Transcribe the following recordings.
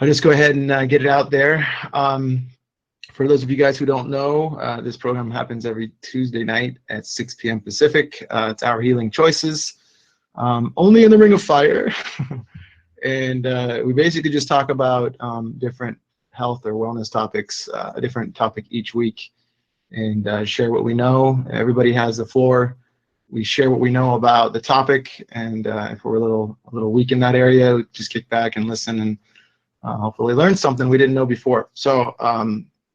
I'll just go ahead and get it out there. For those of you guys who don't know, this program happens every Tuesday night at 6 p.m. Pacific. It's Our Healing Choices, only in the Ring of Fire. And we basically just talk about different health or wellness topics, a different topic each week, and share what we know. Everybody has the floor. We share what we know about the topic, and if we're a little weak in that area, just kick back and listen, and hopefully learn something we didn't know before. So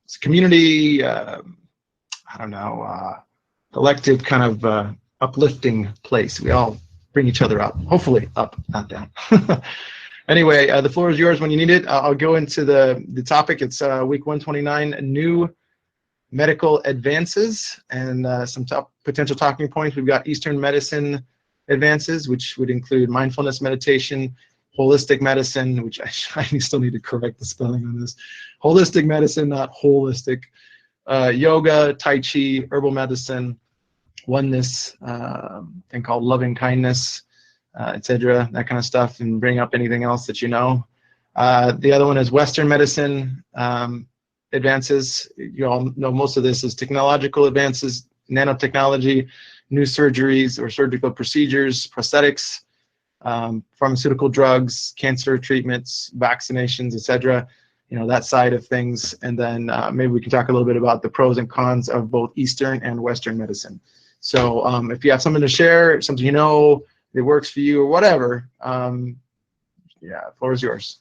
it's a community, I don't know, collective kind of uplifting place. We all bring each other up, hopefully up, not down. Anyway, the floor is yours when you need it. I'll go into the topic. It's week 129, new medical advances, and some potential talking points. We've got Eastern medicine advances, which would include mindfulness meditation, holistic medicine, which I still need to correct the spelling on this. Holistic medicine, not holistic. Yoga, Tai Chi, herbal medicine, oneness, thing called loving kindness, etc. That kind of stuff, and bring up anything else that you know. The other one is Western medicine advances. You all know most of this is technological advances, nanotechnology, new surgeries or surgical procedures, prosthetics, pharmaceutical drugs, cancer treatments, vaccinations, etc. You know, that side of things. And then maybe we can talk a little bit about the pros and cons of both Eastern and Western medicine. So if you have something to share, something you know that works for you or whatever, yeah, the floor is yours.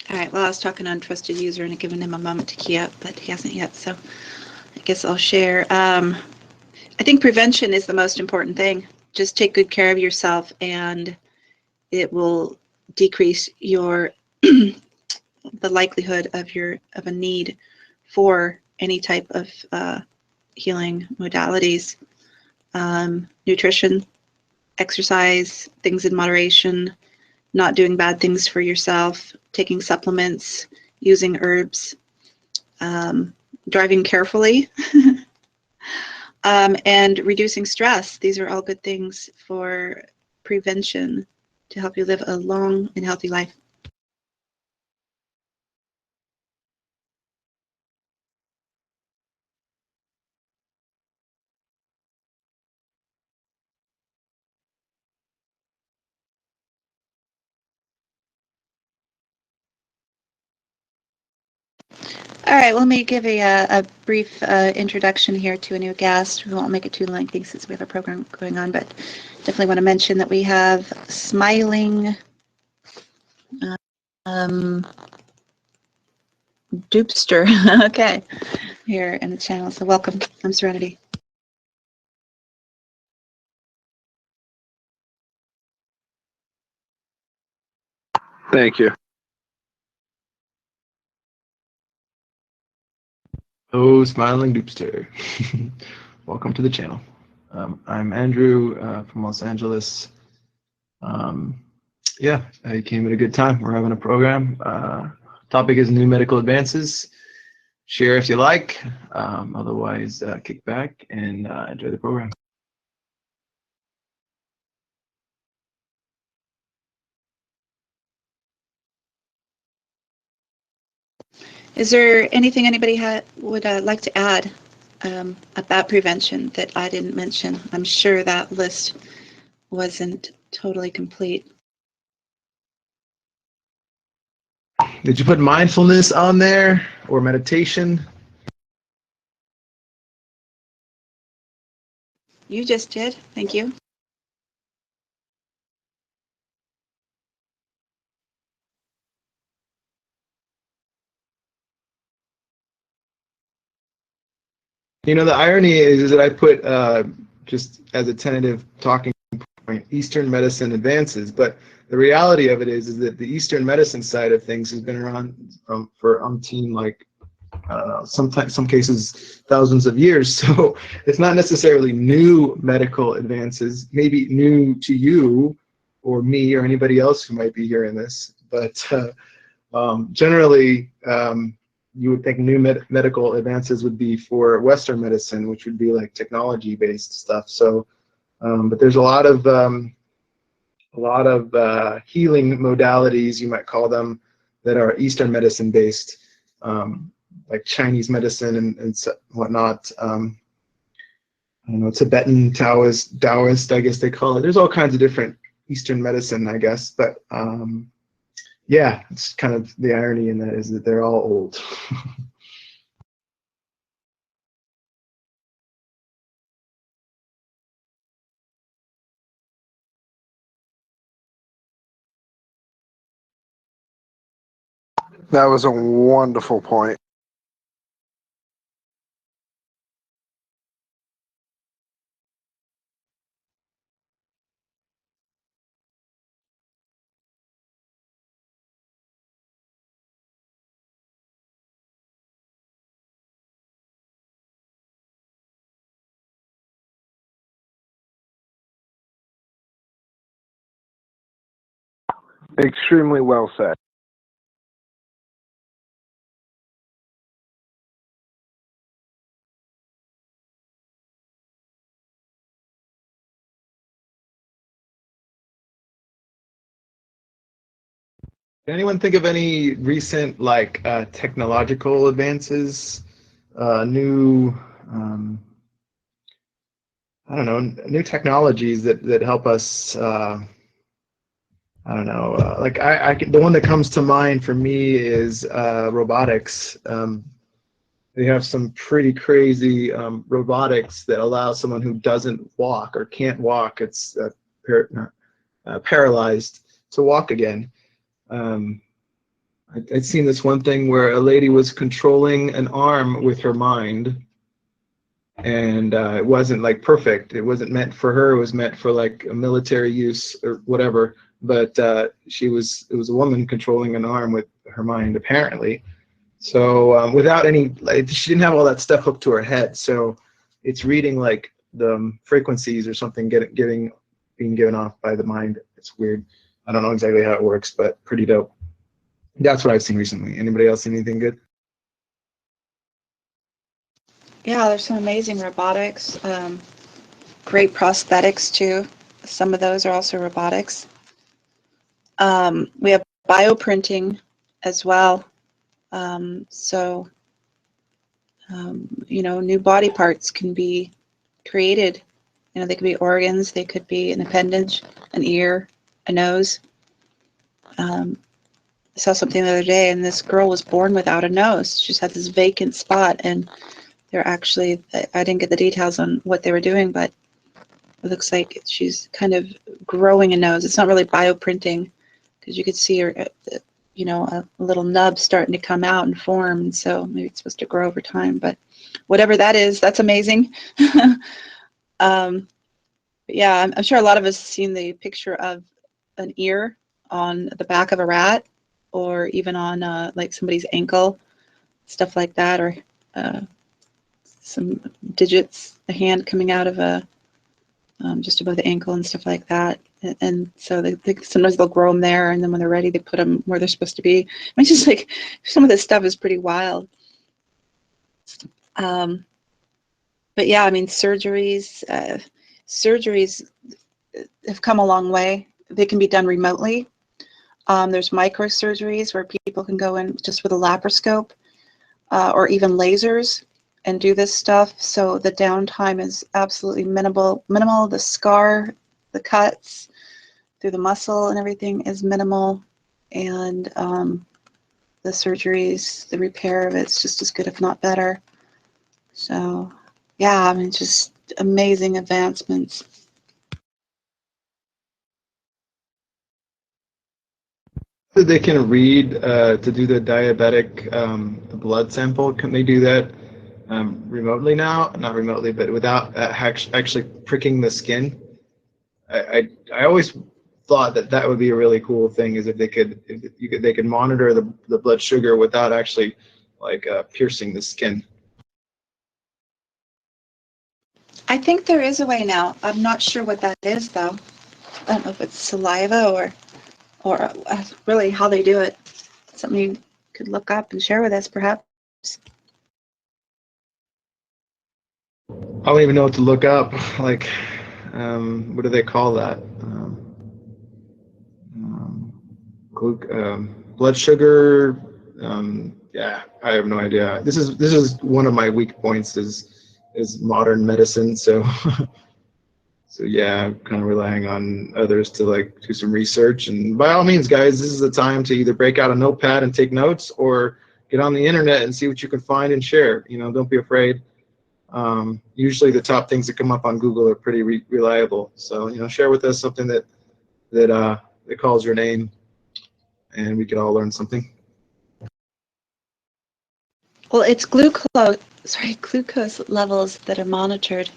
All right, well, I was talking to an untrusted user and giving him a moment to key up, but he hasn't yet, so I guess I'll share. I think prevention is the most important thing. Just take good care of yourself, and it will decrease your the likelihood of a need for any type of healing modalities. Nutrition, exercise, things in moderation, not doing bad things for yourself, taking supplements, using herbs, driving carefully, and reducing stress. These are all good things for prevention to help you live a long and healthy life. All right, well, let me give a brief introduction here to a new guest. We won't make it too lengthy since we have a program going on, but definitely want to mention that we have Smiling Dupster, okay, here in the channel. So welcome. I'm Serenity. Thank you. Oh, Smiling Doopster. Welcome to the channel. I'm Andrew from Los Angeles. Yeah, I came at a good time. We're having a program. Topic is new medical advances. Share if you like. Otherwise, kick back and enjoy the program. Is there anything anybody would like to add about prevention that I didn't mention? I'm sure that list wasn't totally complete. Did you put mindfulness on there or meditation? You just did. Thank you. You know, the irony is that I put, just as a tentative talking point, Eastern medicine advances, but the reality of it is that the Eastern medicine side of things has been around for umpteen, like, I don't know, sometimes, some cases, thousands of years. So it's not necessarily new medical advances, maybe new to you or me or anybody else who might be hearing this, but generally, you would think new medical advances would be for Western medicine, which would be like technology-based stuff. So, but there's a lot of healing modalities, you might call them, that are Eastern medicine based, like Chinese medicine and whatnot. I don't know, Tibetan Taoist, I guess they call it. There's all kinds of different Eastern medicine, I guess, but yeah, it's kind of the irony in that is that they're all old. That was a wonderful point. Extremely well said. Can anyone think of any recent like technological advances, new, I don't know, new technologies that help us? I don't know. Like the one that comes to mind for me is robotics. They have some pretty crazy robotics that allow someone who doesn't walk or can't walk, it's paralyzed, to walk again. I'd seen this one thing where a lady was controlling an arm with her mind, and it wasn't like perfect. It wasn't meant for her. It was meant for like a military use or whatever. But it was a woman controlling an arm with her mind, apparently. So without any, like, she didn't have all that stuff hooked to her head. So it's reading like the frequencies or something being given off by the mind. It's weird. I don't know exactly how it works, but pretty dope. That's what I've seen recently. Anybody else seen anything good? Yeah, there's some amazing robotics. Great prosthetics too. Some of those are also robotics. We have bioprinting as well. So, you know, new body parts can be created. You know, they could be organs, they could be an appendage, an ear, a nose. I saw something the other day, and this girl was born without a nose. She just had this vacant spot, and they're actually, I didn't get the details on what they were doing, but it looks like she's kind of growing a nose. It's not really bioprinting, because you could see her, you know, a little nub starting to come out and form, and so maybe it's supposed to grow over time, but whatever that is, that's amazing. But yeah, I'm sure a lot of us have seen the picture of an ear on the back of a rat, or even on like somebody's ankle, stuff like that, or some digits, a hand coming out of a just above the ankle and stuff like that. And so sometimes they'll grow them there, and then when they're ready, they put them where they're supposed to be. I mean, just like some of this stuff is pretty wild. But yeah, I mean, surgeries have come a long way. They can be done remotely. There's microsurgeries where people can go in just with a laparoscope, or even lasers, and do this stuff. So the downtime is absolutely minimal. The scar, the cuts through the muscle and everything is minimal. And the surgeries, the repair of it's just as good, if not better. So yeah, I mean, just amazing advancements. So they can read to do the diabetic the blood sample. Can they do that remotely now, not remotely, but without actually pricking the skin. I always thought that that would be a really cool thing, is if they could monitor the blood sugar without actually like piercing the skin. I think there is a way now. I'm not sure what that is, though. I don't know if it's saliva or really how they do it. Something you could look up and share with us, perhaps. I don't even know what to look up. Like, what do they call that? Blood sugar. Yeah, I have no idea. This is one of my weak points is modern medicine. So so yeah, I'm kind of relying on others to like do some research. And by all means, guys, this is the time to either break out a notepad and take notes, or get on the internet and see what you can find and share. You know, don't be afraid. Usually the top things that come up on Google are pretty reliable. So, you know, share with us something that calls your name, and we could all learn something. Well, it's glucose levels that are monitored.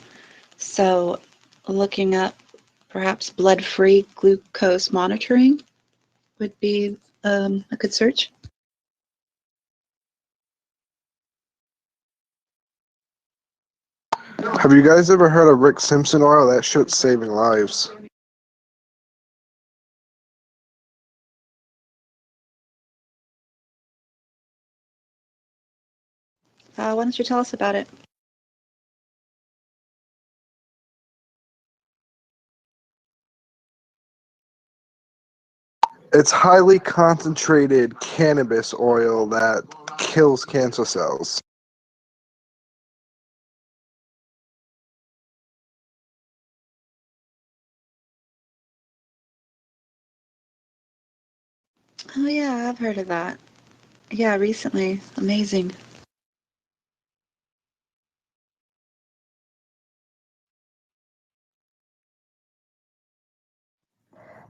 So looking up perhaps blood-free glucose monitoring would be a good search. Have you guys ever heard of Rick Simpson oil? That shit's saving lives. Why don't you tell us about it? It's highly concentrated cannabis oil that kills cancer cells. Oh yeah, I've heard of that. Yeah, recently. Amazing.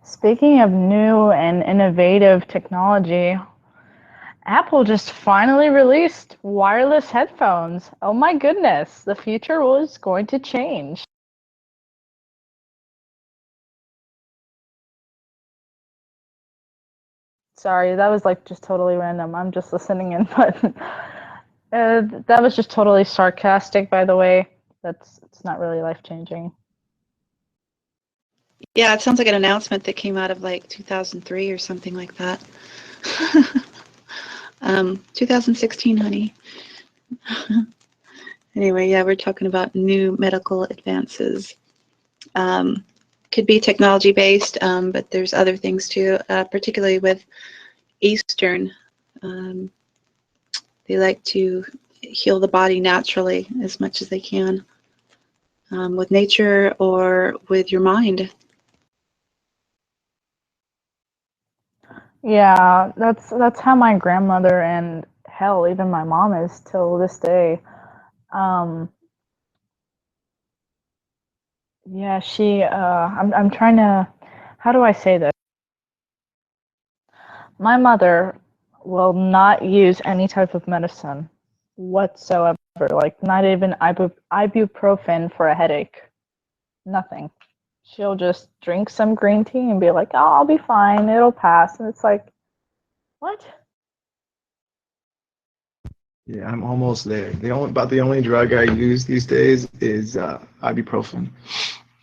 Speaking of new and innovative technology, Apple just finally released wireless headphones. Oh my goodness, the future was going to change. Sorry, that was like just totally random. I'm just listening in, but that was just totally sarcastic, by the way. It's not really life-changing. Yeah, it sounds like an announcement that came out of like 2003 or something like that. 2016, honey. Anyway, yeah, we're talking about new medical advances. Could be technology based, but there's other things too, particularly with Eastern. They like to heal the body naturally as much as they can, with nature or with your mind. Yeah, that's how my grandmother and hell, even my mom is till this day. Um, yeah, I'm trying to, how do I say this? My mother will not use any type of medicine whatsoever, like not even ibuprofen for a headache. Nothing. She'll just drink some green tea and be like, "Oh, I'll be fine. It'll pass." And it's like, what? Yeah, I'm almost there. The only drug I use these days is ibuprofen.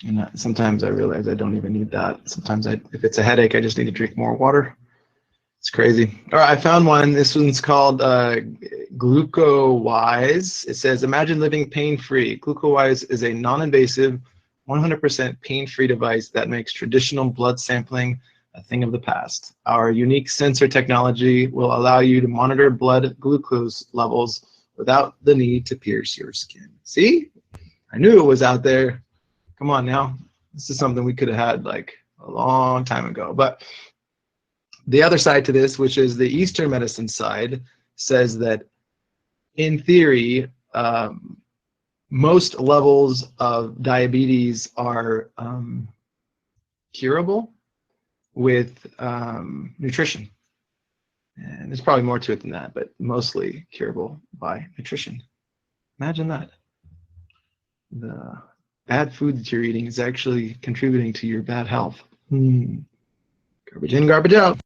And sometimes I realize I don't even need that. Sometimes if it's a headache, I just need to drink more water. It's crazy. All right, I found one. This one's called GlucoWise. It says, imagine living pain-free. GlucoWise is a non-invasive, 100% pain-free device that makes traditional blood sampling a thing of the past. Our unique sensor technology will allow you to monitor blood glucose levels without the need to pierce your skin. See? I knew it was out there. Come on now. This is something we could have had like a long time ago. But the other side to this, which is the Eastern medicine side, says that in theory, most levels of diabetes are curable with nutrition. And there's probably more to it than that, but mostly curable by nutrition. Imagine that. The bad food that you're eating is actually contributing to your bad health. Garbage in, garbage out.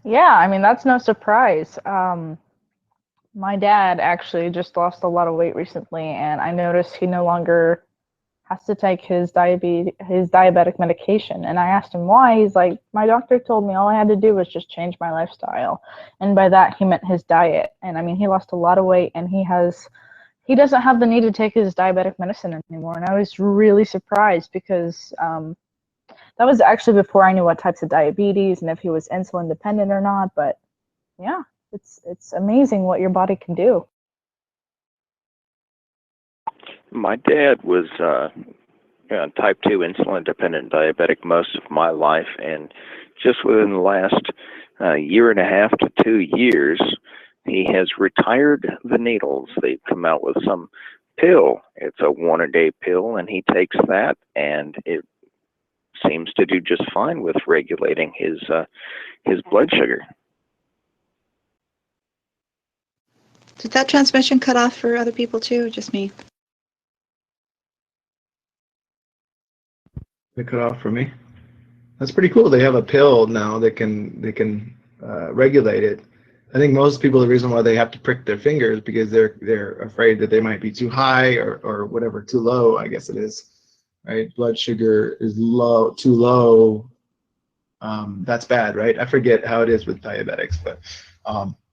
Yeah, I mean, that's no surprise. My dad actually just lost a lot of weight recently, and I noticed he no longer has to take his diabetic medication. And I asked him why. He's like, my doctor told me all I had to do was just change my lifestyle. And by that, he meant his diet. And I mean, he lost a lot of weight, and he doesn't have the need to take his diabetic medicine anymore. And I was really surprised because that was actually before I knew what types of diabetes and if he was insulin dependent or not. But yeah, it's amazing what your body can do. My dad was type 2 insulin dependent diabetic most of my life, and just within the last year and a half to 2 years, he has retired the needles. They've come out with some pill. It's a 1-a-day pill, and he takes that, and it seems to do just fine with regulating his blood sugar. Did that transmission cut off for other people too, or just me? They cut off for me. That's pretty cool. They have a pill now that can regulate it. I think most people, the reason why they have to prick their fingers because they're afraid that they might be too high or whatever, too low, I guess it is. Right? Blood sugar is too low. That's bad, right? I forget how it is with diabetics, but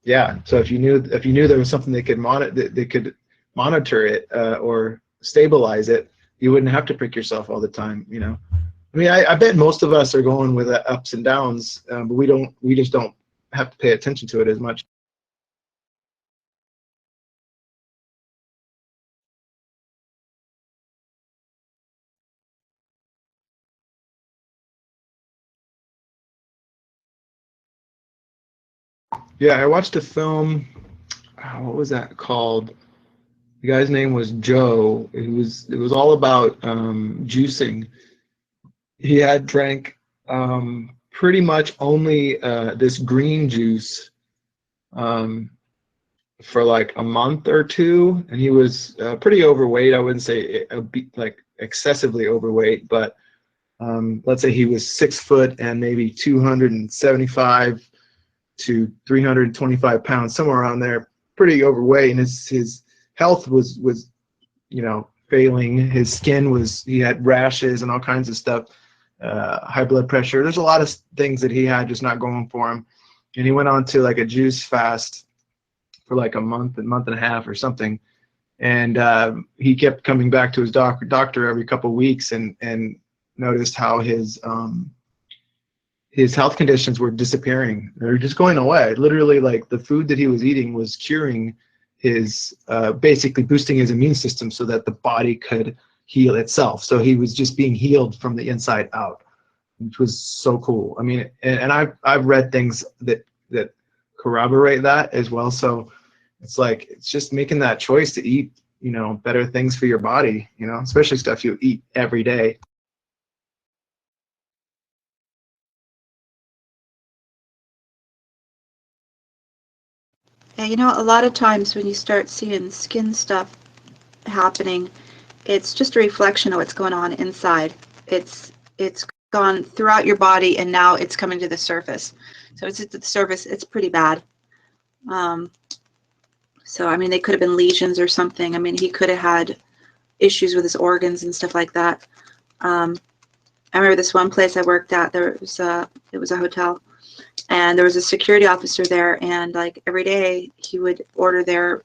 yeah. So if you knew there was something they could monitor it or stabilize it, you wouldn't have to prick yourself all the time. You know, I mean, I bet most of us are going with ups and downs, but we just don't have to pay attention to it as much. Yeah, I watched a film. What was that called? The guy's name was Joe. It was all about juicing. He had drank pretty much only this green juice for like a month or two, and he was pretty overweight. I wouldn't say like excessively overweight, but let's say he was 6 foot and maybe 275 to 325 pounds, somewhere around there, pretty overweight, and his health was failing. His skin he had rashes and all kinds of stuff, high blood pressure. There's a lot of things that he had just not going for him, and he went on to like a juice fast for like a month and a half or something, and he kept coming back to his doctor every couple of weeks and noticed how his health conditions were disappearing. They're just going away. Literally, like the food that he was eating was curing his, basically boosting his immune system so that the body could heal itself. So he was just being healed from the inside out, which was so cool. I mean, and I've read things that corroborate that as well. So it's just making that choice to eat, better things for your body, especially stuff you eat every day. Yeah, a lot of times when you start seeing skin stuff happening, it's just a reflection of what's going on inside. It's gone throughout your body, and now it's coming to the surface. So it's at the surface. It's pretty bad. So I mean, they could have been lesions or something. I mean, he could have had issues with his organs and stuff like that. I remember this one place I worked at. It was a hotel. And there was a security officer there, and like every day he would order their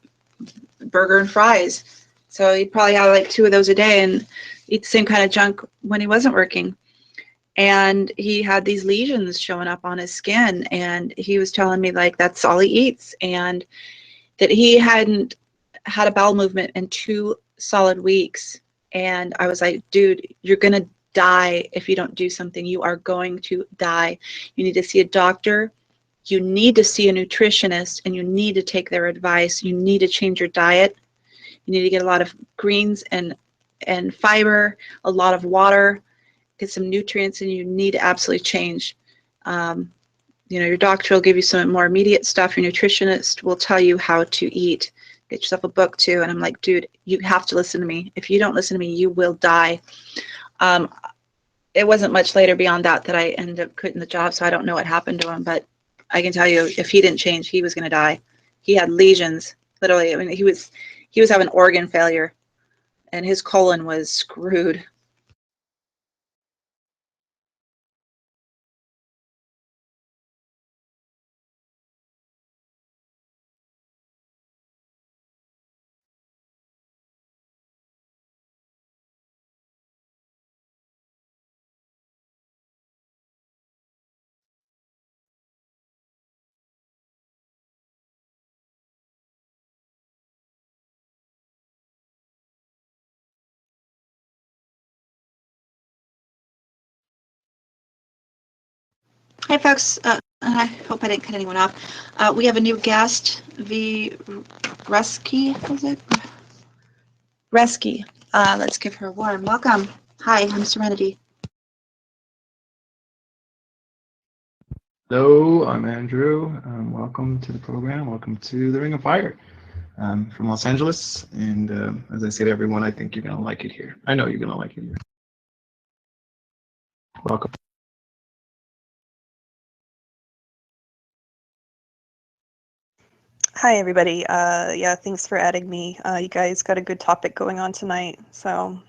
burger and fries. So he'd probably have like 2 of those a day and eat the same kind of junk when he wasn't working. And he had these lesions showing up on his skin, and he was telling me like that's all he eats, and that he hadn't had a bowel movement in 2 solid weeks. And I was like, dude, you're gonna die if you don't do something. You are going to die. You need to see a doctor. You need to see a nutritionist, and you need to take their advice. You need to change your diet. You need to get a lot of greens and fiber, a lot of water, get some nutrients, and you need to absolutely change. Your doctor will give you some more immediate stuff. Your nutritionist will tell you how to eat get yourself a book too. And I'm like, dude, you have to listen to me. If you don't listen to me, you will die. It wasn't much later beyond that that I ended up quitting the job, so I don't know what happened to him, but I can tell you, if he didn't change, he was going to die. He had lesions, literally. I mean, he was having organ failure, and his colon was screwed. Hi, folks. I hope I didn't cut anyone off. We have a new guest, V. Rusky, was it? Resky. Let's give her a warm welcome. Hi, I'm Serenity. Hello, I'm Andrew. Welcome to the program. Welcome to the Ring of Fire. I'm from Los Angeles, and as I say to everyone, I think you're going to like it here. I know you're going to like it here. Welcome. Hi, everybody. Yeah, thanks for adding me. You guys got a good topic going on tonight, so.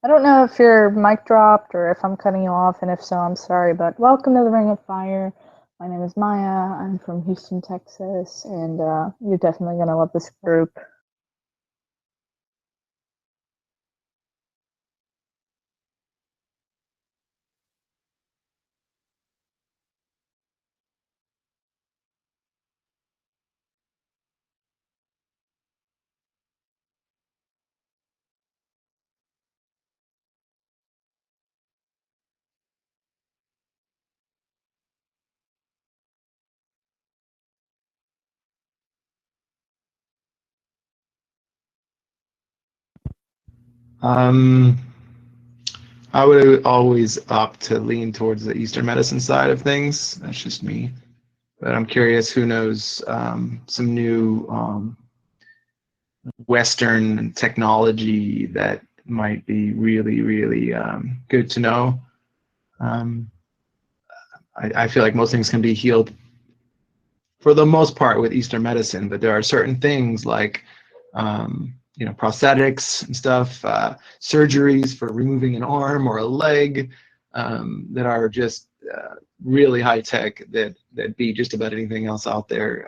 I don't know if your mic dropped or if I'm cutting you off, and if so, I'm sorry, but welcome to the Ring of Fire. My name is Maya. I'm from Houston, Texas, and you're definitely going to love this group. I would always opt to lean towards the Eastern medicine side of things. That's just me. But I'm curious who knows some new Western technology that might be really, really good to know. I feel like most things can be healed for the most part with Eastern medicine, but there are certain things like prosthetics and stuff, surgeries for removing an arm or a leg that are just really high tech that beat just about anything else out there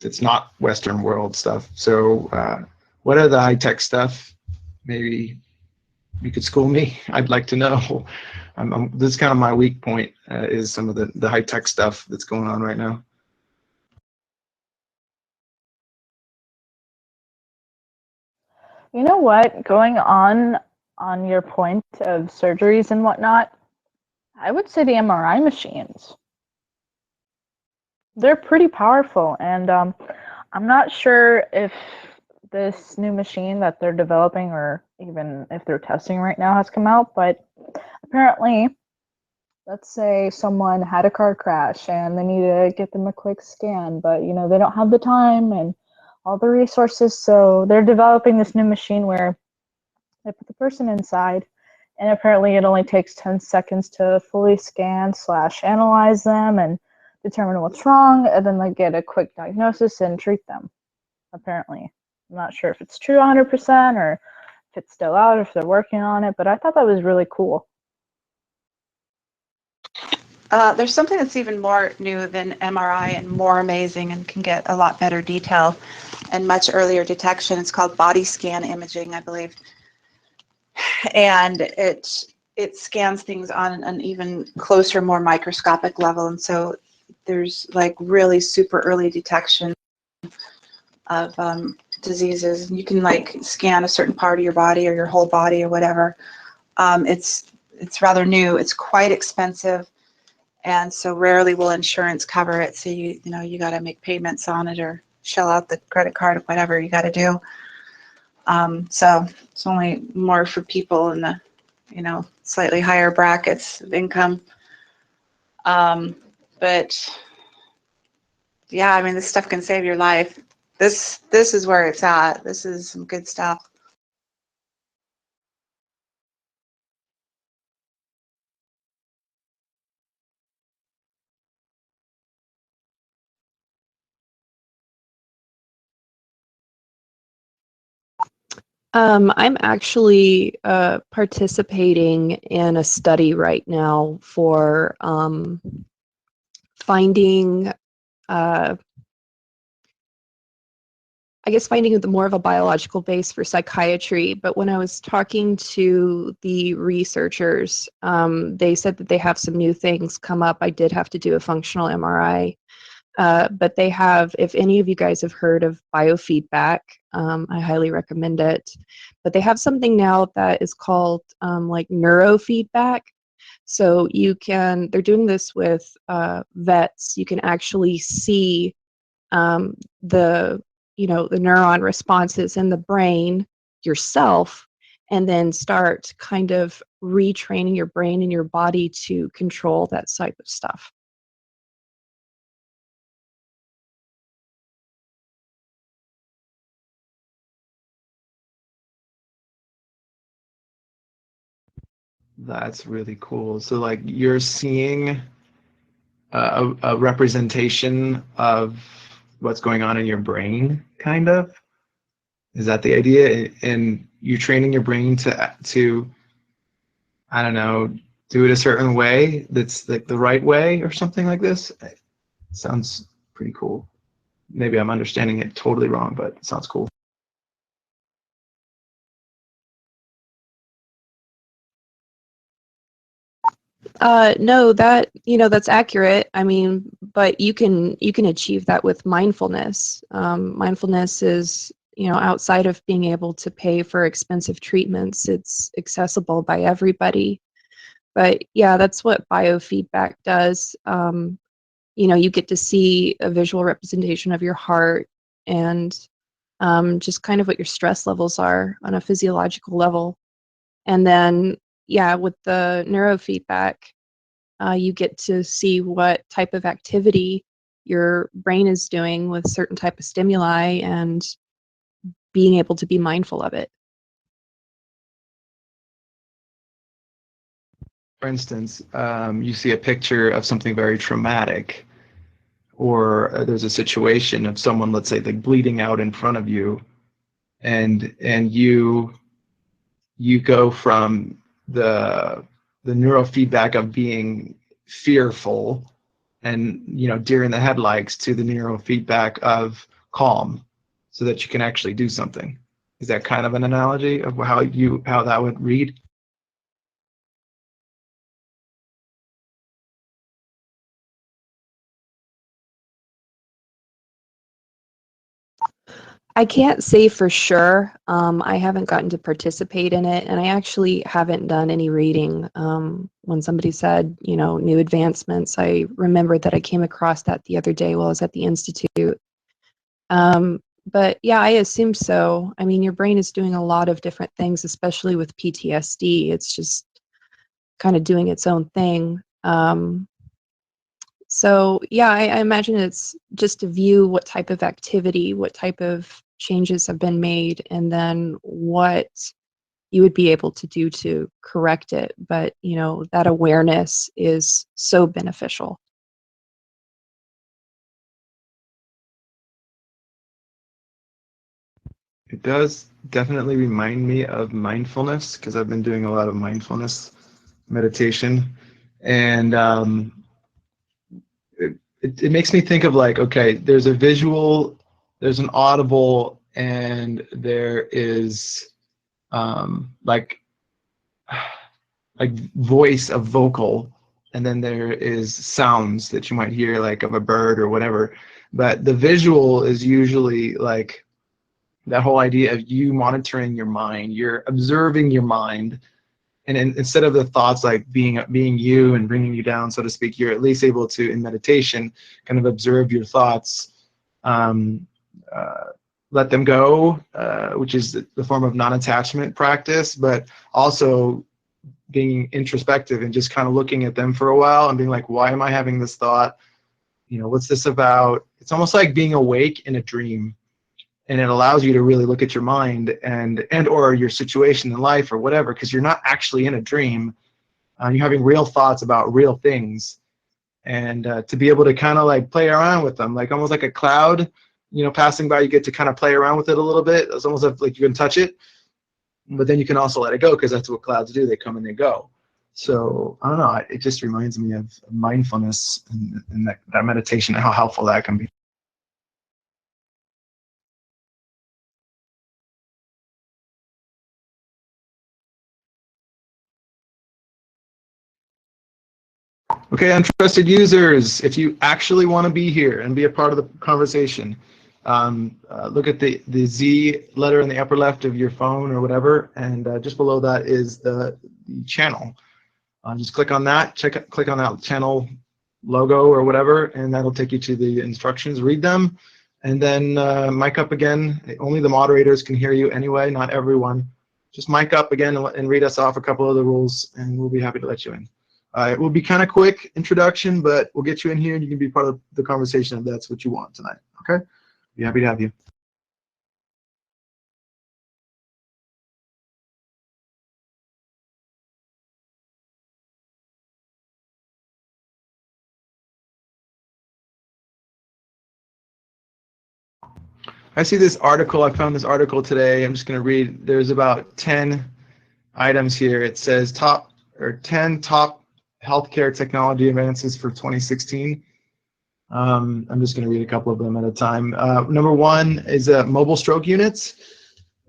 it's not Western world stuff. So what are the high tech stuff? Maybe you could school me. I'd like to know. This is kind of my weak point is some of the high tech stuff that's going on right now. You know what? Going on your point of surgeries and whatnot, I would say the MRI machines. They're pretty powerful, and I'm not sure if this new machine that they're developing or even if they're testing right now has come out, but apparently, let's say someone had a car crash and they need to get them a quick scan, but they don't have the time and all the resources, so they're developing this new machine where they put the person inside, and apparently it only takes 10 seconds to fully scan / analyze them and determine what's wrong, and then they get a quick diagnosis and treat them, apparently. I'm not sure if it's true 100% or if it's still out, if they're working on it, but I thought that was really cool. There's something that's even more new than MRI and more amazing and can get a lot better detail and much earlier detection. It's called body scan imaging, I believe. And it scans things on an even closer, more microscopic level. And so there's like really super early detection of diseases. You can like scan a certain part of your body or your whole body or whatever. It's rather new. It's quite expensive. And so rarely will insurance cover it. So you got to make payments on it or shell out the credit card or whatever you got to do. So it's only more for people in the, you know, slightly higher brackets of income. But yeah, I mean, this stuff can save your life. This is where it's at. This is some good stuff. I'm actually participating in a study right now for finding, I guess, finding the more of a biological base for psychiatry. But when I was talking to the researchers, they said that they have some new things come up. I did have to do a functional MRI. But they have, if any of you guys have heard of biofeedback, I highly recommend it. But they have something now that is called like neurofeedback. So you can, they're doing this with vets. You can actually see the, you know, the neuron responses in the brain yourself, and then start kind of retraining your brain and your body to control that type of stuff. That's really cool. So like you're seeing a representation of what's going on in your brain, kind of? Is that the idea? And you're training your brain to I don't know, do it a certain way that's like the right way or something like this? It sounds pretty cool. Maybe I'm understanding it totally wrong, but it sounds cool. No, that, you know, that's accurate. I mean, but you can achieve that with mindfulness. Mindfulness is, you know, outside of being able to pay for expensive treatments, it's accessible by everybody. But yeah, that's what biofeedback does. You know, you get to see a visual representation of your heart and just kind of what your stress levels are on a physiological level. And then, yeah, with the neurofeedback, you get to see what type of activity your brain is doing with certain type of stimuli and being able to be mindful of it. For instance, you see a picture of something very traumatic, or there's a situation of someone, let's say, like bleeding out in front of you, and you go from the neurofeedback of being fearful and, you know, deer in the headlights to the neurofeedback of calm, so that you can actually do something. Is that kind of an analogy of how that would read? I can't say for sure. I haven't gotten to participate in it, and I actually haven't done any reading. When somebody said, you know, new advancements, I remembered that I came across that the other day while I was at the Institute. But yeah, I assume so. I mean, your brain is doing a lot of different things, especially with PTSD. It's just kind of doing its own thing. So yeah, I imagine it's just to view what type of activity, what type of changes have been made, and then what you would be able to do to correct it. But, you know, that awareness is so beneficial. It does definitely remind me of mindfulness, because I've been doing a lot of mindfulness meditation, and it makes me think of like, okay, there's a visual, there's an audible, and there is like voice of vocal, and then there is sounds that you might hear like of a bird or whatever. But the visual is usually like that whole idea of you monitoring your mind, you're observing your mind, and instead of the thoughts like being you and bringing you down, so to speak, you're at least able to, in meditation, kind of observe your thoughts, let them go, which is the form of non-attachment practice, but also being introspective and just kind of looking at them for a while and being like, why am I having this thought? You know, what's this about? It's almost like being awake in a dream, and it allows you to really look at your mind and or your situation in life or whatever, because you're not actually in a dream. You're having real thoughts about real things, and to be able to kind of like play around with them, like almost like a cloud, you know, passing by, you get to kind of play around with it a little bit. It's almost like you can touch it, but then you can also let it go, because that's what clouds do. They come and they go. So I don't know, it just reminds me of mindfulness and that meditation and how helpful that can be. Okay, untrusted users, if you actually want to be here and be a part of the conversation, look at the Z letter in the upper left of your phone or whatever, and just below that is the channel. Just click on that, click on that channel logo or whatever, and that'll take you to the instructions. Read them, and then mic up again. Only the moderators can hear you anyway, not everyone. Just mic up again and read us off a couple of the rules, and we'll be happy to let you in. It will be kind of quick introduction, but we'll get you in here and you can be part of the conversation if that's what you want tonight. Okay? Be happy to have you. I see this article. I found this article today. I'm just going to read. There's about 10 items here. It says 10 top healthcare technology advances for 2016. I'm just going to read a couple of them at a time. Number one is mobile stroke units.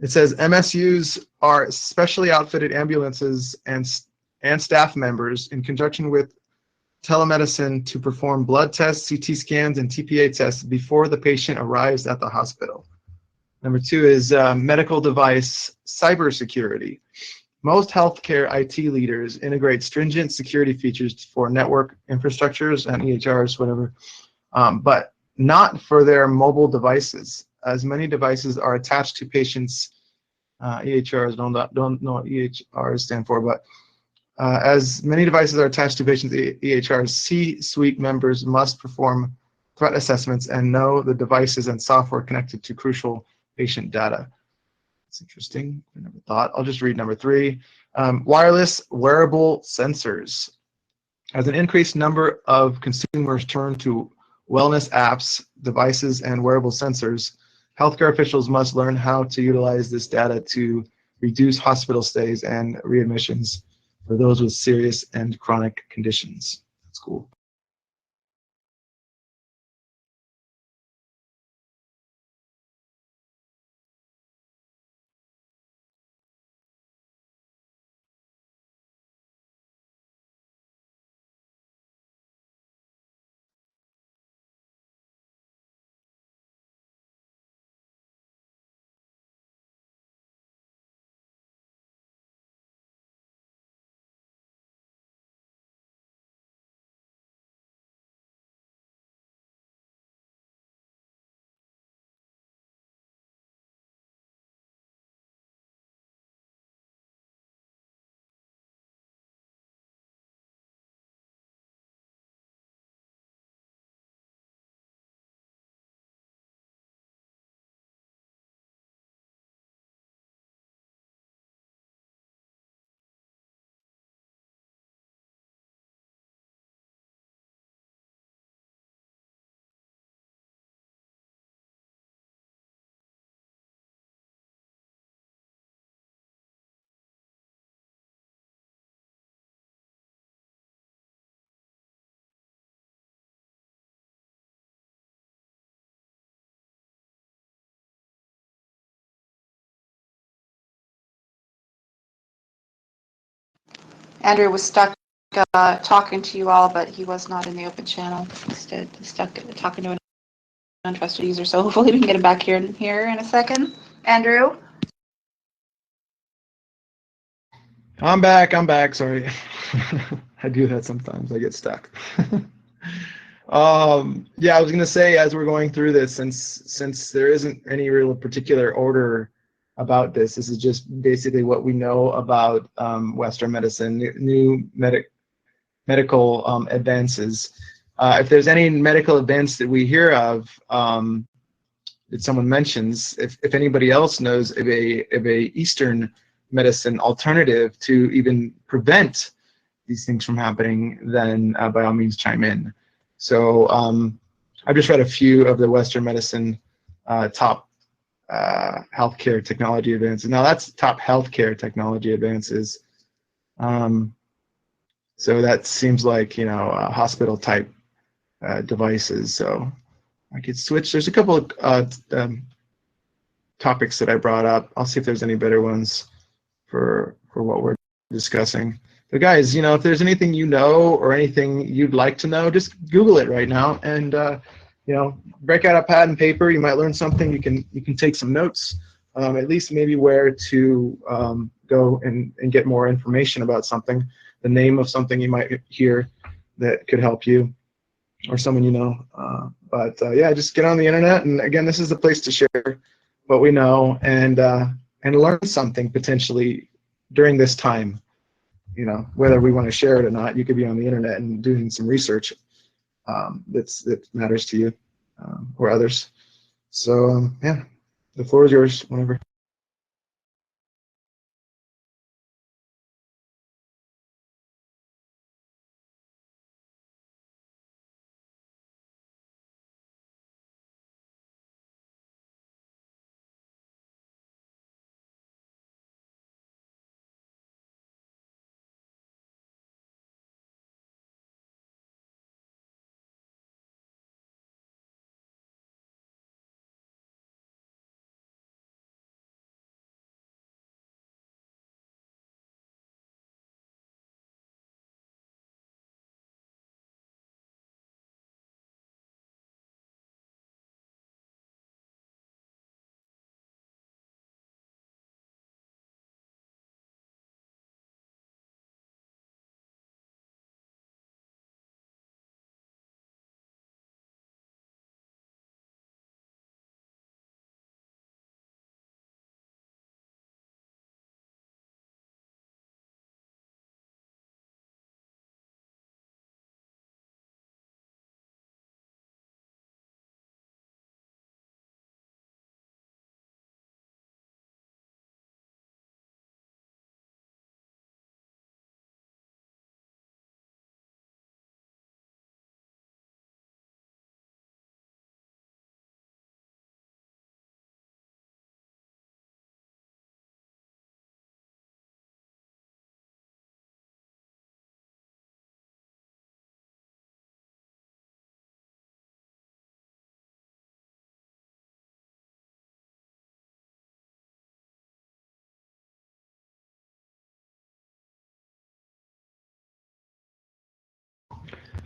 It says MSUs are specially outfitted ambulances and staff members in conjunction with telemedicine to perform blood tests, CT scans, and TPA tests before the patient arrives at the hospital. Number two is medical device cybersecurity. Most healthcare IT leaders integrate stringent security features for network infrastructures and EHRs, whatever, but not for their mobile devices, as many devices are attached to patients. EHRs, don't know what EHRs stand for, but as many devices are attached to patients' EHRs, C-suite members must perform threat assessments and know the devices and software connected to crucial patient data. It's interesting. I never thought. I'll just read number three. Wireless wearable sensors. As an increased number of consumers turn to wellness apps, devices, and wearable sensors, healthcare officials must learn how to utilize this data to reduce hospital stays and readmissions for those with serious and chronic conditions. That's cool. Andrew was stuck talking to you all, but he was not in the open channel. Instead, stuck talking to an untrusted user. So hopefully we can get him back here in a second. Andrew? I'm back, sorry. I do that sometimes, I get stuck. Yeah, I was gonna say, as we're going through this, since there isn't any real particular order about this, this is just basically what we know about Western medicine, new medical advances. If there's any medical advance that we hear of, that someone mentions, if anybody else knows of a Eastern medicine alternative to even prevent these things from happening, then by all means chime in. So I've just read a few of the Western medicine top healthcare technology advances. Now that's top healthcare technology advances. So that seems like, you know, hospital type devices. So I could switch. There's a couple of topics that I brought up. I'll see if there's any better ones for what we're discussing. But guys, you know, if there's anything you know or anything you'd like to know, just Google it right now, and you know, break out a pad and paper. You might learn something. You can take some notes, at least maybe where to go and get more information about something, the name of something you might hear that could help you or someone you know. But yeah, just get on the internet, and again, this is the place to share what we know and learn something potentially during this time. You know, whether we want to share it or not, you could be on the internet and doing some research that matters to you or others. So yeah, the floor is yours whenever.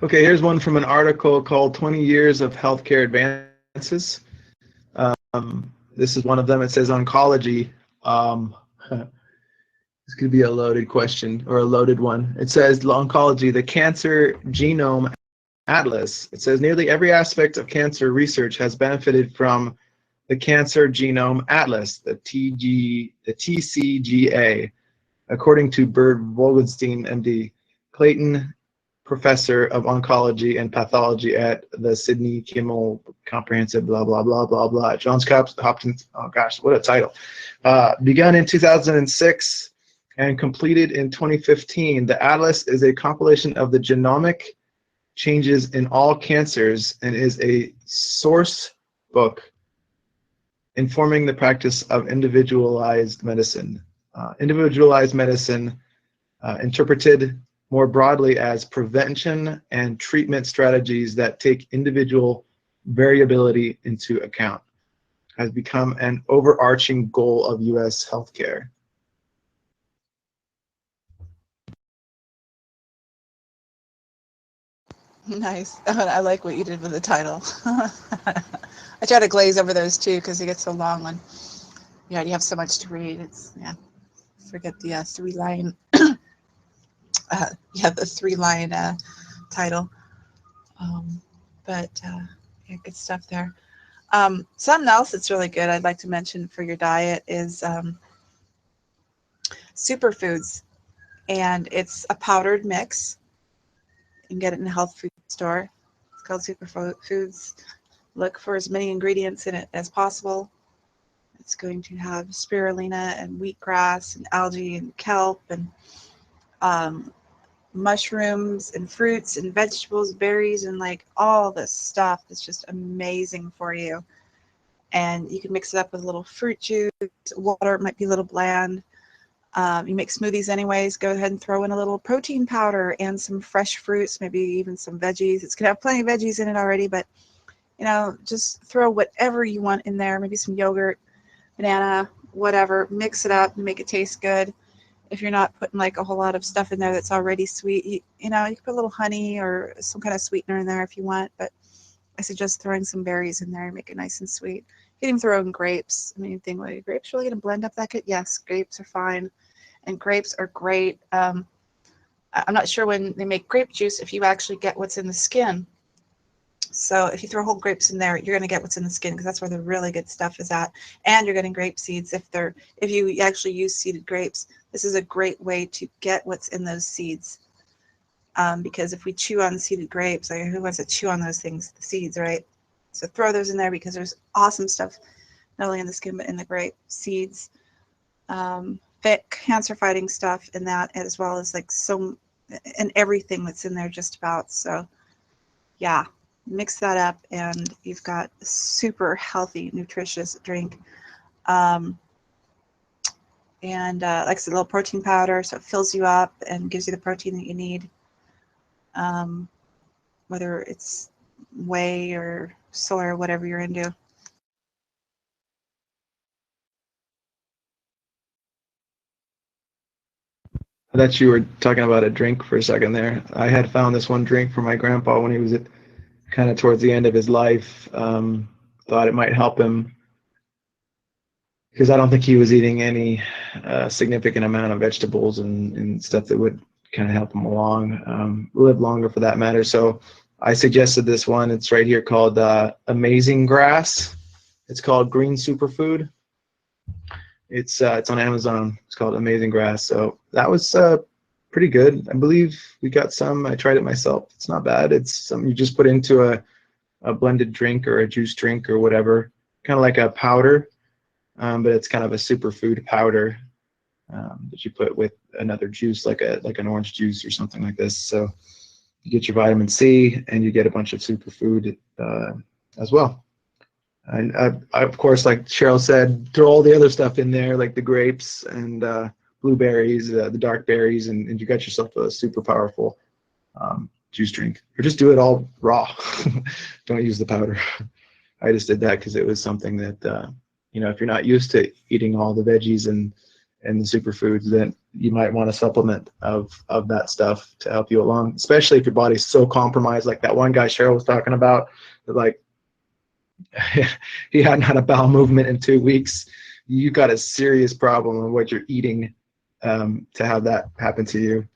Okay, here's one from an article called 20 Years of Healthcare Advances. This is one of them. It says oncology. This could be a loaded question or a loaded one. It says oncology, the Cancer Genome Atlas. It says nearly every aspect of cancer research has benefited from the Cancer Genome Atlas, the TCGA, according to Bert Wolgenstein, MD, Clayton Professor of Oncology and Pathology at the Sidney Kimmel Comprehensive blah, blah, blah, blah, blah. Johns Hopkins, oh gosh, what a title. Begun in 2006 and completed in 2015, the Atlas is a compilation of the genomic changes in all cancers and is a source book informing the practice of individualized medicine. Individualized medicine, interpreted more broadly as prevention and treatment strategies that take individual variability into account, has become an overarching goal of U.S. healthcare. Nice. I like what you did with the title. I try to glaze over those too because it gets so long when you already have so much to read. It's, yeah, forget the three-line the three-line title. But yeah, good stuff there. Something else that's really good I'd like to mention for your diet is superfoods. And it's a powdered mix. You can get it in a health food store. It's called superfoods. Look for as many ingredients in it as possible. It's going to have spirulina and wheatgrass and algae and kelp and mushrooms and fruits and vegetables, berries, and like all this stuff that's just amazing for you. And you can mix it up with a little fruit juice, water. It might be a little bland. You make smoothies anyways, go ahead and throw in a little protein powder and some fresh fruits, maybe even some veggies. It's going to have plenty of veggies in it already, but you know, just throw whatever you want in there, maybe some yogurt, banana, whatever, mix it up and make it taste good. If you're not putting like a whole lot of stuff in there that's already sweet, you know, you can put a little honey or some kind of sweetener in there if you want, but I suggest throwing some berries in there and make it nice and sweet. You can even throw in grapes. I mean, you think, well, are grapes really going to blend up that good? Yes, grapes are fine. And grapes are great. I'm not sure when they make grape juice if you actually get what's in the skin. So if you throw whole grapes in there, you're going to get what's in the skin because that's where the really good stuff is at. And you're getting grape seeds if you actually use seeded grapes. This is a great way to get what's in those seeds. Because if we chew on seeded grapes, like who wants to chew on those things, the seeds, right? So throw those in there because there's awesome stuff, not only in the skin, but in the grape seeds. Thick cancer fighting stuff in that, as well as like and everything that's in there just about. So yeah, mix that up and you've got a super healthy, nutritious drink. And like I said, a little protein powder, so it fills you up and gives you the protein that you need. Whether it's whey or soy or whatever you're into. I thought you were talking about a drink for a second there. I had found this one drink for my grandpa when he was kind of towards the end of his life. Thought it might help him because I don't think he was eating any significant amount of vegetables and stuff that would kind of help him along, live longer for that matter. So I suggested this one. It's right here called Amazing Grass. It's called Green Superfood. It's on Amazon. It's called Amazing Grass. So that was pretty good. I believe we got some. I tried it myself. It's not bad. It's something you just put into a blended drink or a juice drink or whatever, kind of like a powder, but it's kind of a superfood powder that you put with another juice, like an orange juice or something like this. So you get your vitamin C and you get a bunch of superfood as well. And I, of course, like Cheryl said, throw all the other stuff in there, like the grapes and blueberries, the dark berries, and you got yourself a super powerful juice drink. Or just do it all raw. Don't use the powder. I just did that because it was something that, you know, if you're not used to eating all the veggies and the superfoods, then you might want a supplement of that stuff to help you along, especially if your body's so compromised, like that one guy Cheryl was talking about, that like, he hadn't had a bowel movement in 2 weeks. You got a serious problem with what you're eating to have that happen to you.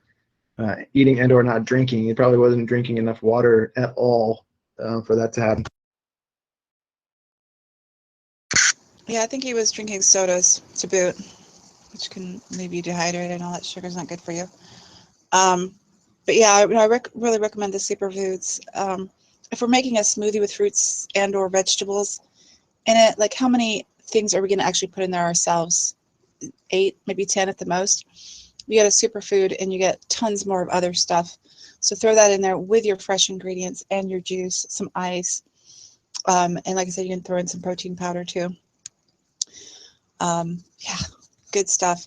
Eating and or not drinking. He probably wasn't drinking enough water at all for that to happen. Yeah, I think he was drinking sodas to boot, which can leave you dehydrated and all that sugar's not good for you. But yeah, I really recommend the superfoods. If we're making a smoothie with fruits and or vegetables in it, like how many things are we going to actually put in there ourselves? 8, maybe 10 at the most. You get a superfood and you get tons more of other stuff. So throw that in there with your fresh ingredients and your juice, some ice. And like I said, you can throw in some protein powder too. Yeah, good stuff.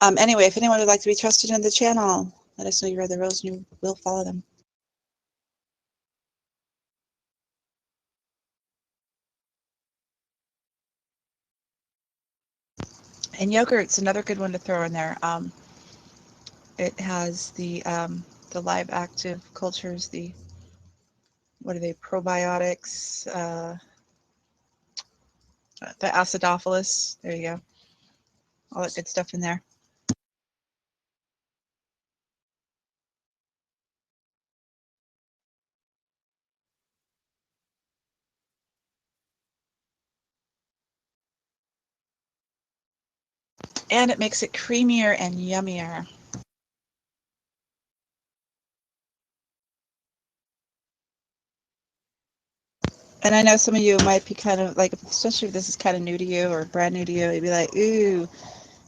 Anyway, if anyone would like to be trusted in the channel, let us know you read the rules and you will follow them. And yogurt's another good one to throw in there. It has the live active cultures, what are they, probiotics, the acidophilus, there you go, all that good stuff in there. and it makes it creamier and yummier. And I know some of you might be kind of like, especially if this is kind of new to you or brand new to you, you'd be like, ooh,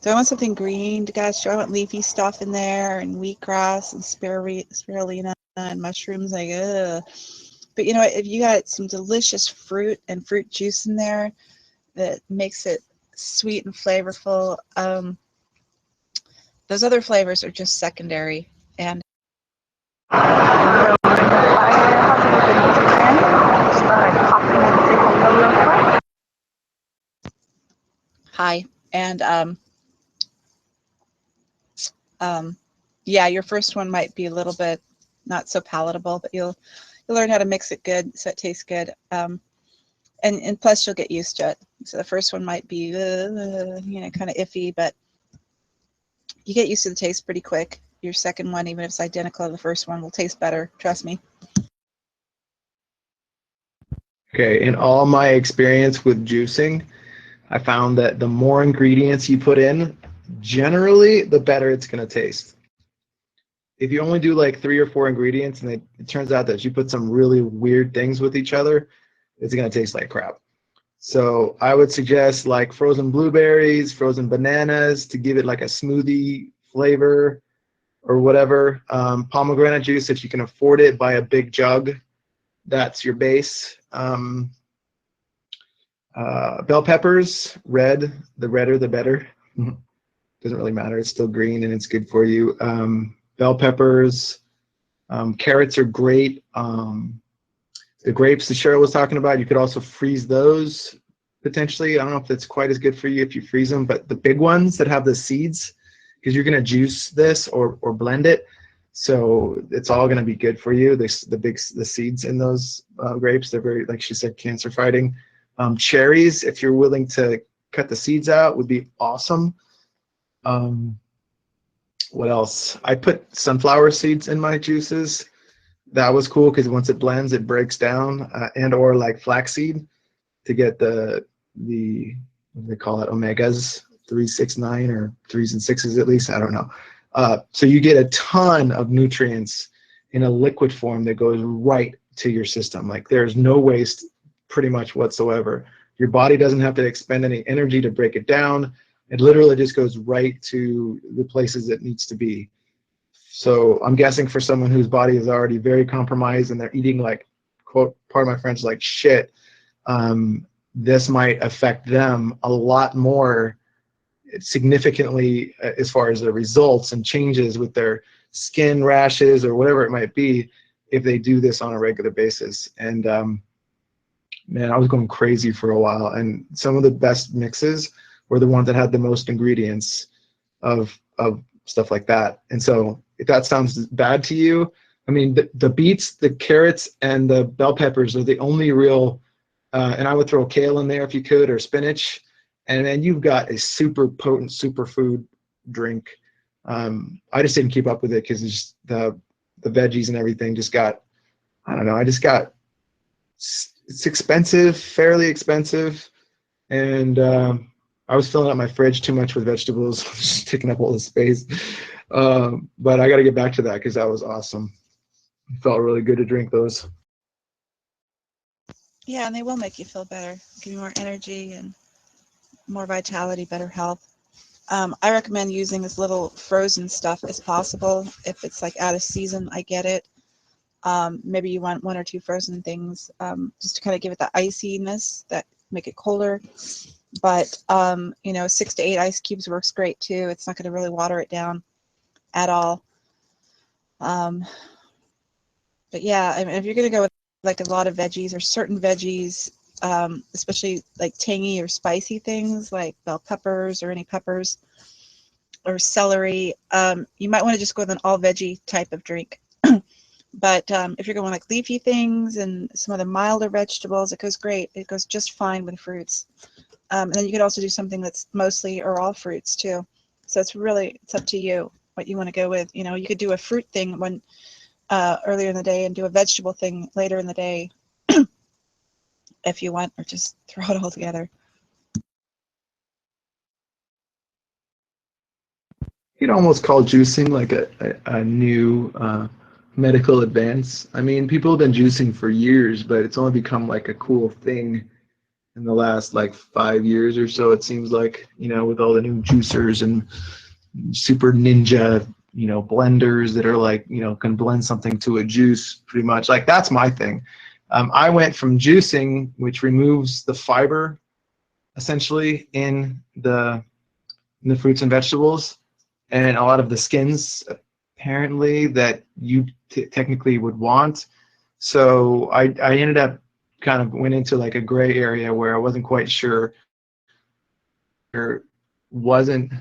do I want something green? Gosh, do I want leafy stuff in there and wheatgrass and spirulina and mushrooms? Like, ugh. But you know what? If you got some delicious fruit and fruit juice in there that makes it sweet and flavorful, those other flavors are just secondary. And hi. And yeah, your first one might be a little bit not so palatable, but you'll learn how to mix it good so it tastes good. And plus you'll get used to it. So the first one might be kind of iffy, but you get used to the taste pretty quick. Your second one, even if it's identical to the first one, will taste better. Trust me. Okay, in all my experience with juicing, I found that the more ingredients you put in, generally, the better it's going to taste. If you only do like 3 or 4 ingredients and it turns out that you put some really weird things with each other, it's going to taste like crap. So I would suggest like frozen blueberries, frozen bananas to give it like a smoothie flavor or whatever. Pomegranate juice, if you can afford it, buy a big jug. That's your base. Bell peppers, red. The redder, the better. Doesn't really matter. It's still green and it's good for you. Bell peppers. Carrots are great. The grapes that Cheryl was talking about, you could also freeze those potentially. I don't know if that's quite as good for you if you freeze them, but the big ones that have the seeds, because you're going to juice this or blend it, so it's all going to be good for you. The seeds in those grapes, they're very, like she said, cancer fighting. Cherries, if you're willing to cut the seeds out, would be awesome. What else? I put sunflower seeds in my juices. That was cool because once it blends, it breaks down, and or like flaxseed to get the what do they call it, omegas 3, 6, 9, or 3s and 6s at least. I don't know. So you get a ton of nutrients in a liquid form that goes right to your system. Like there's no waste pretty much whatsoever. Your body doesn't have to expend any energy to break it down. It literally just goes right to the places it needs to be. So I'm guessing for someone whose body is already very compromised and they're eating like, quote, pardon my French, like shit, this might affect them a lot more significantly as far as the results and changes with their skin rashes or whatever it might be if they do this on a regular basis. And man, I was going crazy for a while, and some of the best mixes were the ones that had the most ingredients of stuff like that. And so if that sounds bad to you, I mean, the beets, the carrots, and the bell peppers are the only real, and I would throw kale in there if you could, or spinach, and then you've got a super potent superfood drink. I just didn't keep up with it because it's the veggies and everything just got, I don't know, it's expensive, fairly expensive, and I was filling up my fridge too much with vegetables, just taking up all the space. But I got to get back to that because that was awesome. It felt really good to drink those. Yeah, and they will make you feel better, give you more energy and more vitality, better health. I recommend using as little frozen stuff as possible. If it's like out of season, I get it. Maybe you want 1 or 2 frozen things just to kind of give it the iciness that make it colder. But 6 to 8 ice cubes works great too. It's not going to really water it down at all. But yeah, I mean, if you're going to go with like a lot of veggies or certain veggies, especially like tangy or spicy things like bell peppers or any peppers or celery, you might want to just go with an all veggie type of drink. But if you're going like leafy things and some of the milder vegetables, it goes great. It goes just fine with fruits. And then you could also do something that's mostly or all fruits too. So it's up to you what you want to go with. You could do a fruit thing earlier in the day and do a vegetable thing later in the day if you want, or just throw it all together. you'd almost call juicing like a new medical advance. I mean, people have been juicing for years, but it's only become like a cool thing in the last like 5 years or so. It seems like, with all the new juicers and super ninja, blenders that are like, can blend something to a juice pretty much. Like, that's my thing. I went from juicing, which removes the fiber essentially in the fruits and vegetables, and a lot of the skins apparently that you technically would want. So I ended up kind of went into like a gray area where I wasn't quite sure, or wasn't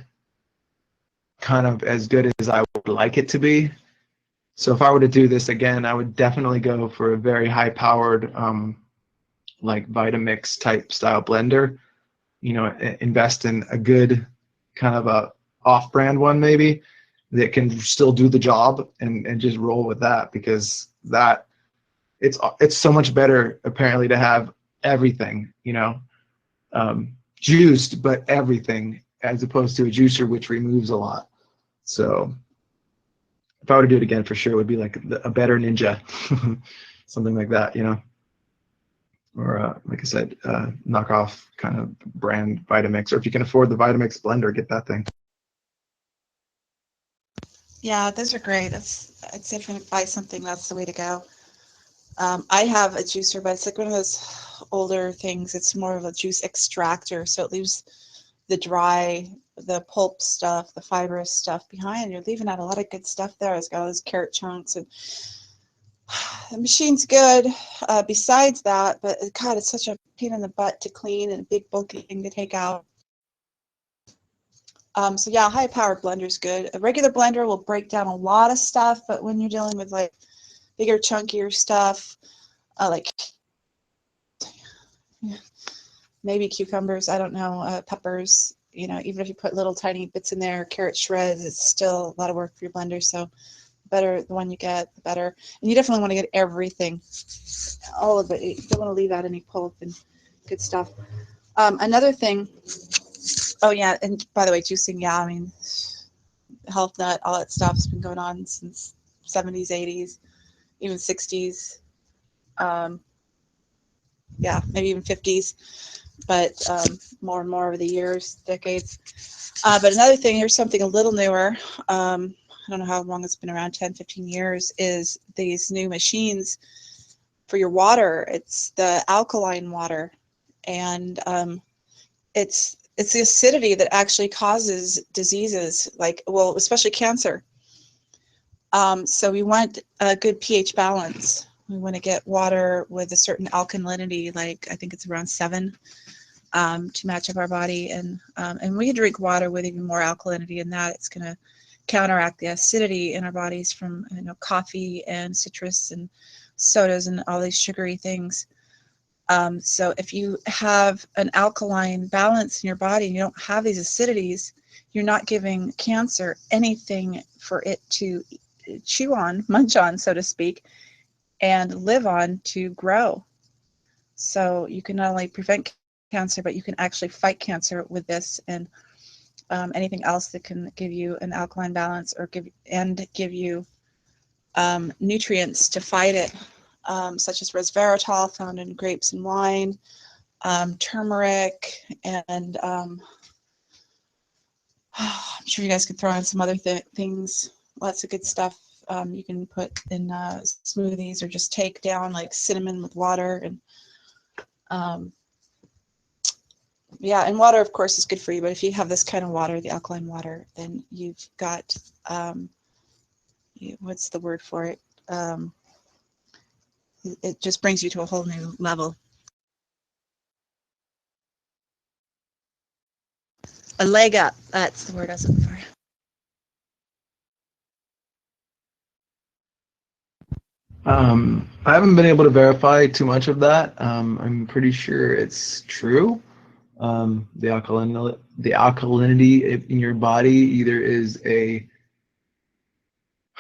kind of as good as I would like it to be. So if I were to do this again, I would definitely go for a very high powered like Vitamix type style blender. Invest in a good kind of a off-brand one maybe that can still do the job, and just roll with that, because that it's so much better apparently to have everything, juiced, but everything, as opposed to a juicer which removes a lot. So if I were to do it again, for sure, it would be like a better Ninja, something like that, or like I said, knockoff kind of brand Vitamix, or if you can afford the Vitamix blender, get that thing. Yeah, those are great. I'd say if you're going to buy something, that's the way to go. I have a juicer, but it's like one of those older things. It's more of a juice extractor, so it leaves the dry, the pulp stuff, the fibrous stuff behind. You're leaving out a lot of good stuff there. It's got all those carrot chunks, and the machine's good besides that, but God, it's such a pain in the butt to clean and a big bulky thing to take out. So yeah, high-powered blender is good. A regular blender will break down a lot of stuff, but when you're dealing with like bigger, chunkier stuff, like maybe cucumbers, I don't know, peppers, even if you put little tiny bits in there, carrot shreds, it's still a lot of work for your blender. So better the one you get, the better. And you definitely want to get everything, all of it. You don't want to leave out any pulp and good stuff. Another thing, oh yeah, and by the way, juicing, yeah, I mean, health nut, all that stuff's been going on since 70s, 80s, even 60s. Yeah, maybe even 50s, but more and more over the years, decades. But another thing, here's something a little newer. I don't know how long it's been around, 10, 15 years, is these new machines for your water. It's the alkaline water, and it's the acidity that actually causes diseases, like, well, especially cancer. So we want a good pH balance. We want to get water with a certain alkalinity, like I think it's around 7, to match up our body. And we can drink water with even more alkalinity in that. It's going to counteract the acidity in our bodies from coffee and citrus and sodas and all these sugary things. So if you have an alkaline balance in your body and you don't have these acidities, you're not giving cancer anything for it to chew on, munch on, so to speak, and live on to grow. So you can not only prevent cancer, but you can actually fight cancer with this, and anything else that can give you an alkaline balance or give you nutrients to fight it, such as resveratrol found in grapes and wine, turmeric, and I'm sure you guys could throw in some other things. Lots of good stuff you can put in smoothies, or just take down, like cinnamon with water. And yeah, and water, of course, is good for you. But if you have this kind of water, the alkaline water, then you've got what's the word for it? It just brings you to a whole new level. A leg up. That's the word I was looking for. I haven't been able to verify too much of that. I'm pretty sure it's true. The alkalinity in your body either is a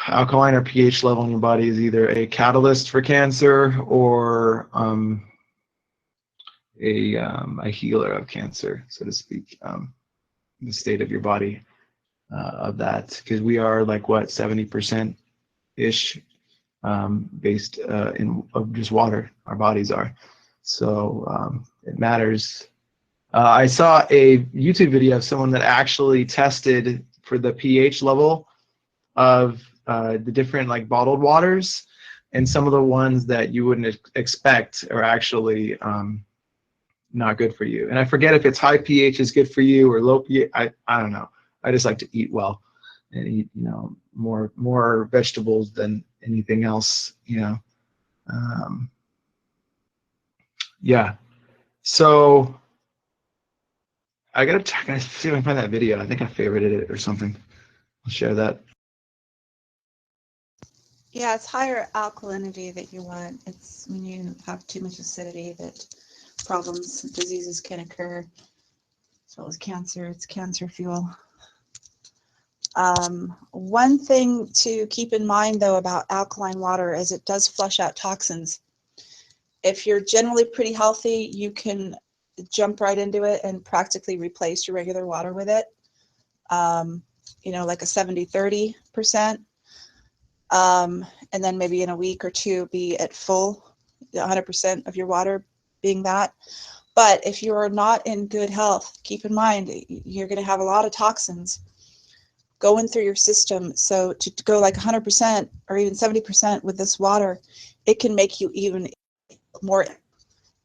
alkaline or pH level in your body is either a catalyst for cancer or a healer of cancer, so to speak. The state of your body. of that, because we are like what 70% ish based in of just water. Our bodies are, so it matters. I saw a YouTube video of someone that actually tested for the pH level of the different like bottled waters, and some of the ones that you wouldn't expect are actually not good for you. And I forget if it's high pH is good for you or low pH. I don't know. I just like to eat well and eat, you know, more vegetables than anything else, you know. Yeah. So I gotta check. I see if I can find that video. I think I favorited it or something. I'll share that. Yeah, it's higher alkalinity that you want. It's when you have too much acidity that problems, diseases can occur, as well as cancer. It's cancer fuel. One thing to keep in mind, though, about alkaline water is it does flush out toxins. If you're generally pretty healthy, you can jump right into it and practically replace your regular water with it. You know, like a 70-30%. And then maybe in a week or two be at full, 100% of your water being that. But if you are not in good health, keep in mind you're going to have a lot of toxins going through your system. So to go like 100% or even 70% with this water, it can make you even more,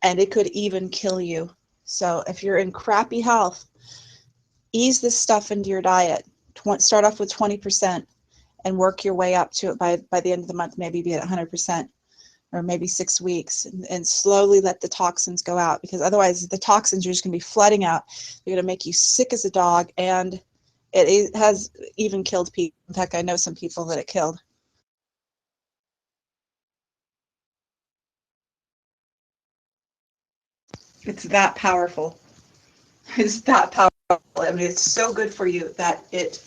and it could even kill you. So if you're in crappy health, ease this stuff into your diet. Start off with 20%. And work your way up to it by the end of the month, maybe be at 100%, or maybe 6 weeks, and slowly let the toxins go out, because otherwise the toxins are just going to be flooding out. They're going to make you sick as a dog, and it has even killed people. In fact, I know some people that it killed. It's that powerful. It's that powerful. I mean, it's so good for you that it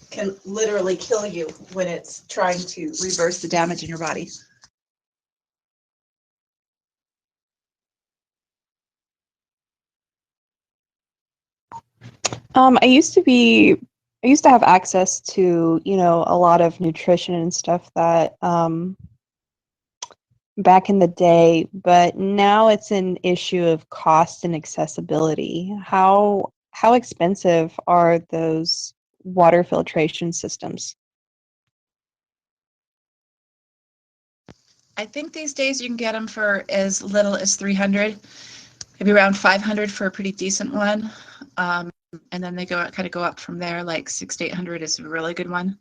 can literally kill you when it's trying to reverse the damage in your body. I used to have access to, you know, a lot of nutrition and stuff that back in the day, but now it's an issue of cost and accessibility. How expensive are those water filtration systems? I think these days you can get them for as little as 300, maybe around 500 for a pretty decent one. And then they kind of go up from there, like 600 to 800 is a really good one.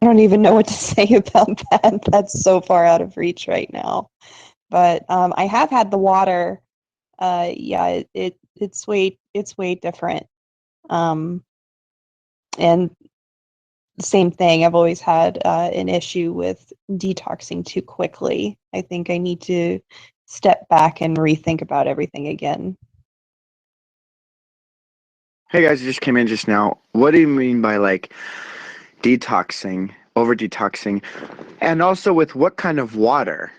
I don't even know what to say about that. That's so far out of reach right now. But I have had the water. Yeah, it's way different. And same thing. I've always had an issue with detoxing too quickly. I think I need to step back and rethink about everything again. Hey guys, I just came in just now. What do you mean by like detoxing, over detoxing, and also with what kind of water?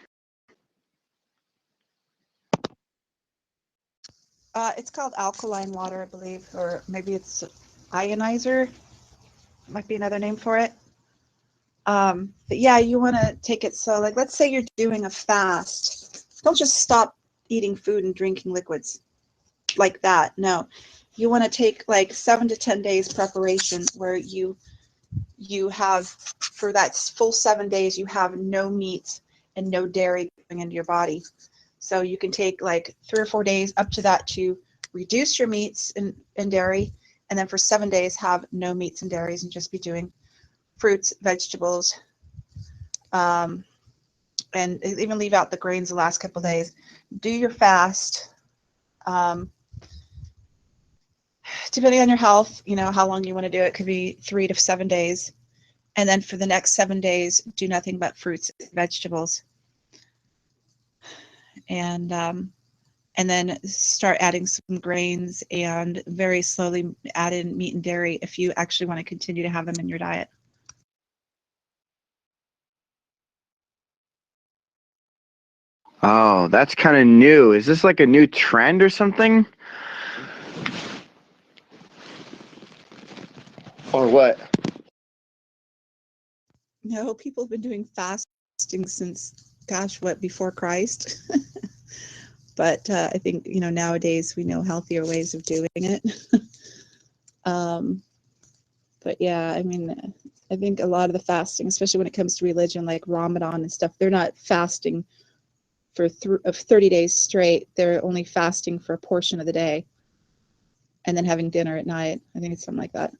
It's called alkaline water, I believe, or maybe it's ionizer. Might be another name for it. But yeah, you want to take it. So like, let's say you're doing a fast. Don't just stop eating food and drinking liquids like that. No, you want to take like 7 to 10 days preparation where you have, for that full 7 days, you have no meat and no dairy going into your body. So you can take like 3 or 4 days up to that to reduce your meats and dairy, and then for 7 days have no meats and dairies and just be doing fruits, vegetables, and even leave out the grains the last couple of days. Do your fast. Depending on your health, you know, how long you want to do it, could be 3 to 7 days. And then for the next 7 days, do nothing but fruits and vegetables. And and then start adding some grains and very slowly add in meat and dairy if you actually want to continue to have them in your diet. Oh, that's kind of new. Is this like a new trend or something? Or what? No, people have been doing fasting since, gosh, what, before Christ? But I think, nowadays we know healthier ways of doing it. But yeah, I mean, I think a lot of the fasting, especially when it comes to religion, like Ramadan and stuff, they're not fasting for 30 days straight. They're only fasting for a portion of the day and then having dinner at night. I think it's something like that.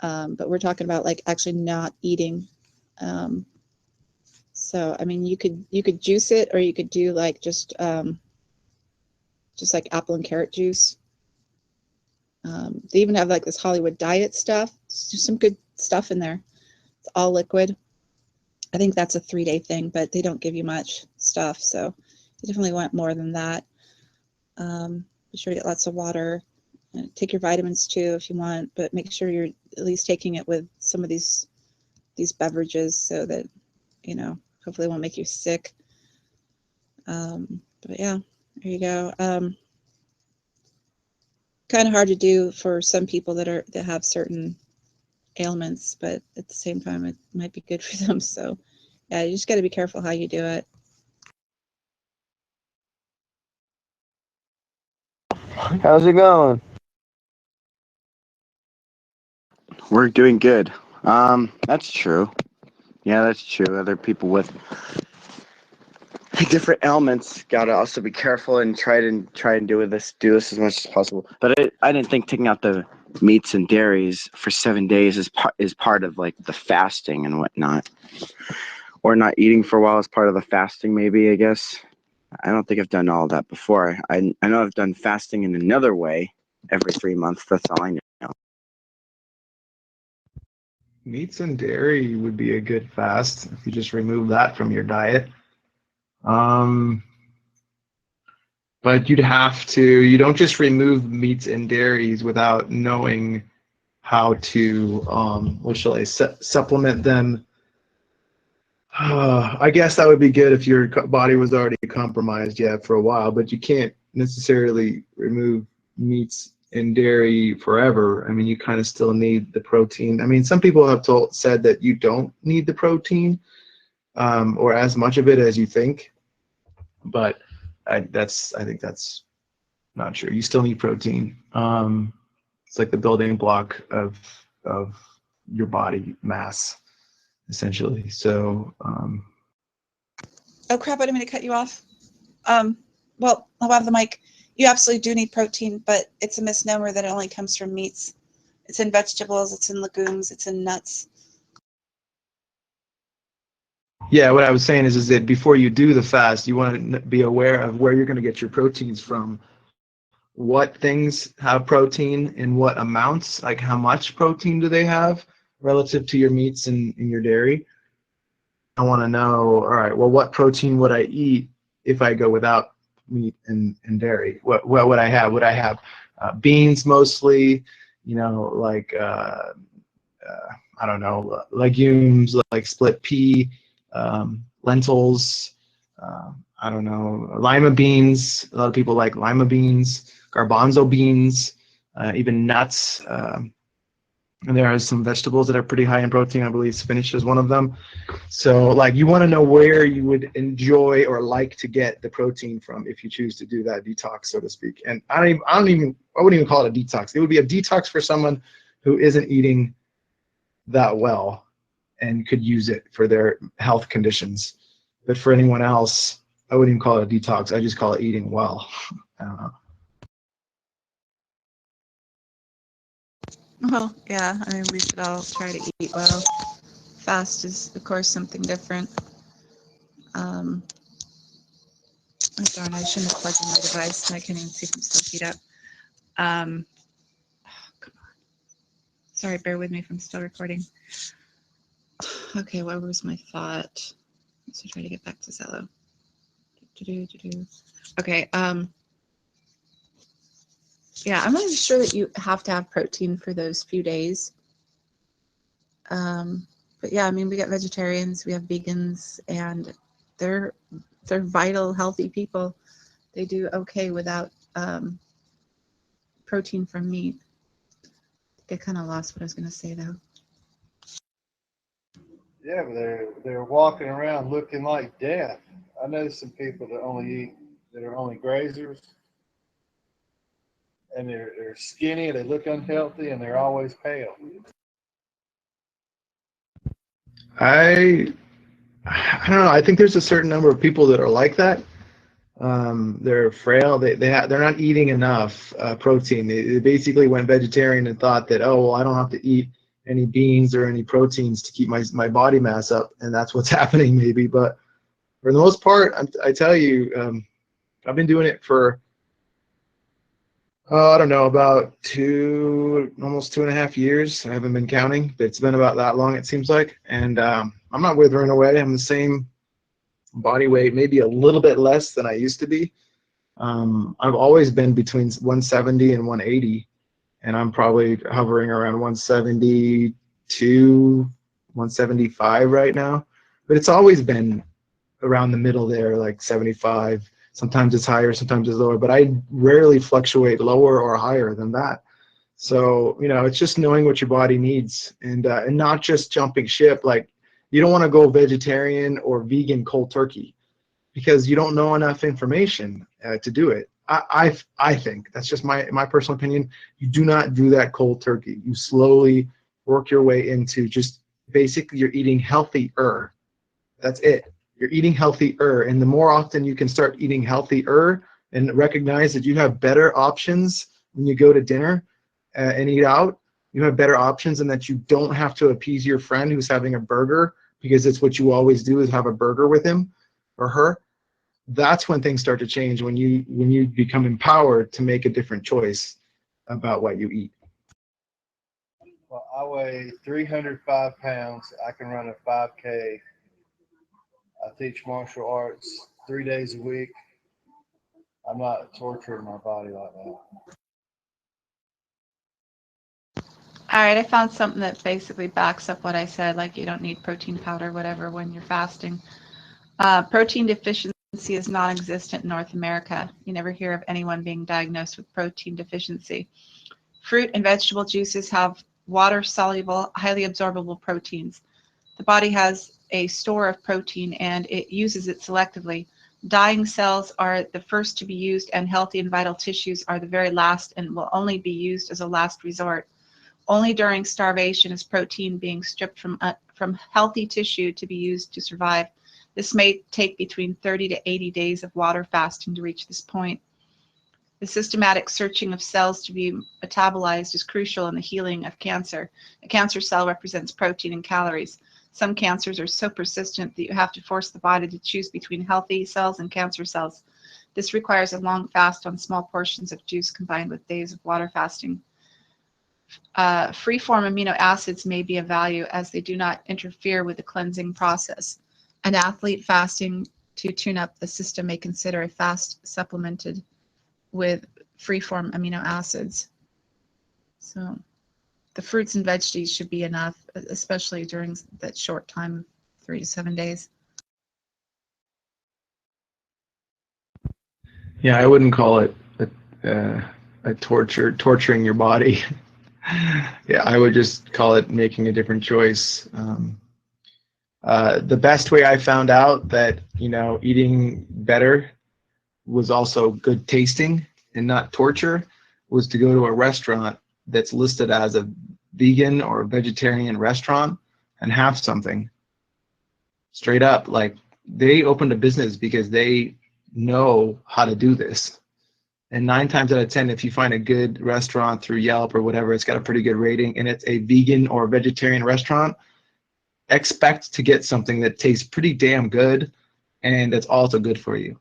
But we're talking about like actually not eating. So, I mean, you could juice it, or you could do like just like apple and carrot juice. They even have like this Hollywood diet stuff. There's some good stuff in there. It's all liquid. I think that's a 3-day thing, but they don't give you much stuff. So you definitely want more than that. Be sure to get lots of water. Take your vitamins too if you want, but make sure you're at least taking it with some of these beverages so that, hopefully it won't make you sick. But yeah, there you go. Kind of hard to do for some people that have certain ailments, but at the same time it might be good for them. So yeah, you just got to be careful how you do it. How's it going? We're doing good. That's true. Yeah, that's true. Other people with different ailments gotta also be careful and try and do this as much as possible. But I didn't think taking out the meats and dairies for 7 days is part of like the fasting and whatnot, or not eating for a while is part of the fasting. Maybe, I guess. I don't think I've done all that before. I know I've done fasting in another way every 3 months. That's all I know. Meats and dairy would be a good fast if you just remove that from your diet. But you don't just remove meats and dairies without knowing how to, what shall I say, supplement them. I guess that would be good if your body was already compromised, for a while, but you can't necessarily remove meats and dairy forever. I mean, you kind of still need the protein. I mean, some people have said that you don't need the protein, or as much of it as you think, but I think that's not true. You still need protein. It's like the building block of your body mass, essentially. So, Oh crap, I didn't mean to cut you off. Well, I'll have the mic. You absolutely do need protein, but it's a misnomer that it only comes from meats. It's in vegetables, it's in legumes, it's in nuts. yeah, what I was saying is that before you do the fast, you want to be aware of where you're going to get your proteins from. What things have protein in what amounts, like how much protein do they have relative to your meats and your dairy. I want to know, all right, well, what protein would I eat if I go without meat and dairy? What would I have? Would I have beans mostly, like, I don't know, legumes like split pea, lentils, I don't know, lima beans. A lot of people like lima beans, garbanzo beans, even nuts. And there are some vegetables that are pretty high in protein. I believe spinach is one of them. So, like, you want to know where you would enjoy or like to get the protein from if you choose to do that detox, so to speak. And I wouldn't even call it a detox. It would be a detox for someone who isn't eating that well and could use it for their health conditions. But for anyone else, I wouldn't even call it a detox. I just call it eating well. I don't know. Well, yeah, I mean, we should all try to eat well. Fast is, of course, something different. Oh, darn, I shouldn't have plugged in my device. I can't even see if I'm still heat up. Oh, come on. Sorry, bear with me if I'm still recording. Okay, what was my thought? Let's try to get back to Zello. Okay, Yeah, I'm not sure that you have to have protein for those few days. But yeah, I mean, we got vegetarians, we have vegans, and they're vital, healthy people. They do okay without protein from meat. I kind of lost what I was going to say though. Yeah, but they're walking around looking like death. I know some people that are only grazers, and they're skinny, they look unhealthy, and they're always pale. I don't know. I think there's a certain number of people that are like that. They're frail. They're not eating enough protein. They basically went vegetarian and thought that, oh well, I don't have to eat any beans or any proteins to keep my body mass up, and that's what's happening maybe. But for the most part, I tell you, I've been doing it for I don't know, about almost 2.5 years. I haven't been counting, but it's been about that long it seems like, and I'm not withering away. I'm the same body weight, maybe a little bit less than I used to be. I've always been between 170 and 180, and I'm probably hovering around 172, 175 right now. But it's always been around the middle there, like 75. Sometimes it's higher, sometimes it's lower, but I rarely fluctuate lower or higher than that. So, it's just knowing what your body needs and not just jumping ship. Like, you don't want to go vegetarian or vegan cold turkey because you don't know enough information to do it. I think that's just my personal opinion. You do not do that cold turkey. You slowly work your way into just basically you're eating healthier. That's it. You're eating healthier, and the more often you can start eating healthier and recognize that you have better options when you go to dinner and eat out, you have better options, and that you don't have to appease your friend who's having a burger because it's what you always do is have a burger with him or her. That's when things start to change, when you become empowered to make a different choice about what you eat. Well, I weigh 305 pounds. I can run a 5K. I teach martial arts 3 days a week. I'm not torturing my body like that. All right, I found something that basically backs up what I said, like you don't need protein powder, whatever, when you're fasting. Protein deficiency is non-existent in North America. You never hear of anyone being diagnosed with protein deficiency. Fruit and vegetable juices have water-soluble, highly absorbable proteins. The body has a store of protein and it uses it selectively. Dying cells are the first to be used, and healthy and vital tissues are the very last and will only be used as a last resort. Only during starvation is protein being stripped from healthy tissue to be used to survive. This may take between 30 to 80 days of water fasting to reach this point. The systematic searching of cells to be metabolized is crucial in the healing of cancer. A cancer cell represents protein and calories. Some cancers are so persistent that you have to force the body to choose between healthy cells and cancer cells. This requires a long fast on small portions of juice combined with days of water fasting. Free-form amino acids may be of value as they do not interfere with the cleansing process. An athlete fasting to tune up the system may consider a fast supplemented with free-form amino acids. So the fruits and veggies should be enough, especially during that short time of 3 to 7 days. Yeah, I wouldn't call it a torturing your body. Yeah, I would just call it making a different choice. The best way I found out that eating better was also good tasting and not torture was to go to a restaurant that's listed as a vegan or a vegetarian restaurant and have something. Straight up, like they opened a business because they know how to do this. And 9 times out of 10, if you find a good restaurant through Yelp or whatever, it's got a pretty good rating and it's a vegan or vegetarian restaurant, expect to get something that tastes pretty damn good and that's also good for you.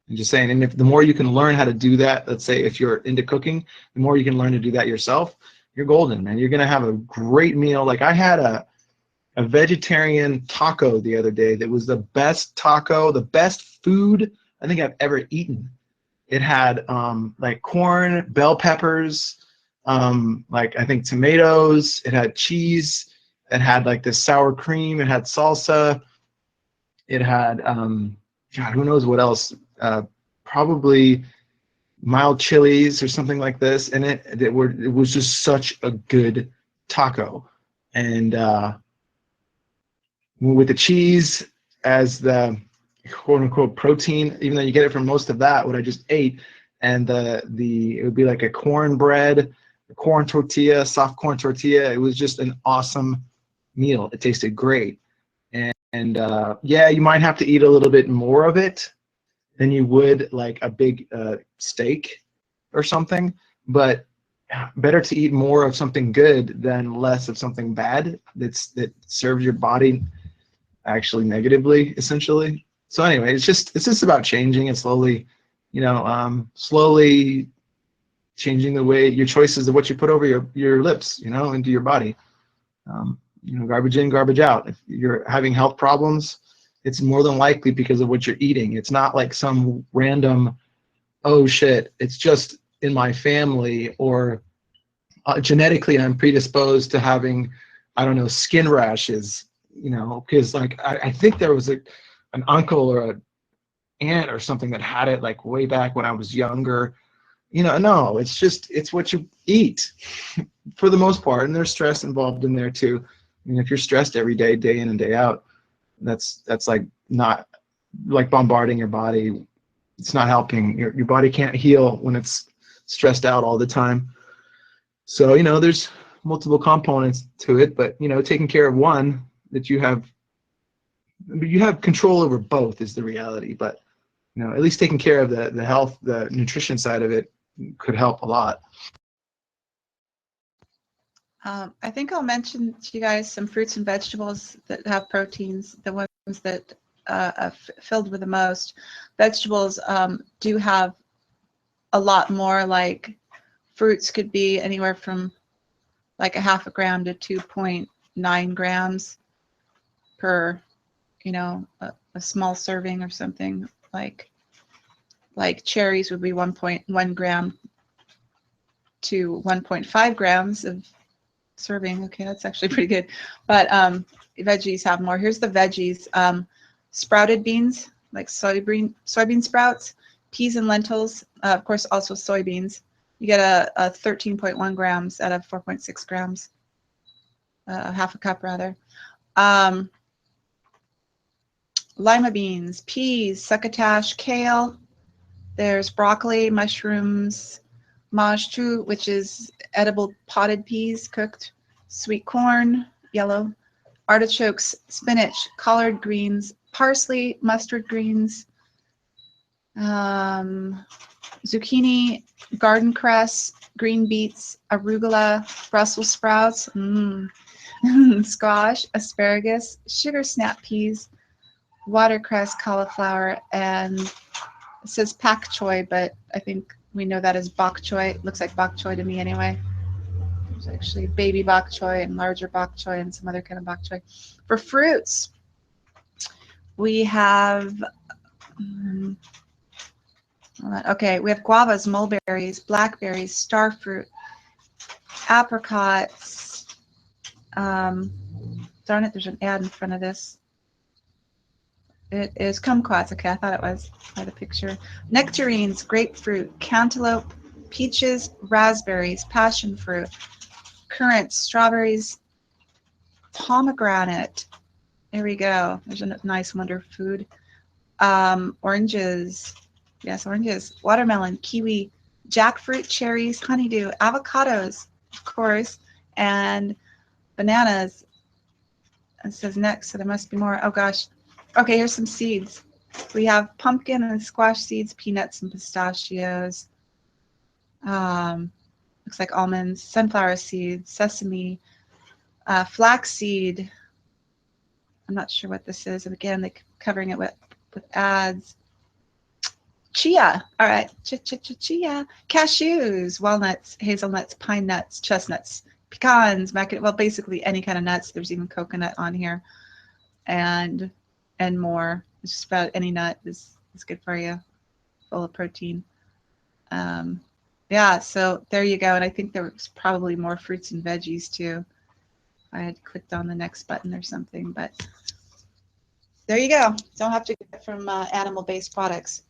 I'm just saying, and if the more you can learn how to do that, let's say if you're into cooking, the more you can learn to do that yourself, you're golden, man. You're gonna have a great meal. Like I had a vegetarian taco the other day that was the best taco, the best food I think I've ever eaten. It had like corn, bell peppers, like I think tomatoes. It had cheese. It had like this sour cream. It had salsa. It had God, who knows what else? Probably mild chilies or something like this. And it was just such a good taco. And with the cheese as the quote unquote protein, even though you get it from most of that, what I just ate, and it would be like a cornbread, a corn tortilla, soft corn tortilla. It was just an awesome meal. It tasted great. And yeah, you might have to eat a little bit more of it than you would like a big steak or something, but better to eat more of something good than less of something bad that serves your body actually negatively, essentially. So anyway, it's just about changing and slowly, slowly changing the way your choices of what you put over your lips, into your body. Garbage in, garbage out. If you're having health problems, it's more than likely because of what you're eating. It's not like some random, oh shit, it's just in my family, or genetically I'm predisposed to having, I don't know, skin rashes, because like I think there was an uncle or an aunt or something that had it like way back when I was younger. No, it's what you eat for the most part, and there's stress involved in there too. I mean, if you're stressed every day, day in and day out, that's like not like bombarding your body. It's not helping. Your body can't heal when it's stressed out all the time. So, there's multiple components to it, but, taking care of one that you have control over both is the reality. But, at least taking care of the health, the nutrition side of it could help a lot. I think I'll mention to you guys some fruits and vegetables that have proteins, the ones that are filled with the most. Vegetables do have a lot more, like fruits could be anywhere from like a half a gram to 2.9 grams per, a small serving or something. Like cherries would be 1.1 gram to 1.5 grams of serving. Okay, that's actually pretty good. But veggies have more. Here's the veggies. Sprouted beans, like soybean sprouts, peas and lentils, of course also soybeans. You get a 13.1 grams out of 4.6 grams, half a cup rather. Lima beans, peas, succotash, kale. There's broccoli, mushrooms, mage choux, which is edible potted peas cooked, sweet corn, yellow, artichokes, spinach, collard greens, parsley, mustard greens, zucchini, garden cress, green beets, arugula, Brussels sprouts, squash, asparagus, sugar snap peas, watercress, cauliflower, and it says pak choy, but I think we know that as bok choy. It looks like bok choy to me anyway. There's actually baby bok choy and larger bok choy and some other kind of bok choy. For fruits, we have okay, we have guavas, mulberries, blackberries, starfruit, apricots. Darn it, there's an ad in front of this. It is kumquats. Okay, I thought it was by the picture. Nectarines, grapefruit, cantaloupe, peaches, raspberries, passion fruit, currants, strawberries, pomegranate. There we go. There's a nice wonder food. Oranges. Yes, oranges. Watermelon, kiwi, jackfruit, cherries, honeydew, avocados, of course, and bananas. It says next, so there must be more. Oh gosh. Okay, here's some seeds. We have pumpkin and squash seeds, peanuts and pistachios. Looks like almonds, sunflower seeds, sesame, flaxseed. I'm not sure what this is. And again, they're covering it with ads. Chia. All right. Chia. Cashews, walnuts, hazelnuts, pine nuts, chestnuts, pecans, macadamia. Well, basically any kind of nuts. There's even coconut on here. And more. It's just about any nut is good for you, full of protein. Yeah, so there you go. And I think there was probably more fruits and veggies too. I had clicked on the next button or something, but there you go. Don't have to get from animal-based products.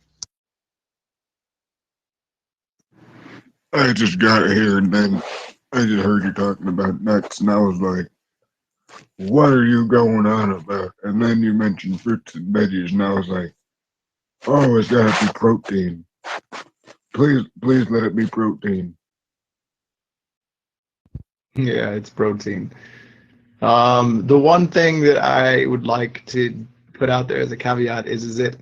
I just got here and then I just heard you talking about nuts, and I was like, what are you going on about? And then you mentioned fruits and veggies, and I was like, oh, it's got to be protein. Please let it be protein. Yeah, it's protein. The one thing that I would like to put out there as a caveat is that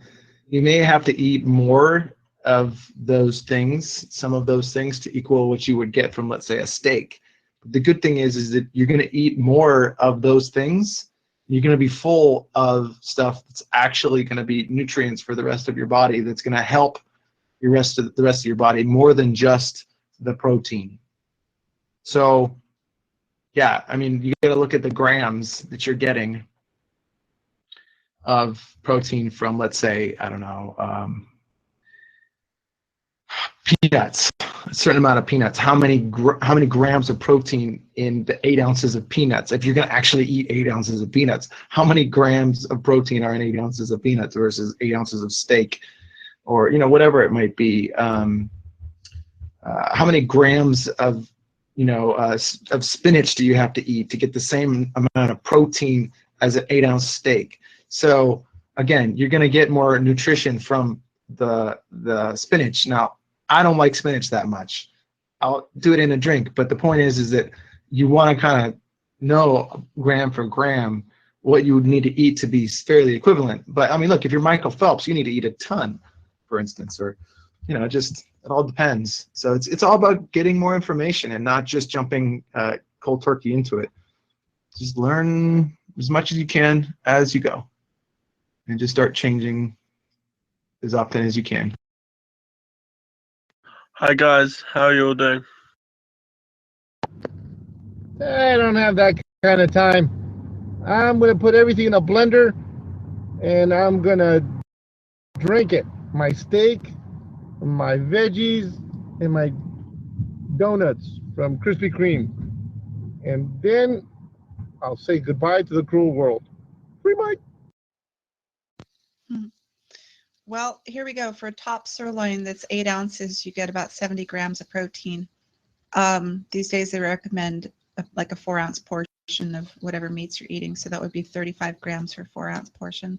you may have to eat more of those things, some of those things, to equal what you would get from, let's say, a steak. The good thing is that you're going to eat more of those things. You're going to be full of stuff that's actually going to be nutrients for the rest of your body, that's going to help the rest of your body more than just the protein. So yeah, I mean, you got to look at the grams that you're getting of protein from, let's say, I don't know, peanuts, a certain amount of peanuts. How many grams of protein in the 8 ounces of peanuts? If you're going to actually eat 8 ounces of peanuts, how many grams of protein are in 8 ounces of peanuts versus 8 ounces of steak, or whatever it might be? How many grams of of spinach do you have to eat to get the same amount of protein as an 8-ounce steak? So again, you're going to get more nutrition from the spinach. Now, I don't like spinach that much. I'll do it in a drink, but the point is that you want to kind of know gram for gram what you would need to eat to be fairly equivalent. But I mean, look, if you're Michael Phelps, you need to eat a ton, for instance, or just it all depends. So it's all about getting more information and not just jumping cold turkey into it. Just learn as much as you can as you go, and just start changing as often as you can. Hi guys, how are you all doing? I don't have that kind of time. I'm going to put everything in a blender and I'm going to drink it. My steak, my veggies, and my donuts from Krispy Kreme. And then I'll say goodbye to the cruel world. Free Mike. Well, here we go. For a top sirloin that's 8 ounces, you get about 70 grams of protein. These days they recommend like a 4-ounce portion of whatever meats you're eating, so that would be 35 grams for a 4-ounce portion.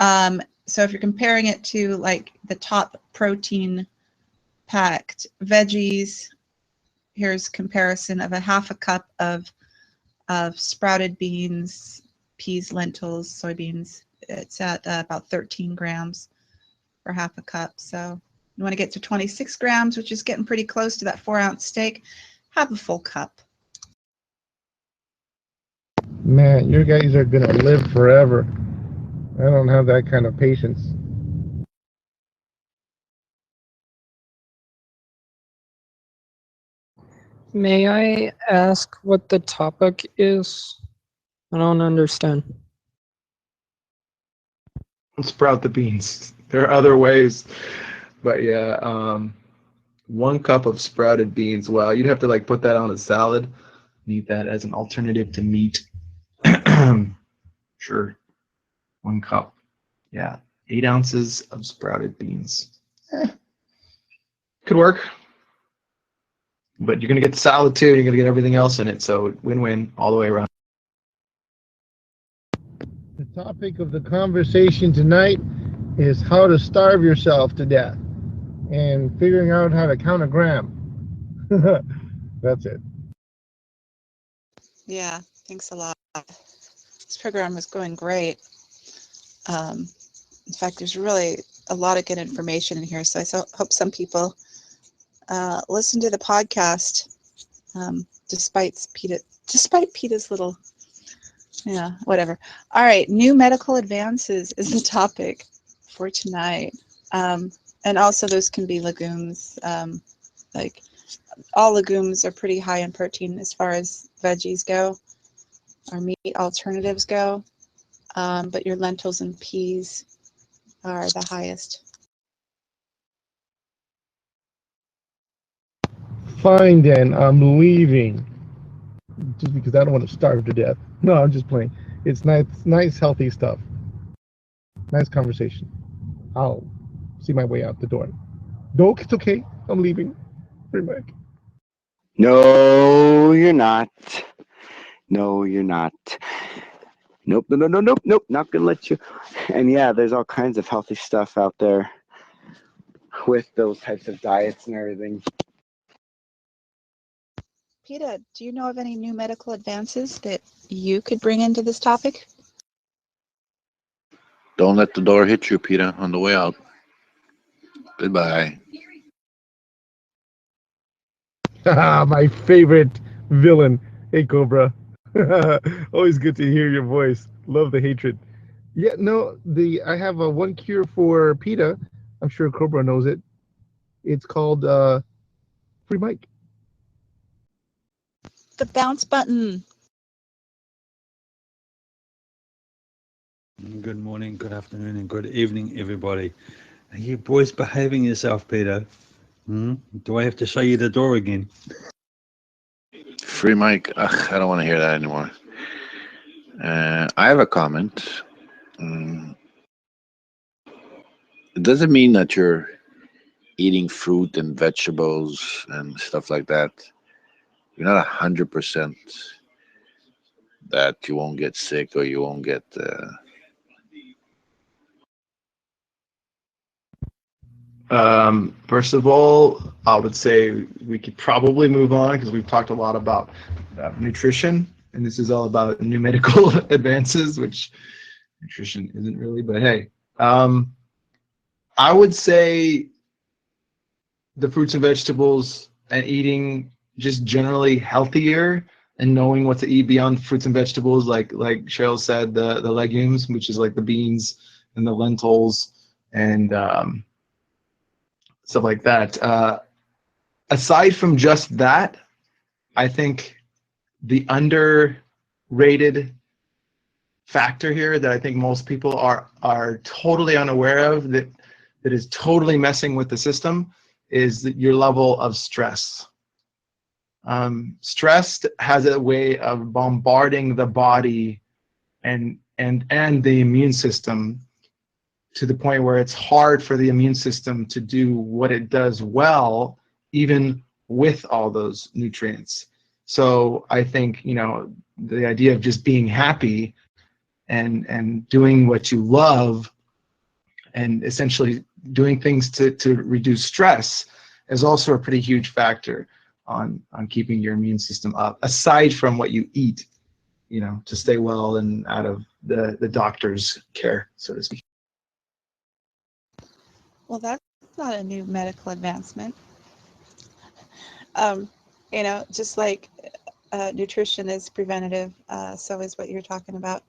So if you're comparing it to like the top protein packed veggies, here's comparison of a half a cup of sprouted beans, peas, lentils, soybeans. It's at about 13 grams for half a cup. So you want to get to 26 grams, which is getting pretty close to that 4-ounce steak. Have a full cup. Man, you guys are going to live forever. I don't have that kind of patience. May I ask what the topic is? I don't understand. Sprout the beans. There are other ways, but yeah, 1 cup of sprouted beans. Wow, you'd have to like put that on a salad. Eat that as an alternative to meat. Sure, 1 cup. Yeah, 8 ounces of sprouted beans. Could work. But you're gonna get the salad too. You're gonna get everything else in it. So win-win all the way around. The topic of the conversation tonight is how to starve yourself to death and figuring out how to count a gram. That's it. Yeah, thanks a lot. This program was going great. In fact, there's really a lot of good information in here, so I hope some people listen to the podcast despite Peter's little, yeah, whatever. All right, new medical advances is the topic for tonight. And also those can be legumes. Like all legumes are pretty high in protein as far as veggies go, or meat alternatives go. But your lentils and peas are the highest. fine then. I'm leaving. Just because I don't want to starve to death. No, I'm just playing. It's nice, healthy stuff. Nice conversation. I'll see my way out the door. Doke, it's okay. I'm leaving. Free Mike. No, you're not. No, you're not. Nope, no, no, no, nope, nope. Not gonna let you. And yeah, there's all kinds of healthy stuff out there with those types of diets and everything. PETA, do you know of any new medical advances that you could bring into this topic? Don't let the door hit you, Peter, on the way out. Goodbye. My favorite villain. Hey, Cobra. Always good to hear your voice. Love the hatred. Yeah, no, I have one cure for PETA. I'm sure Cobra knows it. It's called Free Mike. The bounce button. Good morning, good afternoon, and good evening, everybody. Are you boys behaving yourself, Peter? Do I have to show you the door again? Free Mike. Ugh, I don't want to hear that anymore. I have a comment. It doesn't mean that you're eating fruit and vegetables and stuff like that. You're not 100% that you won't get sick or you won't get. First of all, I would say we could probably move on because we've talked a lot about nutrition, and this is all about new medical advances, which nutrition isn't really, but hey. I would say the fruits and vegetables and eating just generally healthier and knowing what to eat beyond fruits and vegetables, like Cheryl said, the legumes, which is like the beans and the lentils and stuff like that. Aside from just that, I think the underrated factor here that I think most people are totally unaware of that is totally messing with the system is your level of stress. Stress has a way of bombarding the body and the immune system to the point where it's hard for the immune system to do what it does well, even with all those nutrients. So I think, the idea of just being happy and doing what you love and essentially doing things to reduce stress is also a pretty huge factor on keeping your immune system up, aside from what you eat, to stay well and out of the doctor's care, so to speak. Well, that's not a new medical advancement. Just like nutrition is preventative, so is what you're talking about.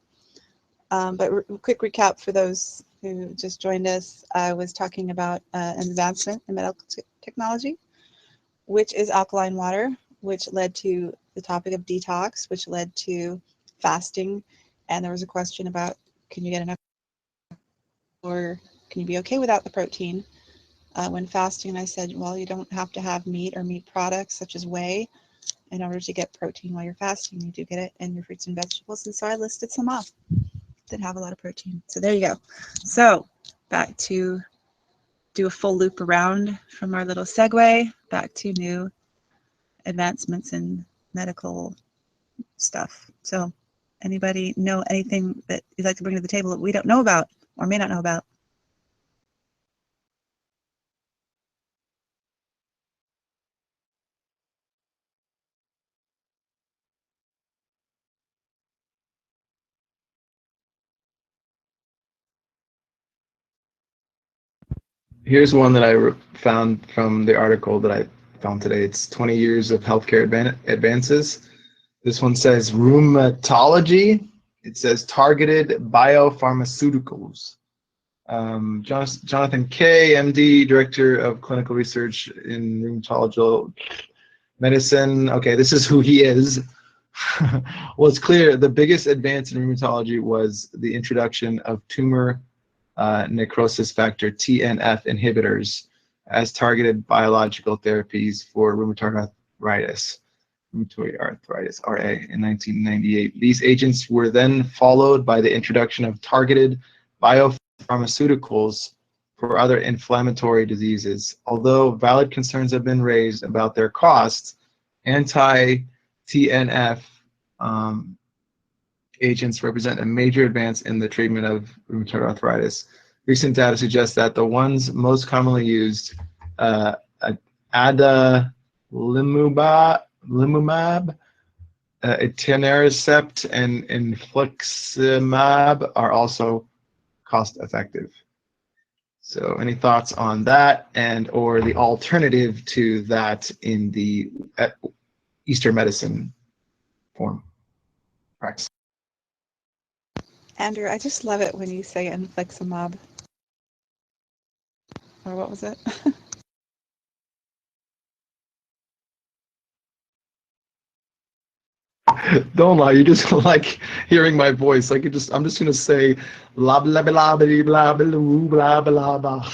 But quick recap for those who just joined us, I was talking about an advancement in medical technology, which is alkaline water, which led to the topic of detox, which led to fasting. And there was a question about, can you get enough or can you be okay without the protein when fasting? And I said, well, you don't have to have meat or meat products such as whey in order to get protein while you're fasting. You do get it in your fruits and vegetables. And so I listed some off that have a lot of protein. So there you go. So back to do a full loop around from our little segue back to new advancements in medical stuff. So anybody know anything that you'd like to bring to the table that we don't know about or may not know about? Here's one that I found from the article that I found today. It's 20 years of healthcare advances. This one says rheumatology. It says targeted biopharmaceuticals. Jonathan Kay, MD, Director of Clinical Research in Rheumatology Medicine. Okay, this is who he is. Well, it's clear the biggest advance in rheumatology was the introduction of tumor necrosis factor TNF inhibitors as targeted biological therapies for rheumatoid arthritis, rheumatoid arthritis, RA, in 1998. These agents were then followed by the introduction of targeted biopharmaceuticals for other inflammatory diseases. Although valid concerns have been raised about their costs, anti-TNF agents represent a major advance in the treatment of rheumatoid arthritis. Recent data suggests that the ones most commonly used, adalimumab, etanercept, and infliximab, are also cost-effective. So, any thoughts on that, and or the alternative to that in the Eastern medicine form practice? Andrew, I just love it when you say infliximab. Or what was it? Don't lie, you just like hearing my voice. Like I'm just gonna say blah blah blah blah blah blah blah blah.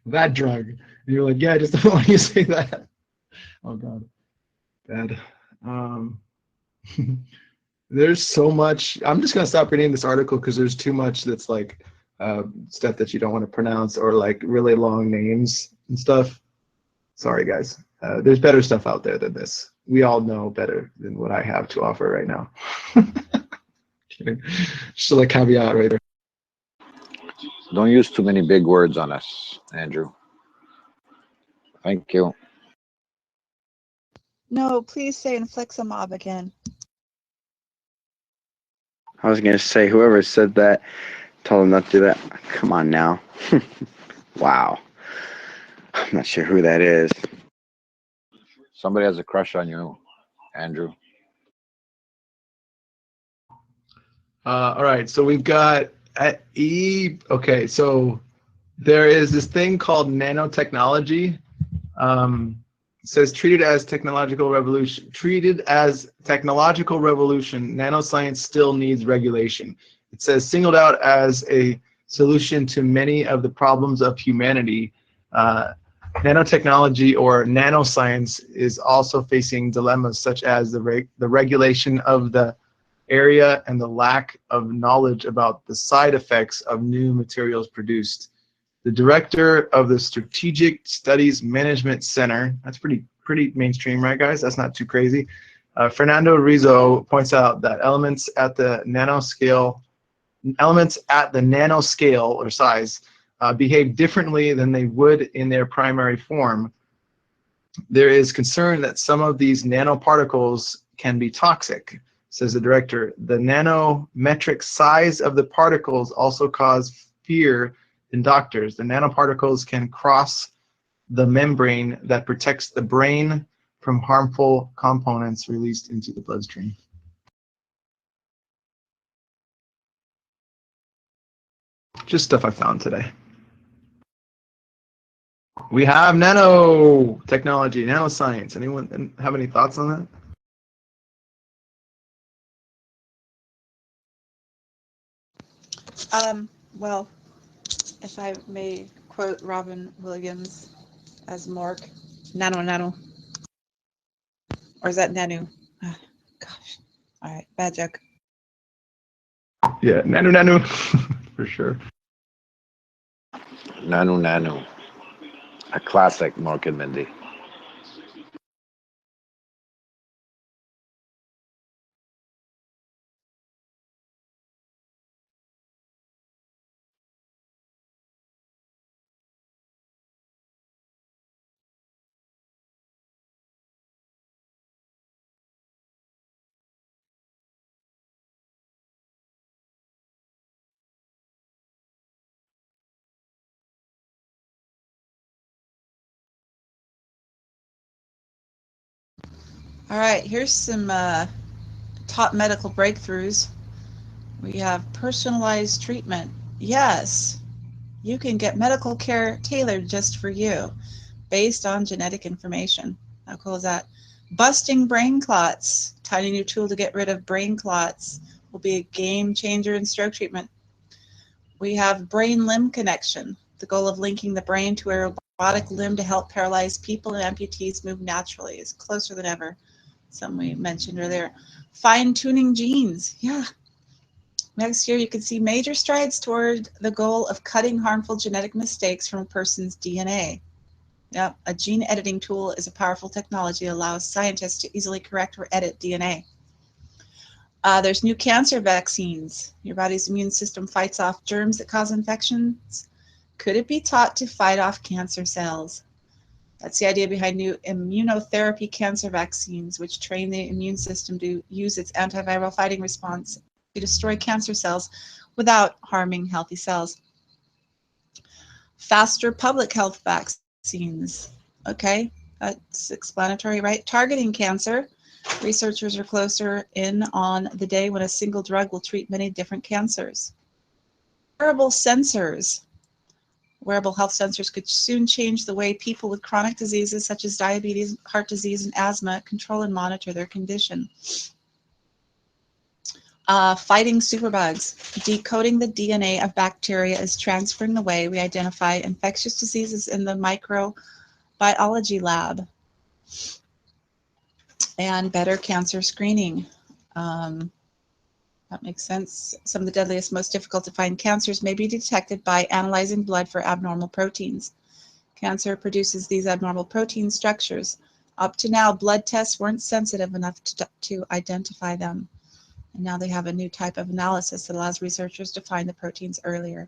That drug. And you're like, yeah, just don't want you to say that. Oh god, bad. There's so much. I'm just gonna stop reading this article because there's too much that's like stuff that you don't want to pronounce, or like really long names and stuff. Sorry, guys. There's better stuff out there than this. We all know better than what I have to offer right now. Kidding. Just a like caveat right there. Don't use too many big words on us, Andrew. Thank you. No, please say infliximab again. I was gonna say, whoever said that, told him not to do that. Come on now. Wow. I'm not sure who that is. Somebody has a crush on you, Andrew. All right, so we've got at okay, so there is this thing called nanotechnology. It says treated as technological revolution, nanoscience still needs regulation. It says singled out as a solution to many of the problems of humanity. Nanotechnology or nanoscience is also facing dilemmas such as the regulation of the area and the lack of knowledge about the side effects of new materials produced. The director of the Strategic Studies Management Center, that's pretty mainstream, right, guys? That's not too crazy. Fernando Rizzo points out that elements at the nanoscale or size behave differently than they would in their primary form. There is concern that some of these nanoparticles can be toxic, says the director. The nanometric size of the particles also cause fear in doctors. The nanoparticles can cross the membrane that protects the brain from harmful components released into the bloodstream. Just stuff I found today. We have nanotechnology, nanoscience. Anyone have any thoughts on that? Well, if I may quote Robin Williams as Mark, nano. Or is that nanu? Oh, gosh. All right, bad joke. Yeah, nanu, for sure. Nanu. A classic, Mark and Mindy. All right, here's some top medical breakthroughs. We have personalized treatment. Yes, you can get medical care tailored just for you based on genetic information. How cool is that? Busting brain clots. Tiny new tool to get rid of brain clots will be a game changer in stroke treatment. We have brain-limb connection. The goal of linking the brain to a robotic limb to help paralyzed people and amputees move naturally. It's closer than ever. Some we mentioned earlier. Fine-tuning genes. Yeah. Next year, you can see major strides toward the goal of cutting harmful genetic mistakes from a person's DNA. Yep, a gene editing tool is a powerful technology that allows scientists to easily correct or edit DNA. There's new cancer vaccines. Your body's immune system fights off germs that cause infections. Could it be taught to fight off cancer cells? That's the idea behind new immunotherapy cancer vaccines, which train the immune system to use its antiviral fighting response to destroy cancer cells without harming healthy cells. Faster public health vaccines. Okay, that's explanatory, right? Targeting cancer. Researchers are closer in on the day when a single drug will treat many different cancers. Wearable sensors. Wearable health sensors could soon change the way people with chronic diseases such as diabetes, heart disease, and asthma control and monitor their condition. Fighting superbugs. Decoding the DNA of bacteria is transferring the way we identify infectious diseases in the microbiology lab. And better cancer screening. That makes sense. Some of the deadliest, most difficult to find cancers may be detected by analyzing blood for abnormal proteins. Cancer produces these abnormal protein structures. Up to now, blood tests weren't sensitive enough to identify them. And now they have a new type of analysis that allows researchers to find the proteins earlier.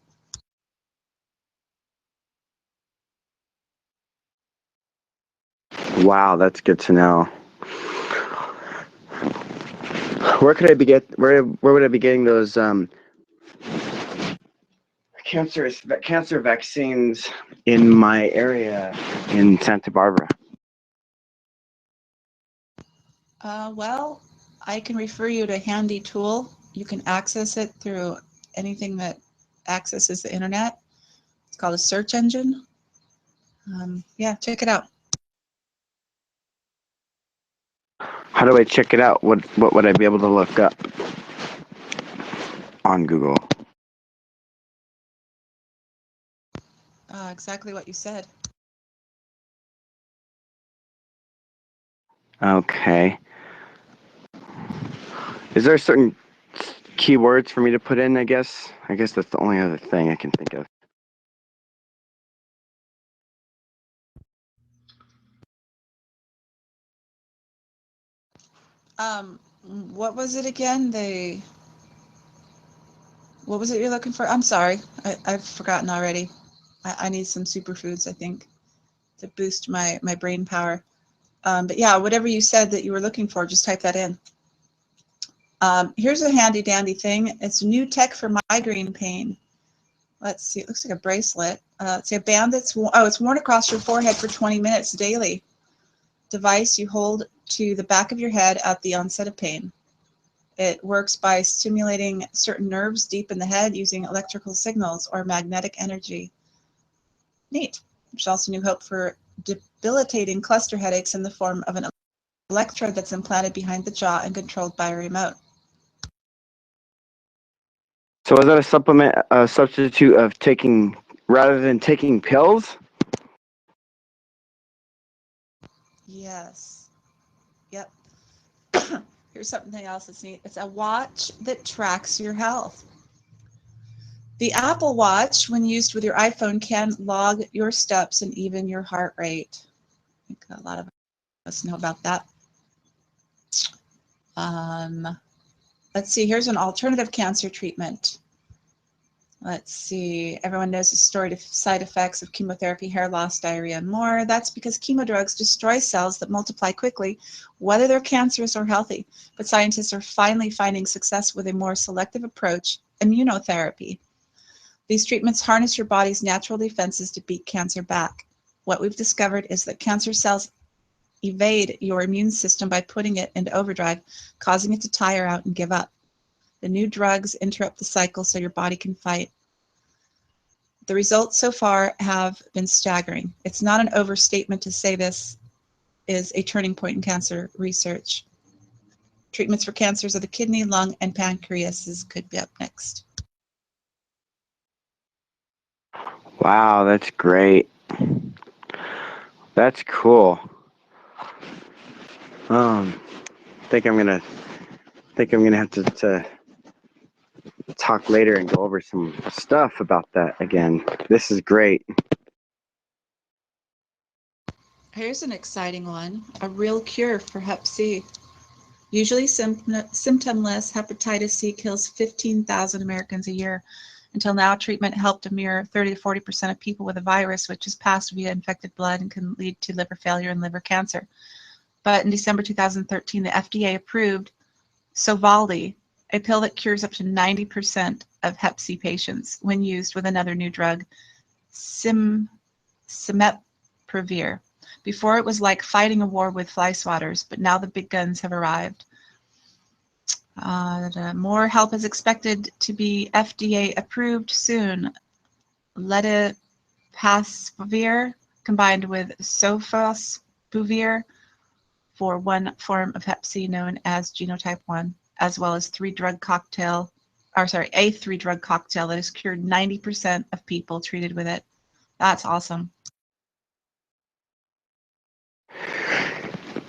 Wow, that's good to know. Where could I be where would I be getting those cancer vaccines in my area in Santa Barbara? Well, I can refer you to a handy tool. You can access it through anything that accesses the internet. It's called a search engine. Yeah, check it out. How do I check it out? What would I be able to look up on Google? Exactly what you said. Okay. Is there certain keywords for me to put in, I guess? I guess that's the only other thing I can think of. What was it again? What was it you're looking for? I'm sorry. I've forgotten already. I need some superfoods, I think, to boost my brain power. But yeah, whatever you said that you were looking for, just type that in. Here's a handy dandy thing. It's new tech for migraine pain. Let's see, it looks like a bracelet. It's a band that's, it's worn across your forehead for 20 minutes daily. Device you hold to the back of your head at the onset of pain. It works by stimulating certain nerves deep in the head using electrical signals or magnetic energy. Neat. There's also new hope for debilitating cluster headaches in the form of an electrode that's implanted behind the jaw and controlled by a remote. So is that a substitute of taking, rather than taking pills? Yes. Yep. Here's something else that's neat. It's a watch that tracks your health. The Apple Watch, when used with your iPhone, can log your steps and even your heart rate. I think a lot of us know about that. Let's see, here's an alternative cancer treatment. Let's see, everyone knows the story of side effects of chemotherapy, hair loss, diarrhea, and more. That's because chemo drugs destroy cells that multiply quickly, whether they're cancerous or healthy. But scientists are finally finding success with a more selective approach, immunotherapy. These treatments harness your body's natural defenses to beat cancer back. What we've discovered is that cancer cells evade your immune system by putting it into overdrive, causing it to tire out and give up. The new drugs interrupt the cycle so your body can fight. The results so far have been staggering. It's not an overstatement to say this is a turning point in cancer research. Treatments for cancers of the kidney, lung, and pancreas could be up next. Wow, that's great. That's cool. Think I'm gonna have to talk later and go over some stuff about that again. This is great. Here's an exciting one, a real cure for Hep C. Usually symptomless hepatitis C kills 15,000 Americans a year. Until now, treatment helped a mere 30 to 40% of people with a virus, which is passed via infected blood and can lead to liver failure and liver cancer. But in December 2013, the FDA approved Sovaldi, a pill that cures up to 90% of Hep C patients when used with another new drug, Simeprovir. Before it was like fighting a war with fly swatters, but now the big guns have arrived. More help is expected to be FDA approved soon. Lenacapavir combined with sofosbuvir for one form of Hep C known as genotype 1, as well as a three-drug cocktail that has cured 90% of people treated with it. That's awesome.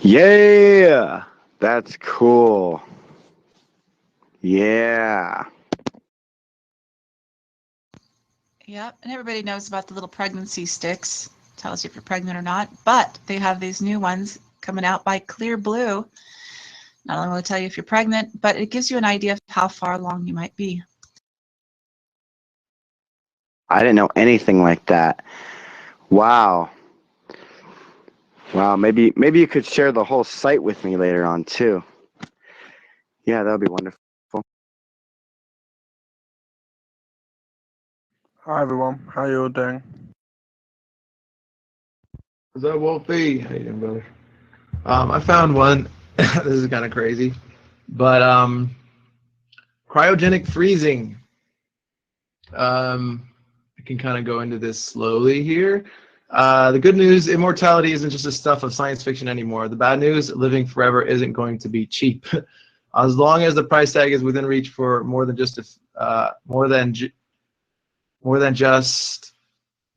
Yeah, that's cool. Yeah. Yep, and everybody knows about the little pregnancy sticks. Tells you if you're pregnant or not. But they have these new ones coming out by Clear Blue. Not only will it tell you if you're pregnant, but it gives you an idea of how far along you might be. I didn't know anything like that. Wow. Wow, maybe you could share the whole site with me later on too. Yeah, that would be wonderful. Hi everyone, how you all doing? What's up, Wolfie? How you doing, brother? I found one. This is kind of crazy, but cryogenic freezing. I can kind of go into this slowly here. The good news, immortality isn't just the stuff of science fiction anymore. The bad news, living forever isn't going to be cheap. As long as the price tag is within reach for more than just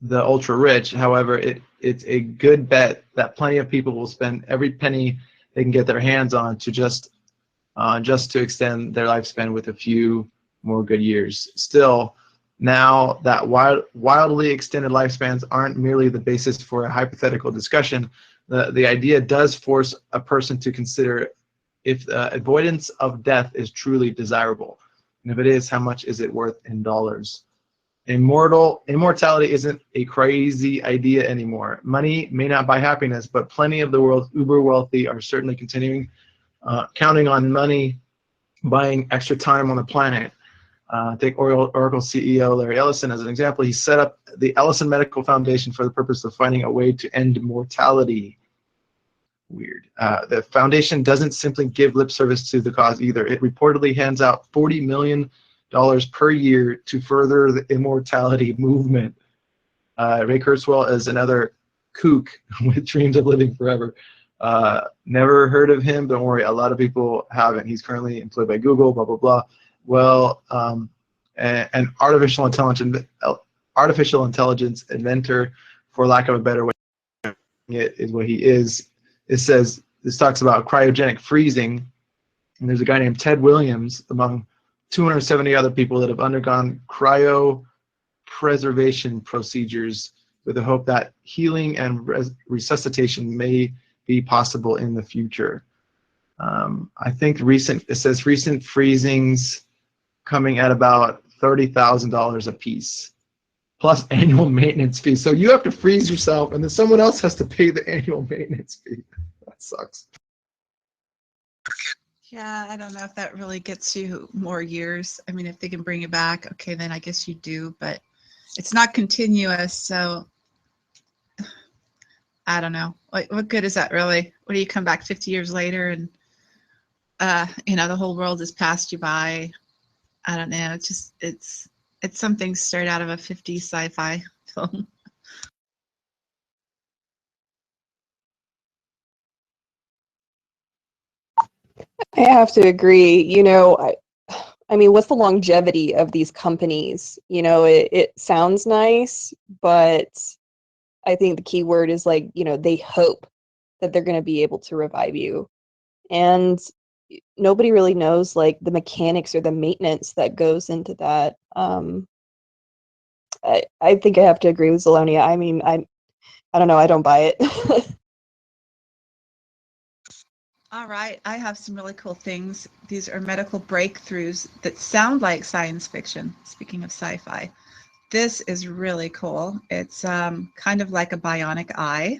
the ultra rich. However, it's a good bet that plenty of people will spend every penny they can get their hands on to just to extend their lifespan with a few more good years. Still, now that wildly extended lifespans aren't merely the basis for a hypothetical discussion, the idea does force a person to consider if the avoidance of death is truly desirable. And if it is, how much is it worth in dollars? Immortality isn't a crazy idea anymore. Money may not buy happiness, but plenty of the world's uber wealthy are certainly counting on money buying extra time on the planet. Take Oracle CEO Larry Ellison as an example. He set up the Ellison Medical Foundation for the purpose of finding a way to end mortality. Weird. The foundation doesn't simply give lip service to the cause either. It reportedly hands out $40 million per year to further the immortality movement. Ray Kurzweil is another kook with dreams of living forever. Never heard of him. Don't worry, a lot of people haven't. He's currently employed by Google, blah, blah, blah. Well, an artificial intelligence inventor, for lack of a better way of putting it, is what he is. This talks about cryogenic freezing, and there's a guy named Ted Williams among 270 other people that have undergone cryopreservation procedures with the hope that healing and resuscitation may be possible in the future. I think it says recent freezings coming at about $30,000 a piece, plus annual maintenance fee. So you have to freeze yourself, and then someone else has to pay the annual maintenance fee. That sucks. Yeah, I don't know if that really gets you more years. I mean, if they can bring it back, okay, then I guess you do, but it's not continuous, so I don't know. What good is that really? What do you come back 50 years later and the whole world has passed you by? I don't know. It's something straight out of a 50s sci-fi film. I have to agree. I mean, what's the longevity of these companies? It sounds nice, but I think the key word is like, they hope that they're going to be able to revive you. And nobody really knows like the mechanics or the maintenance that goes into that. I think I have to agree with Zelonia. I mean, I don't know. I don't buy it. All right, I have some really cool things. These are medical breakthroughs that sound like science fiction. Speaking of sci-fi, this is really cool. It's kind of like a bionic eye.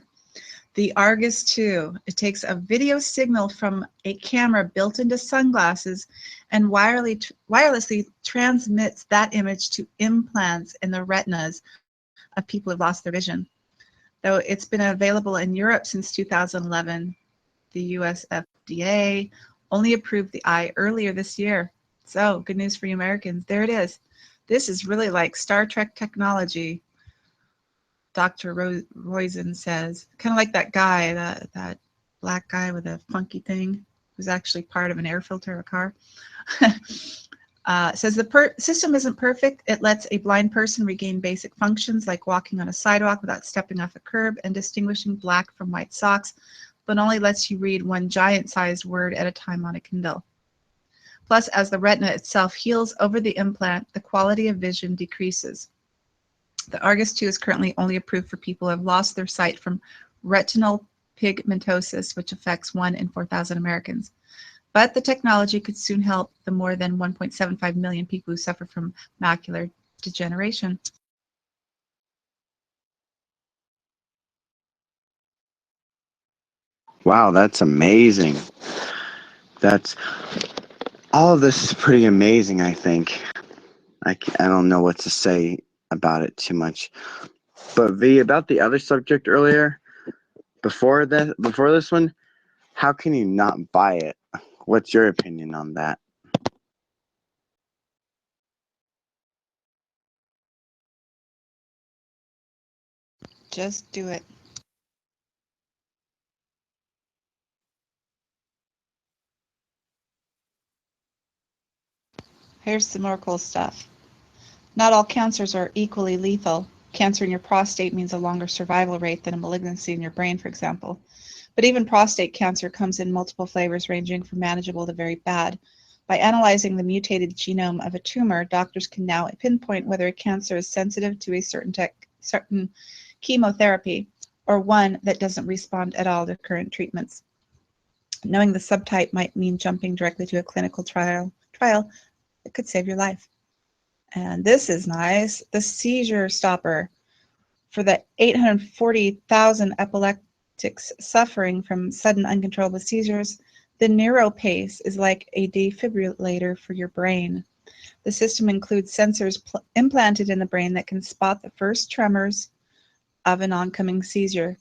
The Argus 2, it takes a video signal from a camera built into sunglasses and wirelessly transmits that image to implants in the retinas of people who've lost their vision. Though it's been available in Europe since 2011, the US FDA only approved the eye earlier this year. So good news for you Americans. There it is. This is really like Star Trek technology. Dr. Roizen says, kind of like that guy, that black guy with a funky thing, who's actually part of an air filter of a car. Says the system isn't perfect. It lets a blind person regain basic functions like walking on a sidewalk without stepping off a curb and distinguishing black from white socks, but only lets you read one giant-sized word at a time on a Kindle. Plus, as the retina itself heals over the implant, the quality of vision decreases. The Argus 2 is currently only approved for people who have lost their sight from retinal pigmentosis, which affects 1 in 4,000 Americans. But the technology could soon help the more than 1.75 million people who suffer from macular degeneration. Wow, that's amazing. That's all of this is pretty amazing, I think. I don't know what to say about it too much. But V, about the other subject earlier, before this one, how can you not buy it? What's your opinion on that? Just do it. Here's some more cool stuff. Not all cancers are equally lethal. Cancer in your prostate means a longer survival rate than a malignancy in your brain, for example. But even prostate cancer comes in multiple flavors ranging from manageable to very bad. By analyzing the mutated genome of a tumor, doctors can now pinpoint whether a cancer is sensitive to a certain chemotherapy or one that doesn't respond at all to current treatments. Knowing the subtype might mean jumping directly to a clinical trial that could save your life. And this is nice. The seizure stopper for the 840,000 epileptics suffering from sudden uncontrollable seizures. The NeuroPace is like a defibrillator for your brain. The system includes sensors implanted in the brain that can spot the first tremors of an oncoming seizure.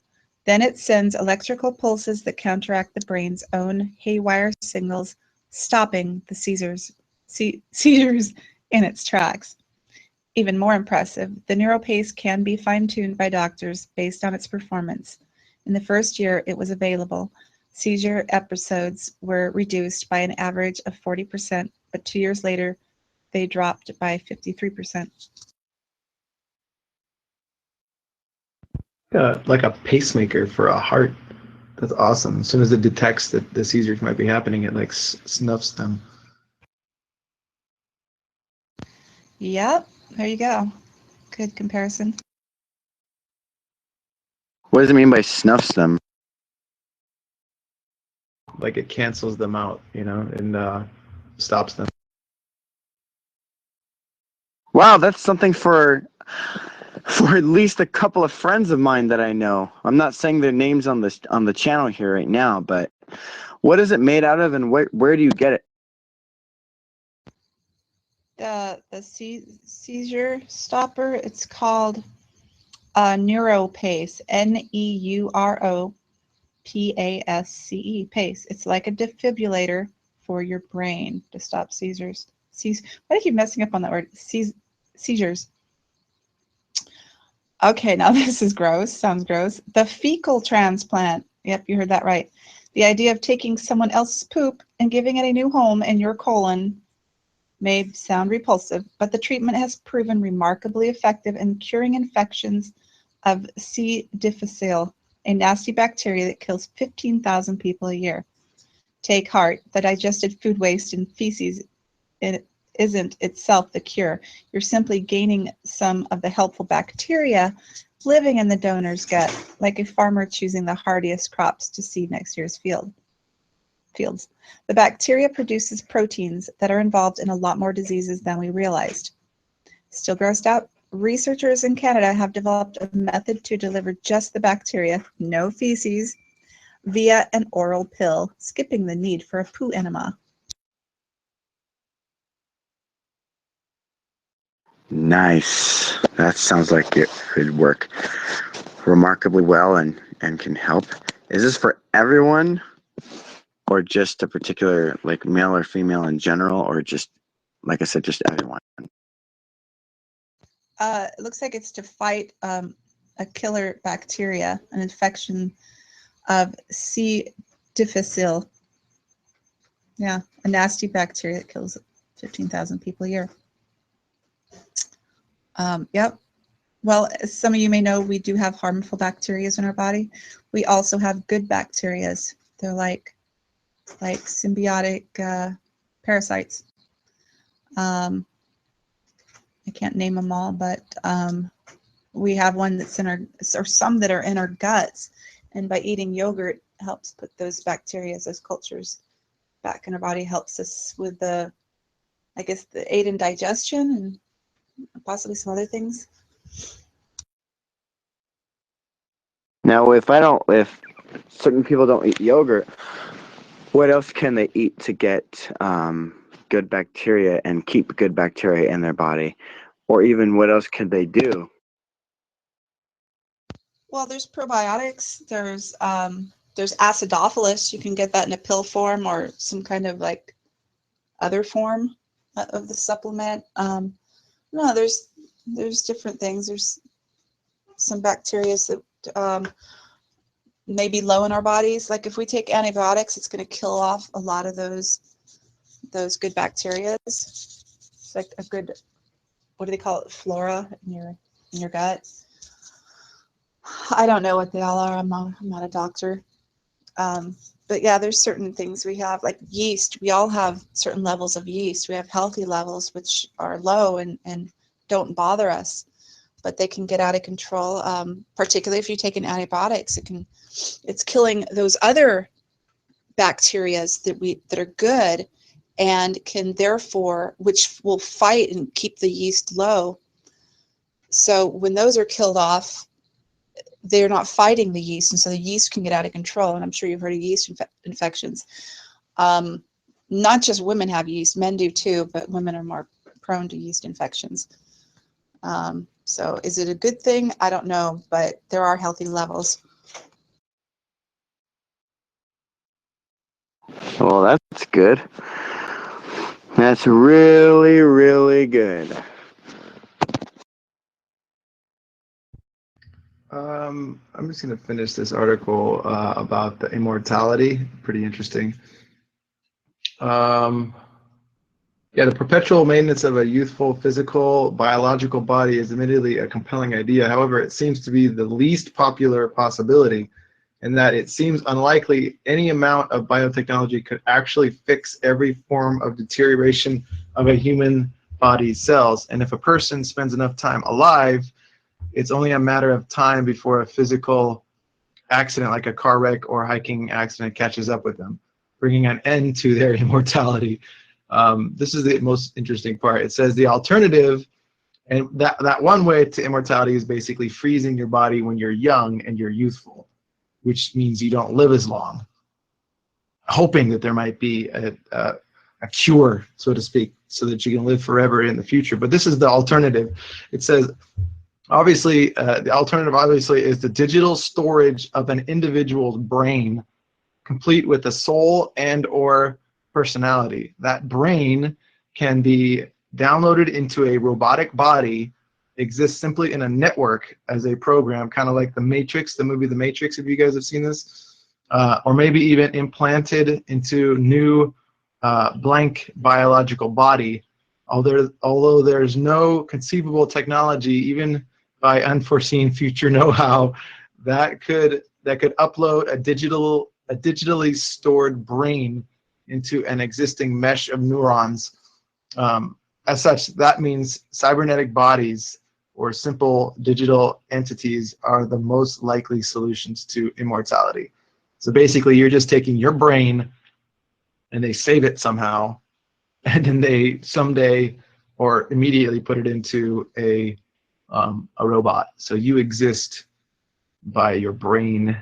Then it sends electrical pulses that counteract the brain's own haywire signals, stopping the seizures in its tracks. Even more impressive, the NeuroPace can be fine-tuned by doctors based on its performance. In the first year it was available, seizure episodes were reduced by an average of 40%, but 2 years later they dropped by 53%. Like a pacemaker for a heart. That's awesome. As soon as it detects that the seizures might be happening, it like snuffs them. Yep, there you go. Good comparison. What does it mean by snuffs them? Like it cancels them out, and stops them. Wow, that's something for at least a couple of friends of mine that I know. I'm not saying their names on the channel here right now, but what is it made out of, and where do you get it? The seizure stopper, it's called NeuroPace, NeuroPace, PACE. It's like a defibrillator for your brain to stop seizures. Why do I keep messing up on that word? Seizures. Okay, now this is gross. Sounds gross. The fecal transplant. Yep, you heard that right. The idea of taking someone else's poop and giving it a new home in your colon may sound repulsive, but the treatment has proven remarkably effective in curing infections of C. difficile, a nasty bacteria that kills 15,000 people a year. Take heart, the digested food waste and feces isn't itself the cure. You're simply gaining some of the helpful bacteria living in the donor's gut, like a farmer choosing the hardiest crops to seed next year's fields. The bacteria produces proteins that are involved in a lot more diseases than we realized. Still grossed out? Researchers in Canada have developed a method to deliver just the bacteria, no feces, via an oral pill, skipping the need for a poo enema. Nice. That sounds like it could work remarkably well and can help. Is this for everyone, or just a particular, like, male or female in general, or just, like I said, just everyone? It looks like it's to fight a killer bacteria, an infection of C. difficile. Yeah, a nasty bacteria that kills 15,000 people a year. Yep. Well, as some of you may know, we do have harmful bacteria in our body. We also have good bacteria. They're like symbiotic parasites. I can't name them all, but we have one that's in our, or some that are in our guts. And by eating yogurt helps put those bacteria, those cultures back in our body, helps us with the, I guess, the aid in digestion and possibly some other things. Now, if certain people don't eat yogurt, what else can they eat to get good bacteria and keep good bacteria in their body? Or even what else could they do? Well, there's probiotics. There's acidophilus. You can get that in a pill form or some kind of like other form of the supplement. No, there's different things. There's some bacteria that may be low in our bodies. Like if we take antibiotics, it's going to kill off a lot of those good bacteria. It's like a good, what do they call it, flora in your gut. I don't know what they all are. I'm not a doctor. But yeah, there's certain things we have, like yeast. We all have certain levels of yeast. We have healthy levels, which are low and don't bother us, but they can get out of control. Particularly if you take an antibiotics, it's killing those other bacteria that are good, and can therefore, which will fight and keep the yeast low. So when those are killed off, they're not fighting the yeast, and so the yeast can get out of control. And I'm sure you've heard of yeast infections. Not just women have yeast, men do too, but women are more prone to yeast infections. So is it a good thing? I don't know, but there are healthy levels. Well, that's good. That's really, really good. I'm just going to finish this article about the immortality. Pretty interesting. Yeah, the perpetual maintenance of a youthful physical, biological body is admittedly a compelling idea. However, it seems to be the least popular possibility, in that it seems unlikely any amount of biotechnology could actually fix every form of deterioration of a human body's cells. And if a person spends enough time alive, it's only a matter of time before a physical accident like a car wreck or hiking accident catches up with them, bringing an end to their immortality. This is the most interesting part. It says the alternative, and that one way to immortality is basically freezing your body when you're young and you're youthful, which means you don't live as long, hoping that there might be a cure, so to speak, so that you can live forever in the future. But this is the alternative. It says, obviously, the alternative obviously is the digital storage of an individual's brain, complete with a soul and or personality. That brain can be downloaded into a robotic body, exists simply in a network as a program, kind of like The Matrix, the movie The Matrix, if you guys have seen this, or maybe even implanted into new blank biological body. Although there's no conceivable technology, even by unforeseen future know-how that could upload a digitally stored brain into an existing mesh of neurons. As such, that means cybernetic bodies or simple digital entities are the most likely solutions to immortality. So basically, you're just taking your brain and they save it somehow, and then they someday or immediately put it into a robot. So you exist by your brain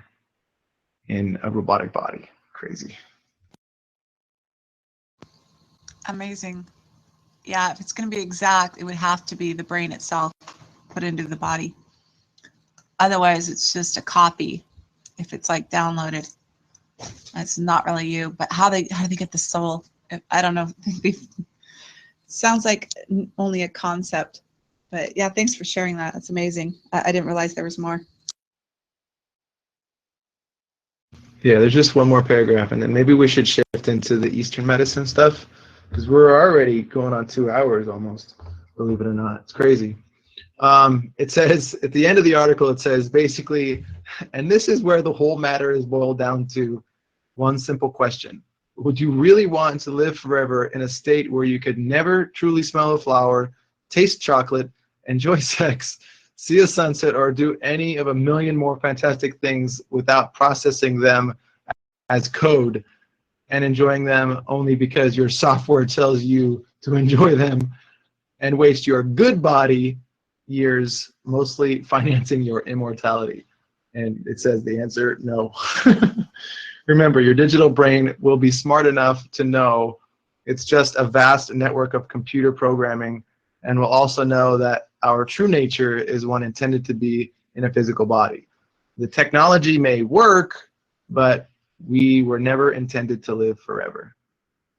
in a robotic body. Crazy. Amazing. Yeah, if it's going to be exact, it would have to be the brain itself put into the body. Otherwise, it's just a copy. If it's like downloaded, it's not really you. But how do they get the soul? I don't know. Sounds like only a concept. But yeah, thanks for sharing that. That's amazing. I didn't realize there was more. Yeah, there's just one more paragraph, and then maybe we should shift into the Eastern medicine stuff, because we're already going on 2 hours almost, believe it or not. It's crazy. It says, at the end of the article, it says basically, and this is where the whole matter is boiled down to one simple question. Would you really want to live forever in a state where you could never truly smell a flower, taste chocolate, enjoy sex, see a sunset, or do any of a million more fantastic things without processing them as code and enjoying them only because your software tells you to enjoy them, and waste your good body years mostly financing your immortality? And it says the answer, no. Remember, your digital brain will be smart enough to know it's just a vast network of computer programming, and will also know that our true nature is one intended to be in a physical body. The technology may work, but we were never intended to live forever.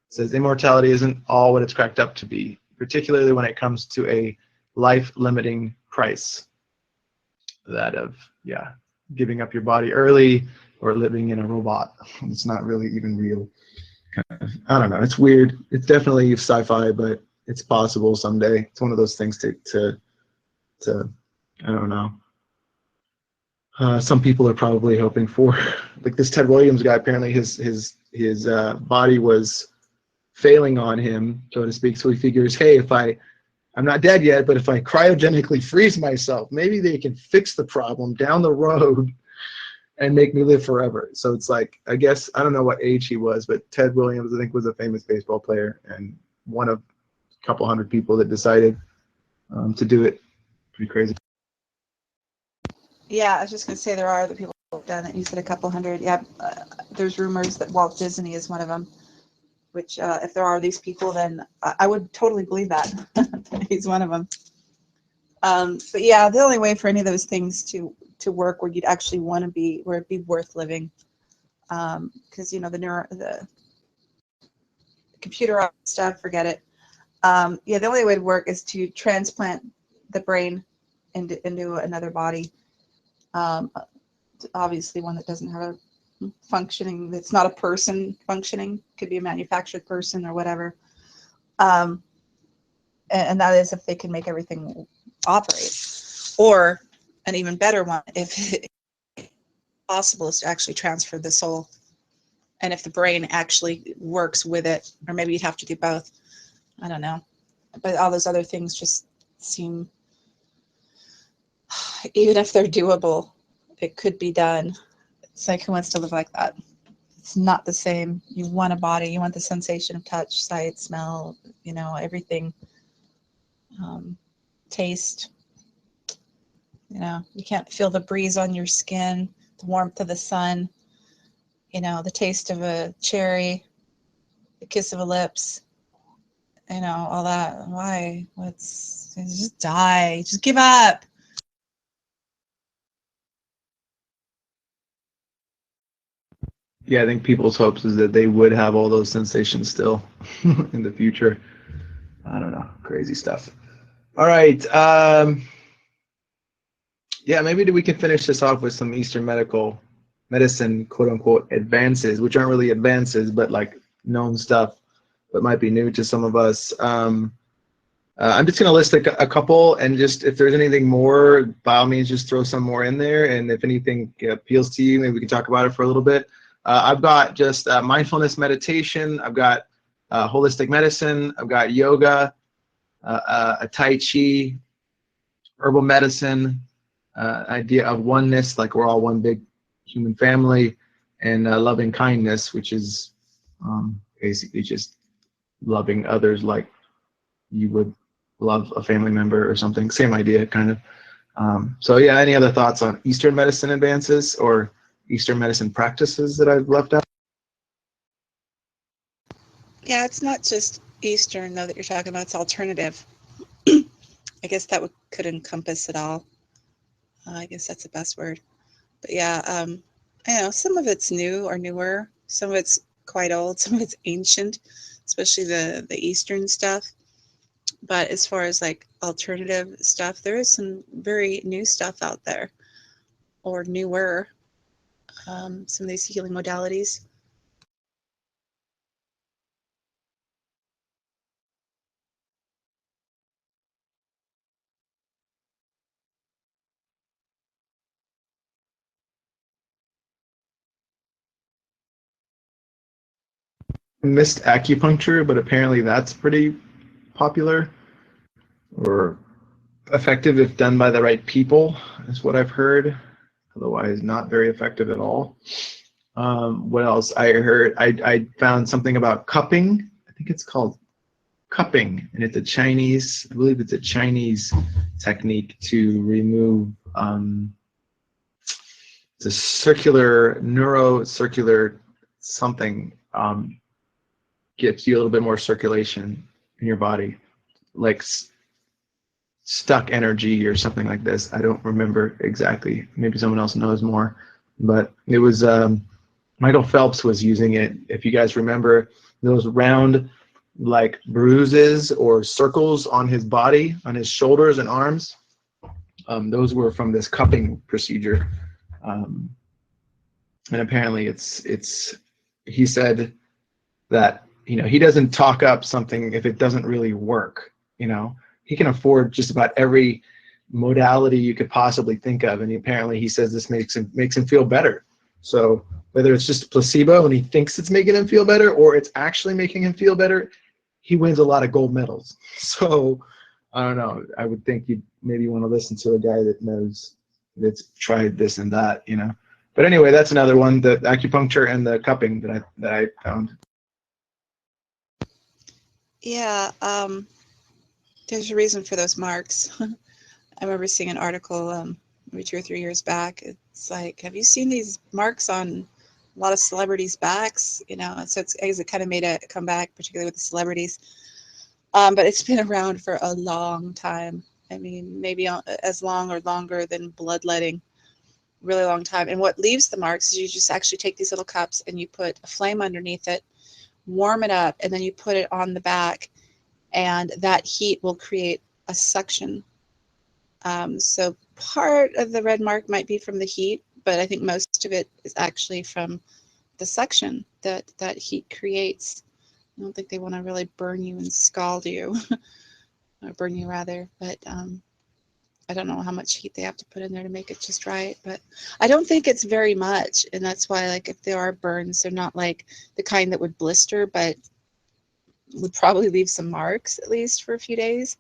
It says immortality isn't all what it's cracked up to be, particularly when it comes to a life-limiting price, that of, yeah, giving up your body early or living in a robot. It's not really even real. I don't know. It's weird. It's definitely sci-fi, but it's possible someday. It's one of those things to I don't know. Some people are probably hoping for, like this Ted Williams guy. Apparently, his body was failing on him, so to speak. So he figures, hey, if I'm not dead yet, but if I cryogenically freeze myself, maybe they can fix the problem down the road and make me live forever. So it's like, I guess, I don't know what age he was, but Ted Williams, I think, was a famous baseball player and one of a couple hundred people that decided to do it. Pretty crazy. Yeah, I was just going to say there are other people who have done it. You said a couple hundred. Yeah, there's rumors that Walt Disney is one of them, which if there are these people, then I would totally believe that. He's one of them. But yeah, the only way for any of those things to work where you'd actually want to be, where it'd be worth living, because you know the computer stuff, forget it. Yeah, the only way to work is to transplant the brain into another body. Obviously, one that doesn't have a functioning, that's not a person functioning, could be a manufactured person or whatever. And that is if they can make everything operate. Or an even better one, if possible, is to actually transfer the soul. And if the brain actually works with it, or maybe you'd have to do both. I don't know. But all those other things just seem, even if they're doable, it could be done. It's like, who wants to live like that? It's not the same. You want a body, you want the sensation of touch, sight, smell, you know, everything. Taste. You know, you can't feel the breeze on your skin, the warmth of the sun, you know, the taste of a cherry, the kiss of a lips, you know, all that. Why? Just die. Just give up. Yeah, I think people's hopes is that they would have all those sensations still in the future. I don't know. Crazy stuff. All right. Yeah, maybe we can finish this off with some Eastern medicine, quote unquote, advances, which aren't really advances, but like known stuff that might be new to some of us. I'm just going to list a couple, and just if there's anything more, by all means, just throw some more in there. And if anything appeals to you, maybe we can talk about it for a little bit. I've got just mindfulness meditation. I've got holistic medicine. I've got yoga, a Tai Chi, herbal medicine, idea of oneness, like we're all one big human family, and loving kindness, which is basically just loving others like you would love a family member or something. Same idea, kind of. So yeah, any other thoughts on Eastern medicine advances or Eastern medicine practices that I've left out? Yeah, it's not just Eastern, though, that you're talking about. It's alternative. I guess that could encompass it all. I guess that's the best word. But yeah, I know some of it's new or newer. Some of it's quite old. Some of it's ancient, especially the Eastern stuff. But as far as like alternative stuff, there is some very new stuff out there, or newer. Some of these healing modalities. Missed acupuncture, but apparently that's pretty popular or effective if done by the right people, is what I've heard. Otherwise, not very effective at all. What else I heard? I found something about cupping. I think it's called cupping, and it's a Chinese, I believe it's a Chinese technique to remove, it's a circular, neurocircular something, gets you a little bit more circulation in your body, like stuck energy or something like this. I don't remember exactly. Maybe someone else knows more, but it was, Michael Phelps was using it. If you guys remember those round like bruises or circles on his body, on his shoulders and arms, those were from this cupping procedure. And apparently he said that, you know, he doesn't talk up something if it doesn't really work. You know, he can afford just about every modality you could possibly think of, and apparently he says this makes him feel better. So whether it's just a placebo and he thinks it's making him feel better, or it's actually making him feel better, he wins a lot of gold medals. So I don't know. I would think you'd maybe want to listen to a guy that knows, that's tried this and that, you know. But anyway, that's another one, the acupuncture and the cupping that I found. Yeah, there's a reason for those marks. I remember seeing an article maybe 2 or 3 years back. It's like, have you seen these marks on a lot of celebrities' backs? You know, so it kind of made a comeback, particularly with the celebrities. But it's been around for a long time. I mean, maybe as long or longer than bloodletting. Really long time. And what leaves the marks is you just actually take these little cups and you put a flame underneath it, warm it up, and then you put it on the back, and that heat will create a suction. So part of the red mark might be from the heat, but I think most of it is actually from the suction that heat creates. I don't think they want to really burn you and scald you, or burn you rather, but I don't know how much heat they have to put in there to make it just right, but I don't think it's very much, and that's why, like, if there are burns, they're not like the kind that would blister, but would probably leave some marks at least for a few days.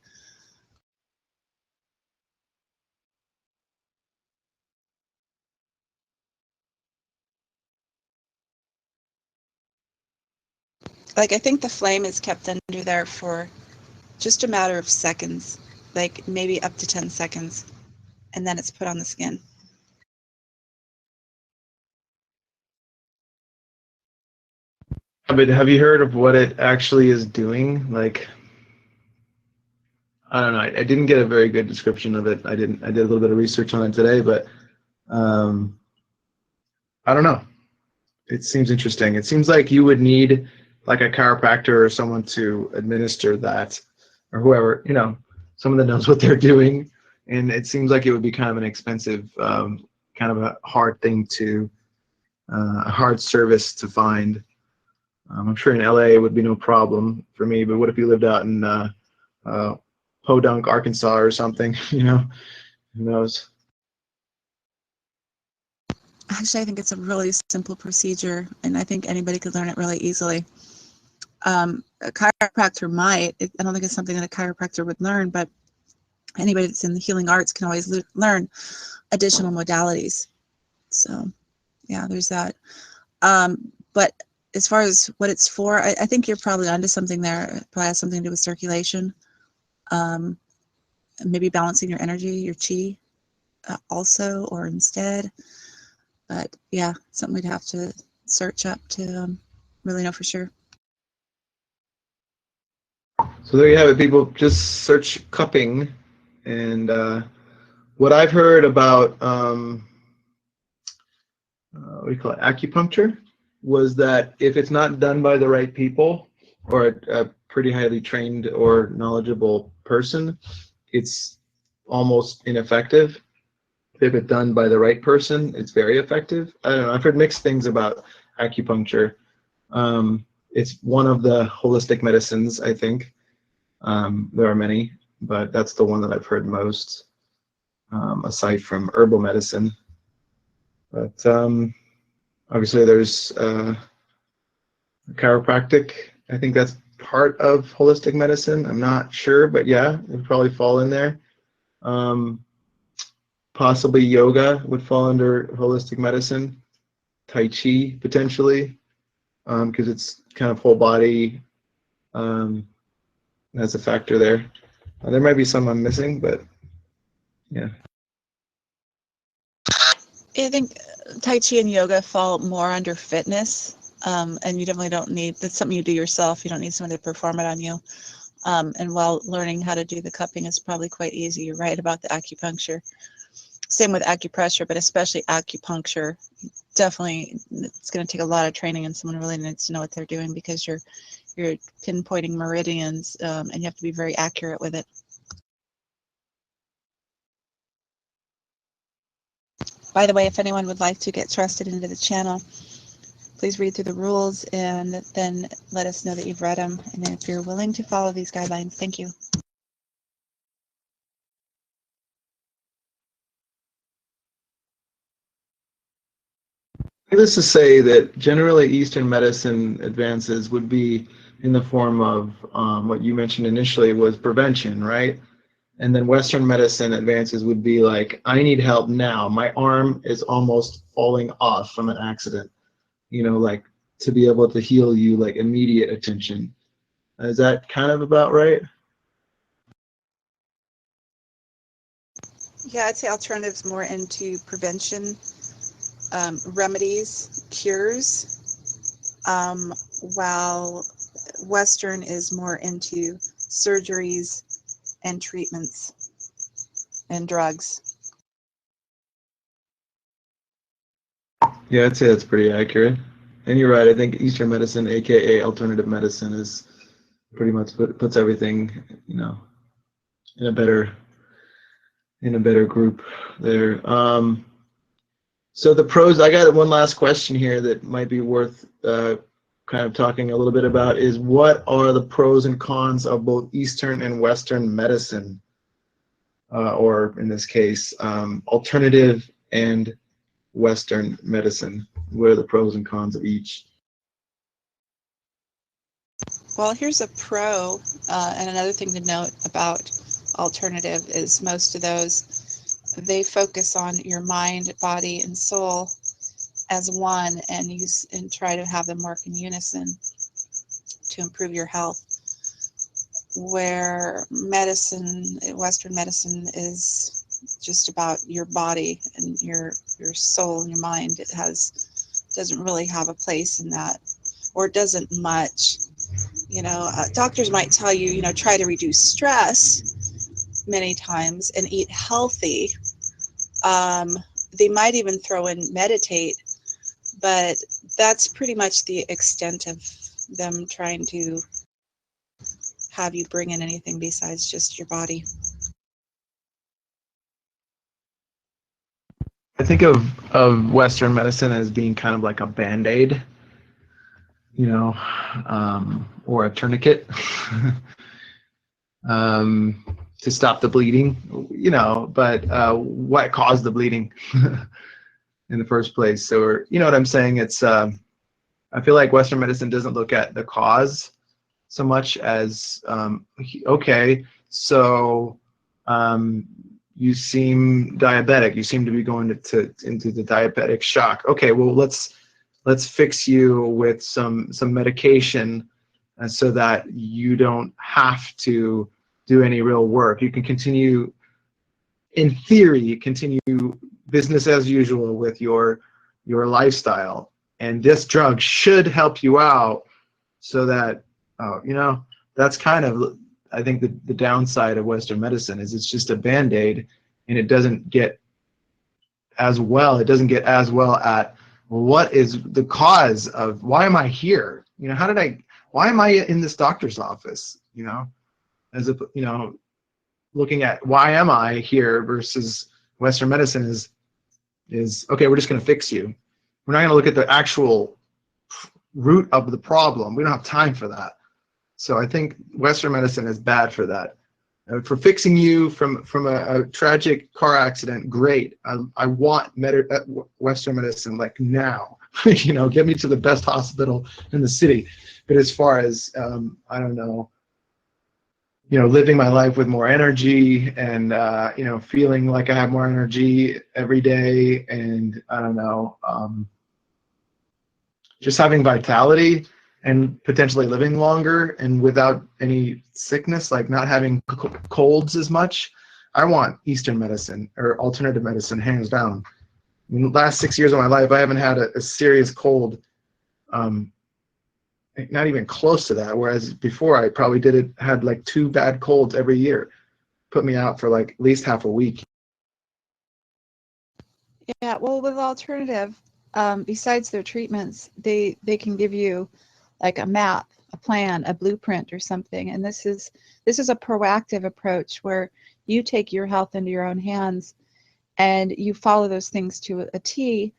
Like, I think the flame is kept under there for just a matter of seconds, like maybe up to 10 seconds, and then it's put on the skin. But have you heard of what it actually is doing? Like, I don't know. I didn't get a very good description of it. I did a little bit of research on it today, but I don't know. It seems interesting. It seems like you would need like a chiropractor or someone to administer that, or whoever, you know, someone that knows what they're doing. And it seems like it would be kind of an expensive, kind of a hard thing to, a hard service to find. I'm sure in LA it would be no problem for me, but what if you lived out in Podunk, Arkansas or something, you know, who knows? Actually, I think it's a really simple procedure, and I think anybody could learn it really easily. A chiropractor might. I don't think it's something that a chiropractor would learn, but anybody that's in the healing arts can always learn additional modalities. So, yeah, there's that. But as far as what it's for, I think you're probably onto something there. It probably has something to do with circulation, maybe balancing your energy, your chi, also or instead. But yeah, something we'd have to search up to really know for sure. So there you have it, people. Just search cupping, and what I've heard about what do you call it, acupuncture, was that if it's not done by the right people or a pretty highly trained or knowledgeable person, it's almost ineffective. If it's done by the right person, it's very effective. I don't know. I've heard mixed things about acupuncture. It's one of the holistic medicines, I think. There are many, but that's the one that I've heard most, aside from herbal medicine. But obviously there's chiropractic. I think that's part of holistic medicine. I'm not sure, but yeah, it would probably fall in there. Possibly yoga would fall under holistic medicine. Tai Chi, potentially, because it's kind of whole body. That's a factor there. There might be some I'm missing, but yeah. I think Tai Chi and yoga fall more under fitness, and you definitely don't need, that's something you do yourself. You don't need someone to perform it on you. And while learning how to do the cupping is probably quite easy, you're right about the acupuncture. Same with acupressure, but especially acupuncture. Definitely, it's going to take a lot of training, and someone really needs to know what they're doing, because you're pinpointing meridians, and you have to be very accurate with it. By the way, if anyone would like to get trusted into the channel, please read through the rules and then let us know that you've read them, and if you're willing to follow these guidelines. Thank you. Needless to say that generally Eastern medicine advances would be in the form of what you mentioned initially was prevention, right? And then Western medicine advances would be like, I need help now. My arm is almost falling off from an accident. You know, like to be able to heal you, like immediate attention. Is that kind of about right? Yeah, I'd say alternatives more into prevention, remedies, cures, while Western is more into surgeries and treatments and drugs. Yeah, I'd say that's pretty accurate. And you're right. I think Eastern medicine, aka alternative medicine, is pretty much puts everything, you know, in a better group there. So the pros. I got one last question here that might be worth kind of talking a little bit about. Is what are the pros and cons of both Eastern and Western medicine, or in this case, alternative and Western medicine? What are the pros and cons of each? Well, here's a pro, and another thing to note about alternative is most of those, they focus on your mind, body, and soul as one, and try to have them work in unison to improve your health. Where medicine, Western medicine, is just about your body and your soul and your mind. It doesn't really have a place in that, or it doesn't much. You know, doctors might tell you, you know, try to reduce stress many times and eat healthy. They might even throw in meditate, but that's pretty much the extent of them trying to have you bring in anything besides just your body. I think of Western medicine as being kind of like a Band-Aid, you know, or a tourniquet. to stop the bleeding, but what caused the bleeding in the first place? So, you know what I'm saying? It's I feel like Western medicine doesn't look at the cause so much as okay, so you seem diabetic. You seem to be going into the diabetic shock. Okay, well let's fix you with some medication, so that you don't have to do any real work. You can continue, in theory, business as usual with your lifestyle, and this drug should help you out, so that that's kind of, I think, the downside of Western medicine is it's just a band-aid, and it doesn't get as well. It doesn't get as well at what is the cause of why am I here? Why am I in this doctor's office? As a looking at why am I here versus Western medicine is okay, we're just going to fix you. We're not going to look at the actual root of the problem. We don't have time for that. So I think Western medicine is bad for that. For fixing you from a tragic car accident, great. I want Western medicine like now. Get me to the best hospital in the city. But as far as I don't know, living my life with more energy and feeling like I have more energy every day, and I don't know, just having vitality and potentially living longer and without any sickness, like not having colds as much. I want Eastern medicine or alternative medicine, hands down. In the last 6 years of my life, I haven't had a serious cold, not even close to that, whereas before I probably had like 2 bad colds every year. Put me out for like at least half a week. Yeah, well, with alternative, besides their treatments, they can give you like a map, a plan, a blueprint or something. And this is a proactive approach where you take your health into your own hands and you follow those things to a T,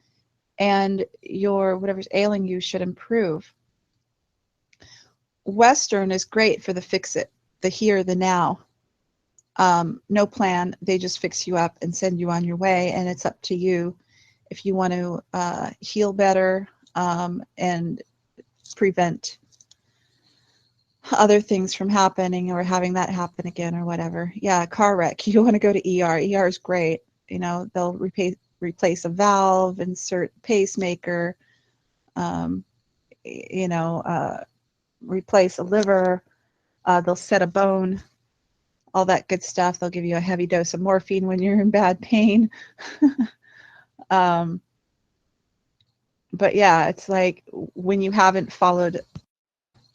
and your whatever's ailing you should improve. Western is great for the fix it, the here, the now. No plan, they just fix you up and send you on your way, and it's up to you if you want to heal better and prevent other things from happening or having that happen again or whatever. Yeah, car wreck, you want to go to ER. ER is great. They'll replace a valve, insert pacemaker, replace a liver, they'll set a bone, all that good stuff. They'll give you a heavy dose of morphine when you're in bad pain. But yeah, it's like when you haven't followed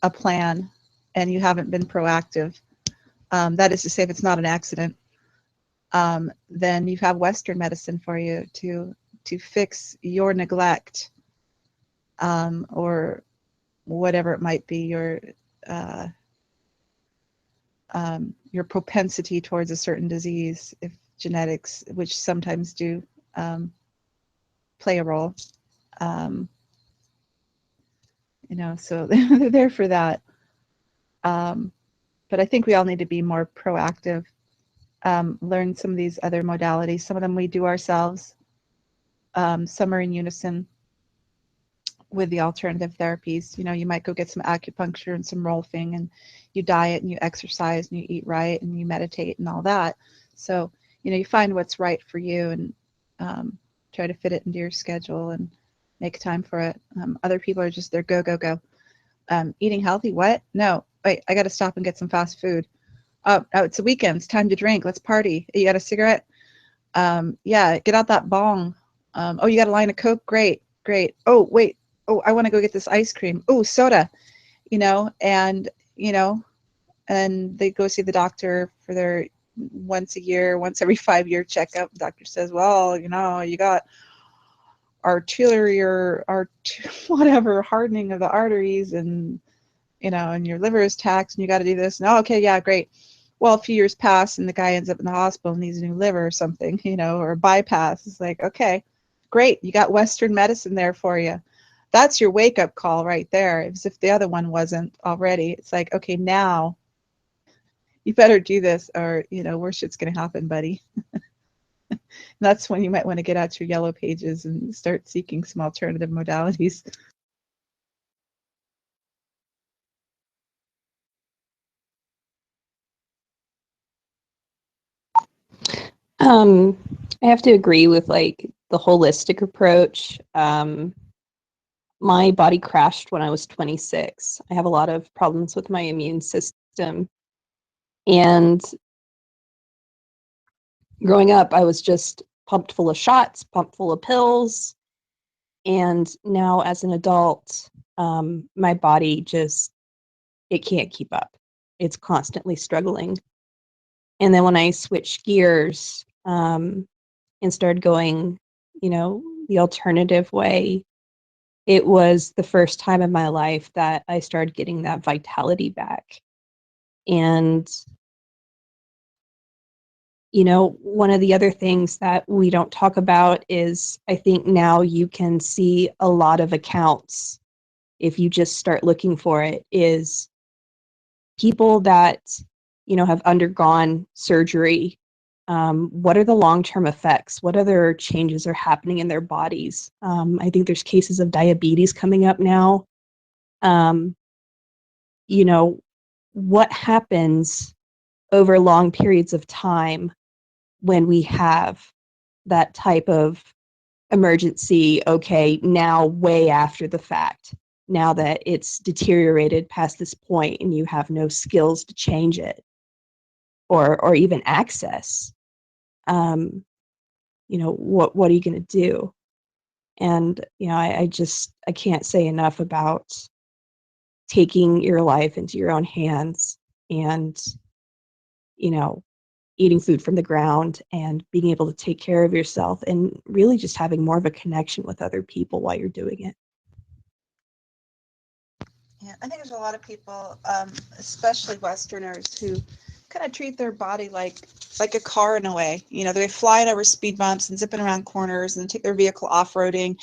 a plan and you haven't been proactive, that is to say, if it's not an accident, then you have Western medicine for you to fix your neglect, or whatever it might be, your propensity towards a certain disease, if genetics, which sometimes do play a role. So they're there for that. But I think we all need to be more proactive, learn some of these other modalities. Some of them we do ourselves. Some are in unison with the alternative therapies. You might go get some acupuncture and some rolfing, and you diet and you exercise and you eat right and you meditate and all that. So, you find what's right for you and try to fit it into your schedule and make time for it. Other people are just, they're go, go, go. Eating healthy, what? No, wait, I got to stop and get some fast food. Oh, it's the weekend, it's time to drink, let's party. You got a cigarette? Yeah, get out that bong. Oh, you got a line of Coke? Great. Oh, wait. Oh, I want to go get this ice cream. Oh, soda. And they go see the doctor for their once every 5-year checkup. The doctor says, well, you got whatever, hardening of the arteries, and and your liver is taxed, and you got to do this. And okay, yeah, great. Well, a few years pass and the guy ends up in the hospital and needs a new liver or something, or a bypass. It's like, okay, great, you got Western medicine there for you. That's your wake-up call right there. As if the other one wasn't already. It's like, okay, now you better do this or, you know, worse shit's going to happen, buddy. That's when you might want to get out your yellow pages and start seeking some alternative modalities. I have to agree with like the holistic approach. My body crashed when I was 26. I have a lot of problems with my immune system. And growing up, I was just pumped full of shots, pumped full of pills. And now as an adult, my body just, it can't keep up. It's constantly struggling. And then when I switched gears and started going, you know, the alternative way, it was the first time in my life that I started getting that vitality back. And, you know, one of the other things that we don't talk about is I think now you can see a lot of accounts, if you just start looking for it, is people that, you know, have undergone surgery. What are the long-term effects? What other changes are happening in their bodies? I think there's cases of diabetes coming up now. You know, what happens over long periods of time when we have that type of emergency, okay, now way after the fact, now that it's deteriorated past this point and you have no skills to change it or even access. You know, what are you going to do? And, you know, I can't say enough about taking your life into your own hands and, you know, eating food from the ground and being able to take care of yourself and really just having more of a connection with other people while you're doing it. Yeah, I think there's a lot of people, especially Westerners, who kind of treat their body like a car in a way. You know, they're flying over speed bumps and zipping around corners and take their vehicle off-roading,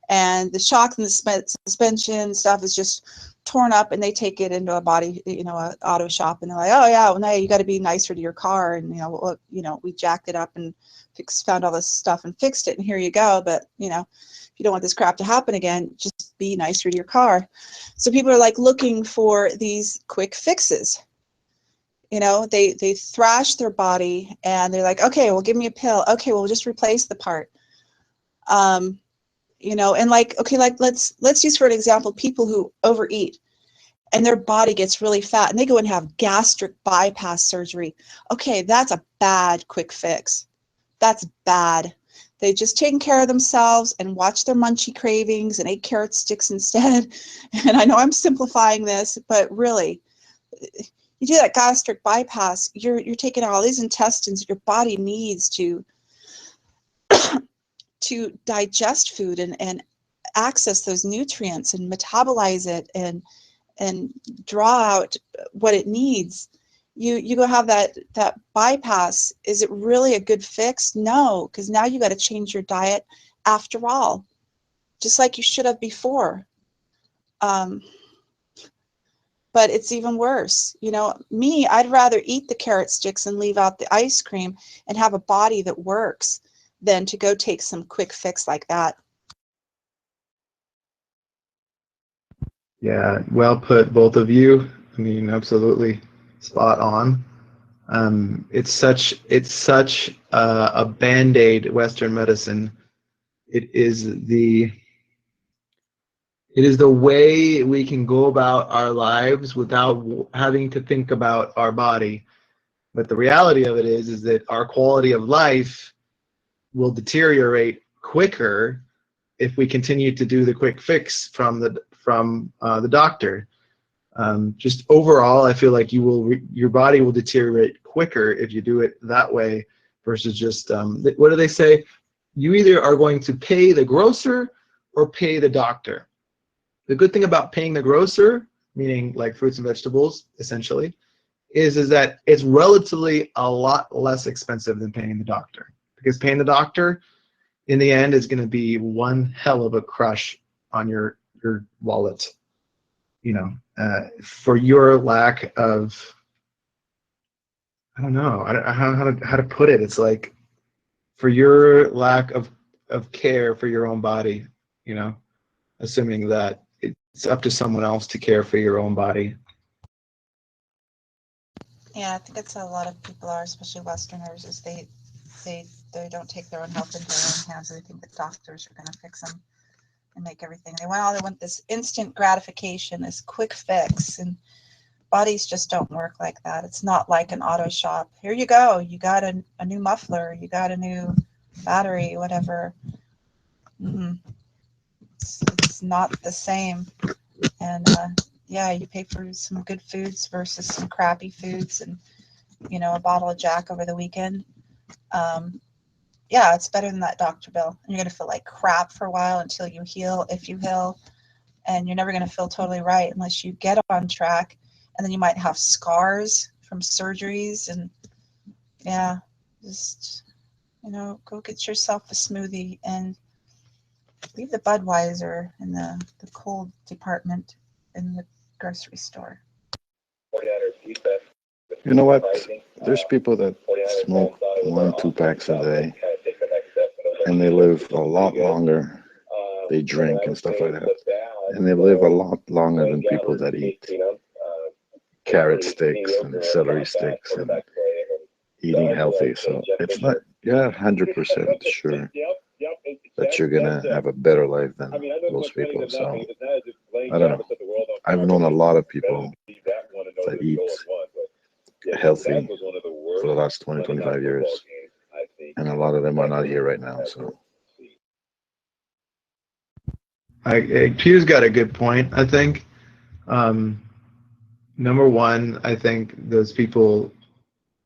and the shock and the suspension stuff is just torn up, and they take it into a body, you know, an auto shop, and they're like, oh yeah, well, now you got to be nicer to your car, and you know, we jacked it up and found all this stuff and fixed it, and here you go. But you know, if you don't want this crap to happen again, just be nicer to your car. So people are like looking for these quick fixes. You know, they thrash their body and they're like, okay, well, give me a pill. Okay, well, we'll just replace the part. You know, and like, okay, like let's use for an example, people who overeat and their body gets really fat and they go and have gastric bypass surgery. Okay, that's a bad quick fix. That's bad. They just taken care of themselves and watched their munchie cravings and ate carrot sticks instead. And I know I'm simplifying this, but really, you do that gastric bypass, you're taking out all these intestines your body needs to digest food and access those nutrients and metabolize it and draw out what it needs. You go have that bypass. Is it really a good fix? No, because now you got to change your diet after all, just like you should have before. But it's even worse. You know, me, I'd rather eat the carrot sticks and leave out the ice cream and have a body that works than to go take some quick fix like that. Yeah, well put, both of you. I mean, absolutely spot on. It's such a band-aid, Western medicine. It is the way we can go about our lives without having to think about our body. But the reality of it is that our quality of life will deteriorate quicker if we continue to do the quick fix from the doctor. Just overall, I feel like your body will deteriorate quicker if you do it that way versus just what do they say? You either are going to pay the grocer or pay the doctor. The good thing about paying the grocer, meaning like fruits and vegetables, essentially, is that it's relatively a lot less expensive than paying the doctor. Because paying the doctor, in the end, is going to be one hell of a crush on your wallet, you know, for your lack of I don't know. I don't know how to put it. It's like for your lack of care for your own body, you know, assuming that it's up to someone else to care for your own body. Yeah, I think that's how a lot of people are, especially Westerners, is they don't take their own health into their own hands. They think that doctors are going to fix them and make everything. They want this instant gratification, this quick fix, and bodies just don't work like that. It's not like an auto shop. Here you go. You got a new muffler. You got a new battery, whatever. It's not the same. And yeah, you pay for some good foods versus some crappy foods, and a bottle of Jack over the weekend. Yeah, it's better than that doctor bill. And you're going to feel like crap for a while until you heal, if you heal. And you're never going to feel totally right unless you get on track. And then you might have scars from surgeries. And yeah, just, go get yourself a smoothie and leave the Budweiser in the cold department in the grocery store. You know what? There's people that smoke 1-2 packs a day, and they live a lot longer. They drink and stuff like that, and they live a lot longer than people that eat carrot sticks and celery sticks and eating healthy. So it's not, you're not 100% sure that you're gonna have a better life than most people. So I don't know. I've known a lot of people that eat healthy for the last 20-25 years, and a lot of them are not here right now. So Pew's got a good point, I think. Number one, I think those people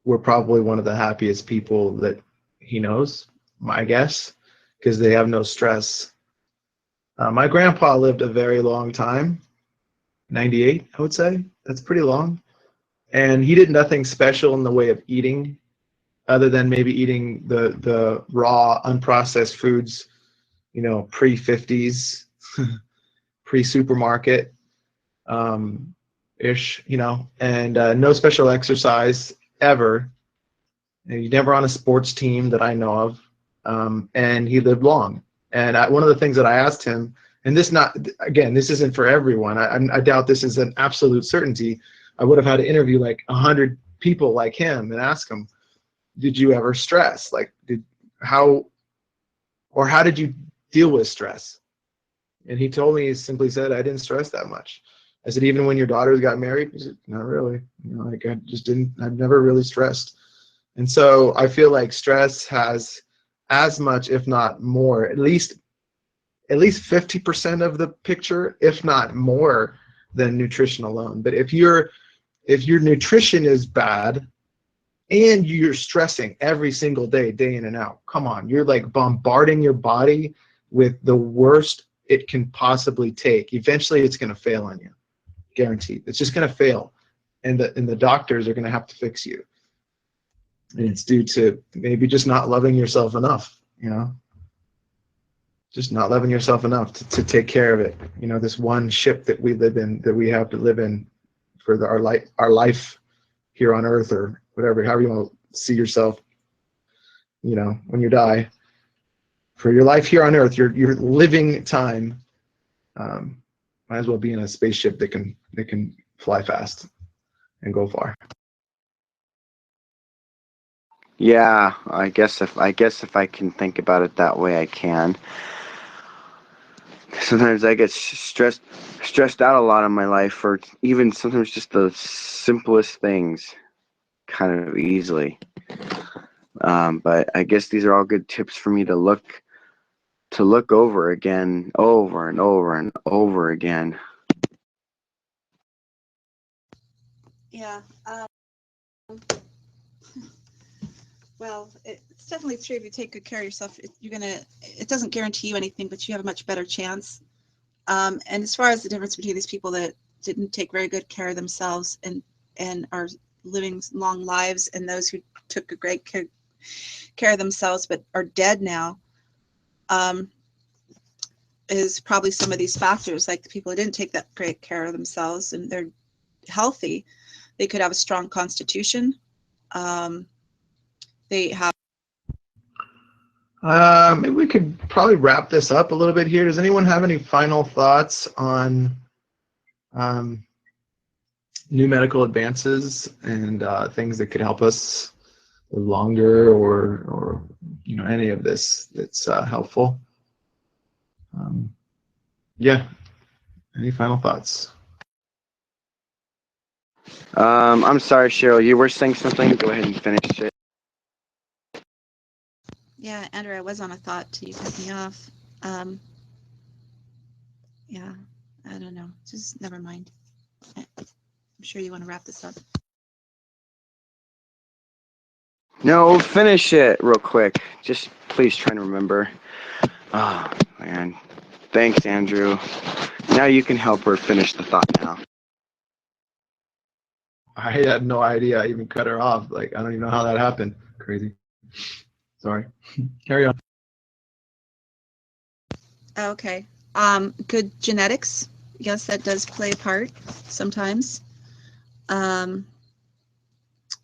were probably one of the happiest people that he knows, my guess, because they have no stress. My grandpa lived a very long time, 98, I would say. That's pretty long. And he did nothing special in the way of eating, other than maybe eating the raw, unprocessed foods, pre-50s, pre-supermarket ish, and no special exercise ever. He's never on a sports team that I know of, and he lived long. And one of the things that I asked him, and this isn't for everyone. I doubt this is an absolute certainty. I would have had to interview like 100 people like him and ask them, did you ever stress? Like, how did you deal with stress? And he told me, he simply said, I didn't stress that much. I said, even when your daughters got married? He said, not really. I've never really stressed. And so I feel like stress has as much, if not more, at least 50% of the picture, if not more, than nutrition alone. But if your nutrition is bad and you're stressing every single day, day in and out, come on, you're like bombarding your body with the worst it can possibly take. Eventually it's going to fail on you, guaranteed. It's just going to fail, and the doctors are going to have to fix you. And it's due to maybe just not loving yourself enough, just not loving yourself enough to take care of it. This one ship that we live in, that we have to live in for our life here on Earth, or whatever, however you want to see yourself, when you die. For your life here on Earth, your living time, might as well be in a spaceship that can fly fast and go far. Yeah, I guess if I can think about it that way, I can. Sometimes I get stressed out a lot in my life, for even sometimes just the simplest things, kind of easily. But I guess these are all good tips for me to look over again, over and over and over again. Yeah. Well, it's definitely true. If you take good care of yourself, it doesn't guarantee you anything, but you have a much better chance. And as far as the difference between these people that didn't take very good care of themselves and are living long lives, and those who took a great care of themselves but are dead now, is probably some of these factors. Like the people who didn't take that great care of themselves and they're healthy, they could have a strong constitution. They have. Maybe we could probably wrap this up a little bit here. Does anyone have any final thoughts on new medical advances and things that could help us live longer, or any of this that's helpful? Yeah. Any final thoughts? I'm sorry, Cheryl. You were saying something. Go ahead and finish it. Yeah, Andrew, I was on a thought till you cut me off. Yeah, I don't know. Just never mind. I'm sure you want to wrap this up. No, finish it real quick. Just please try to remember. Oh, man. Thanks, Andrew. Now you can help her finish the thought now. I had no idea I even cut her off. Like, I don't even know how that happened. Crazy. Sorry. Carry on. Okay. Good genetics. Yes, that does play a part sometimes.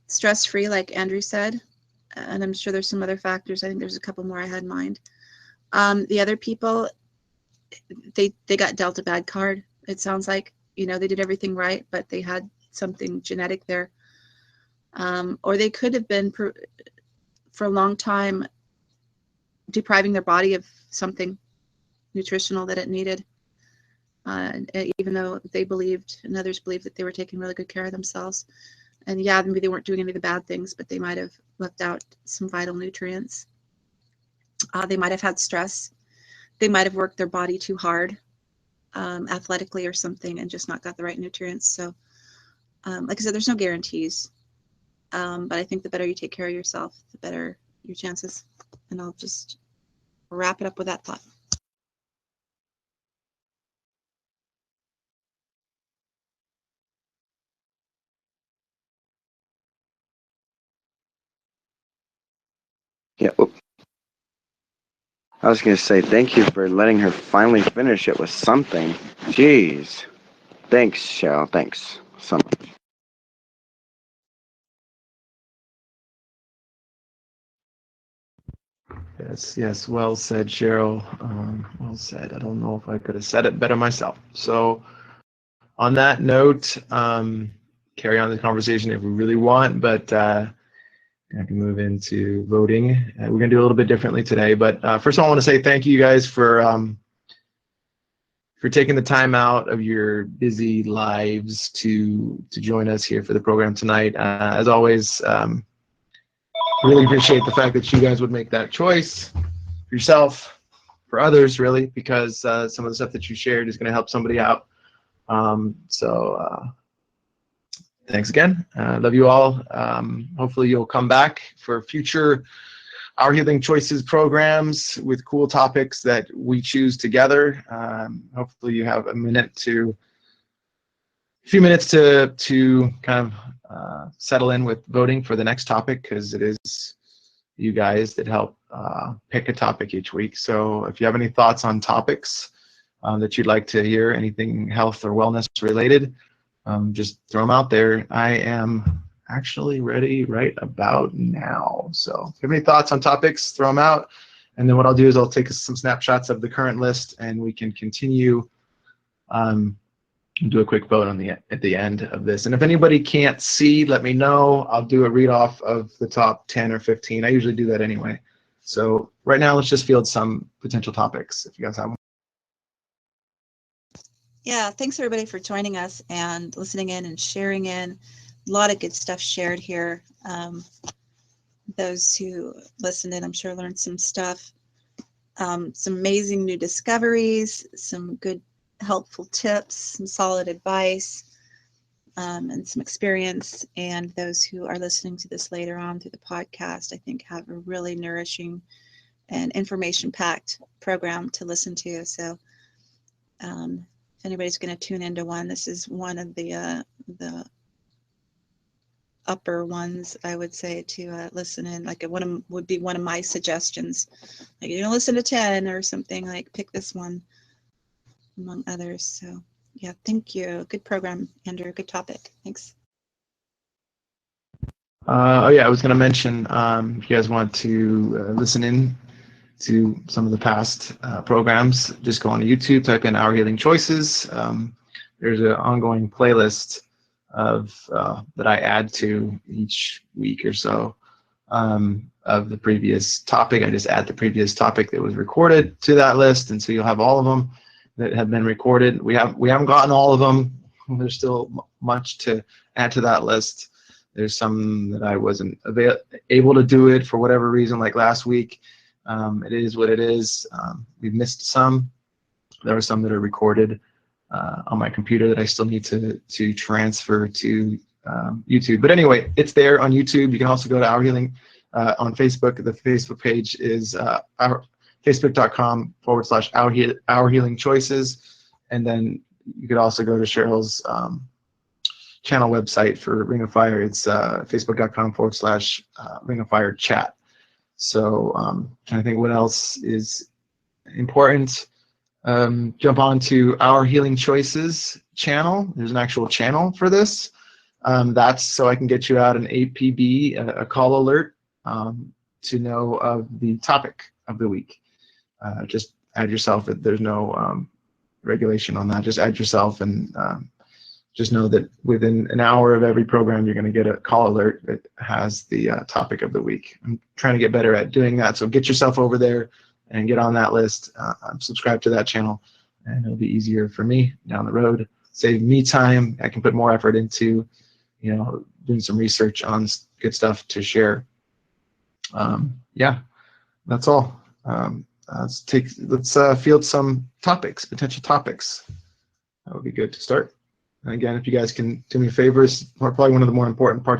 Stress-free, like Andrew said. And I'm sure there's some other factors. I think there's a couple more I had in mind. The other people, they got dealt a bad card. It sounds like, they did everything right, but they had something genetic there. Or they could have been, for a long time, depriving their body of something nutritional that it needed. Even though they believed, and others believed, that they were taking really good care of themselves. And yeah, maybe they weren't doing any of the bad things, but they might have left out some vital nutrients. They might have had stress. They might have worked their body too hard, athletically or something, and just not got the right nutrients. So, like I said, there's no guarantees. But I think the better you take care of yourself, the better your chances. And I'll just wrap it up with that thought. Yeah. I was going to say thank you for letting her finally finish it with something. Jeez. Thanks, Cheryl. Thanks so much. Yes, well said, Cheryl. Well said. I don't know if I could have said it better myself. So on that note, carry on the conversation if we really want, but I can move into voting. We're going to do a little bit differently today, but first of all, I want to say thank you guys for taking the time out of your busy lives to join us here for the program tonight. As always, really appreciate the fact that you guys would make that choice for yourself, for others, really, because some of the stuff that you shared is going to help somebody out. Thanks again. Love you all. Hopefully you'll come back for future Our Healing Choices programs with cool topics that we choose together. Hopefully you have a few minutes to kind of settle in with voting for the next topic, because it is you guys that help pick a topic each week. So if you have any thoughts on topics that you'd like to hear, anything health or wellness related, just throw them out there. I am actually ready right about now. So if you have any thoughts on topics, throw them out. And then what I'll do is I'll take some snapshots of the current list, and we can continue do a quick vote at the end of this. And if anybody can't see, let me know. I'll do a read off of the top 10 or 15. I usually do that anyway. So right now, let's just field some potential topics if you guys have them. Yeah, thanks everybody for joining us and listening in and sharing in. A lot of good stuff shared here. Those who listened in, I'm sure, learned some stuff. Some amazing new discoveries, some good helpful tips, some solid advice, and some experience. And those who are listening to this later on through the podcast, I think, have a really nourishing and information-packed program to listen to. So if anybody's going to tune into one, this is one of the upper ones, I would say, to listen in. Like would be one of my suggestions. Like, you don't listen to 10 or something, like pick this one among others. So yeah, thank you. Good program, Andrew. Good topic. Thanks. Oh yeah, I was going to mention if you guys want to listen in to some of the past programs, just go on YouTube, type in Our Healing Choices. There's an ongoing playlist of that I add to each week or so of the previous topic. I just add the previous topic that was recorded to that list, and so you'll have all of them that have been recorded. We haven't gotten all of them. There's still much to add to that list. There's some that I wasn't able to do it for whatever reason, like last week. It is what it is. We've missed some. There are some that are recorded on my computer that I still need to transfer to YouTube. But anyway, it's there on YouTube. You can also go to Our Healing on Facebook. The Facebook page is facebook.com/Our Healing Choices. And then you could also go to Cheryl's channel website for Ring of Fire. It's facebook.com/Ring of Fire chat. So trying to think what else is important. Jump on to Our Healing Choices channel. There's an actual channel for this. That's so I can get you out an APB, a call alert, to know of the topic of the week. Just add yourself. There's no regulation on that. Just add yourself, and just know that within an hour of every program, you're going to get a call alert that has the topic of the week. I'm trying to get better at doing that, so get yourself over there and get on that list. Subscribe to that channel, and it'll be easier for me down the road. Save me time. I can put more effort into, doing some research on good stuff to share. Yeah, that's all. Let's field some topics, potential topics. That would be good to start. And again, if you guys can do me a favor, it's probably one of the more important parts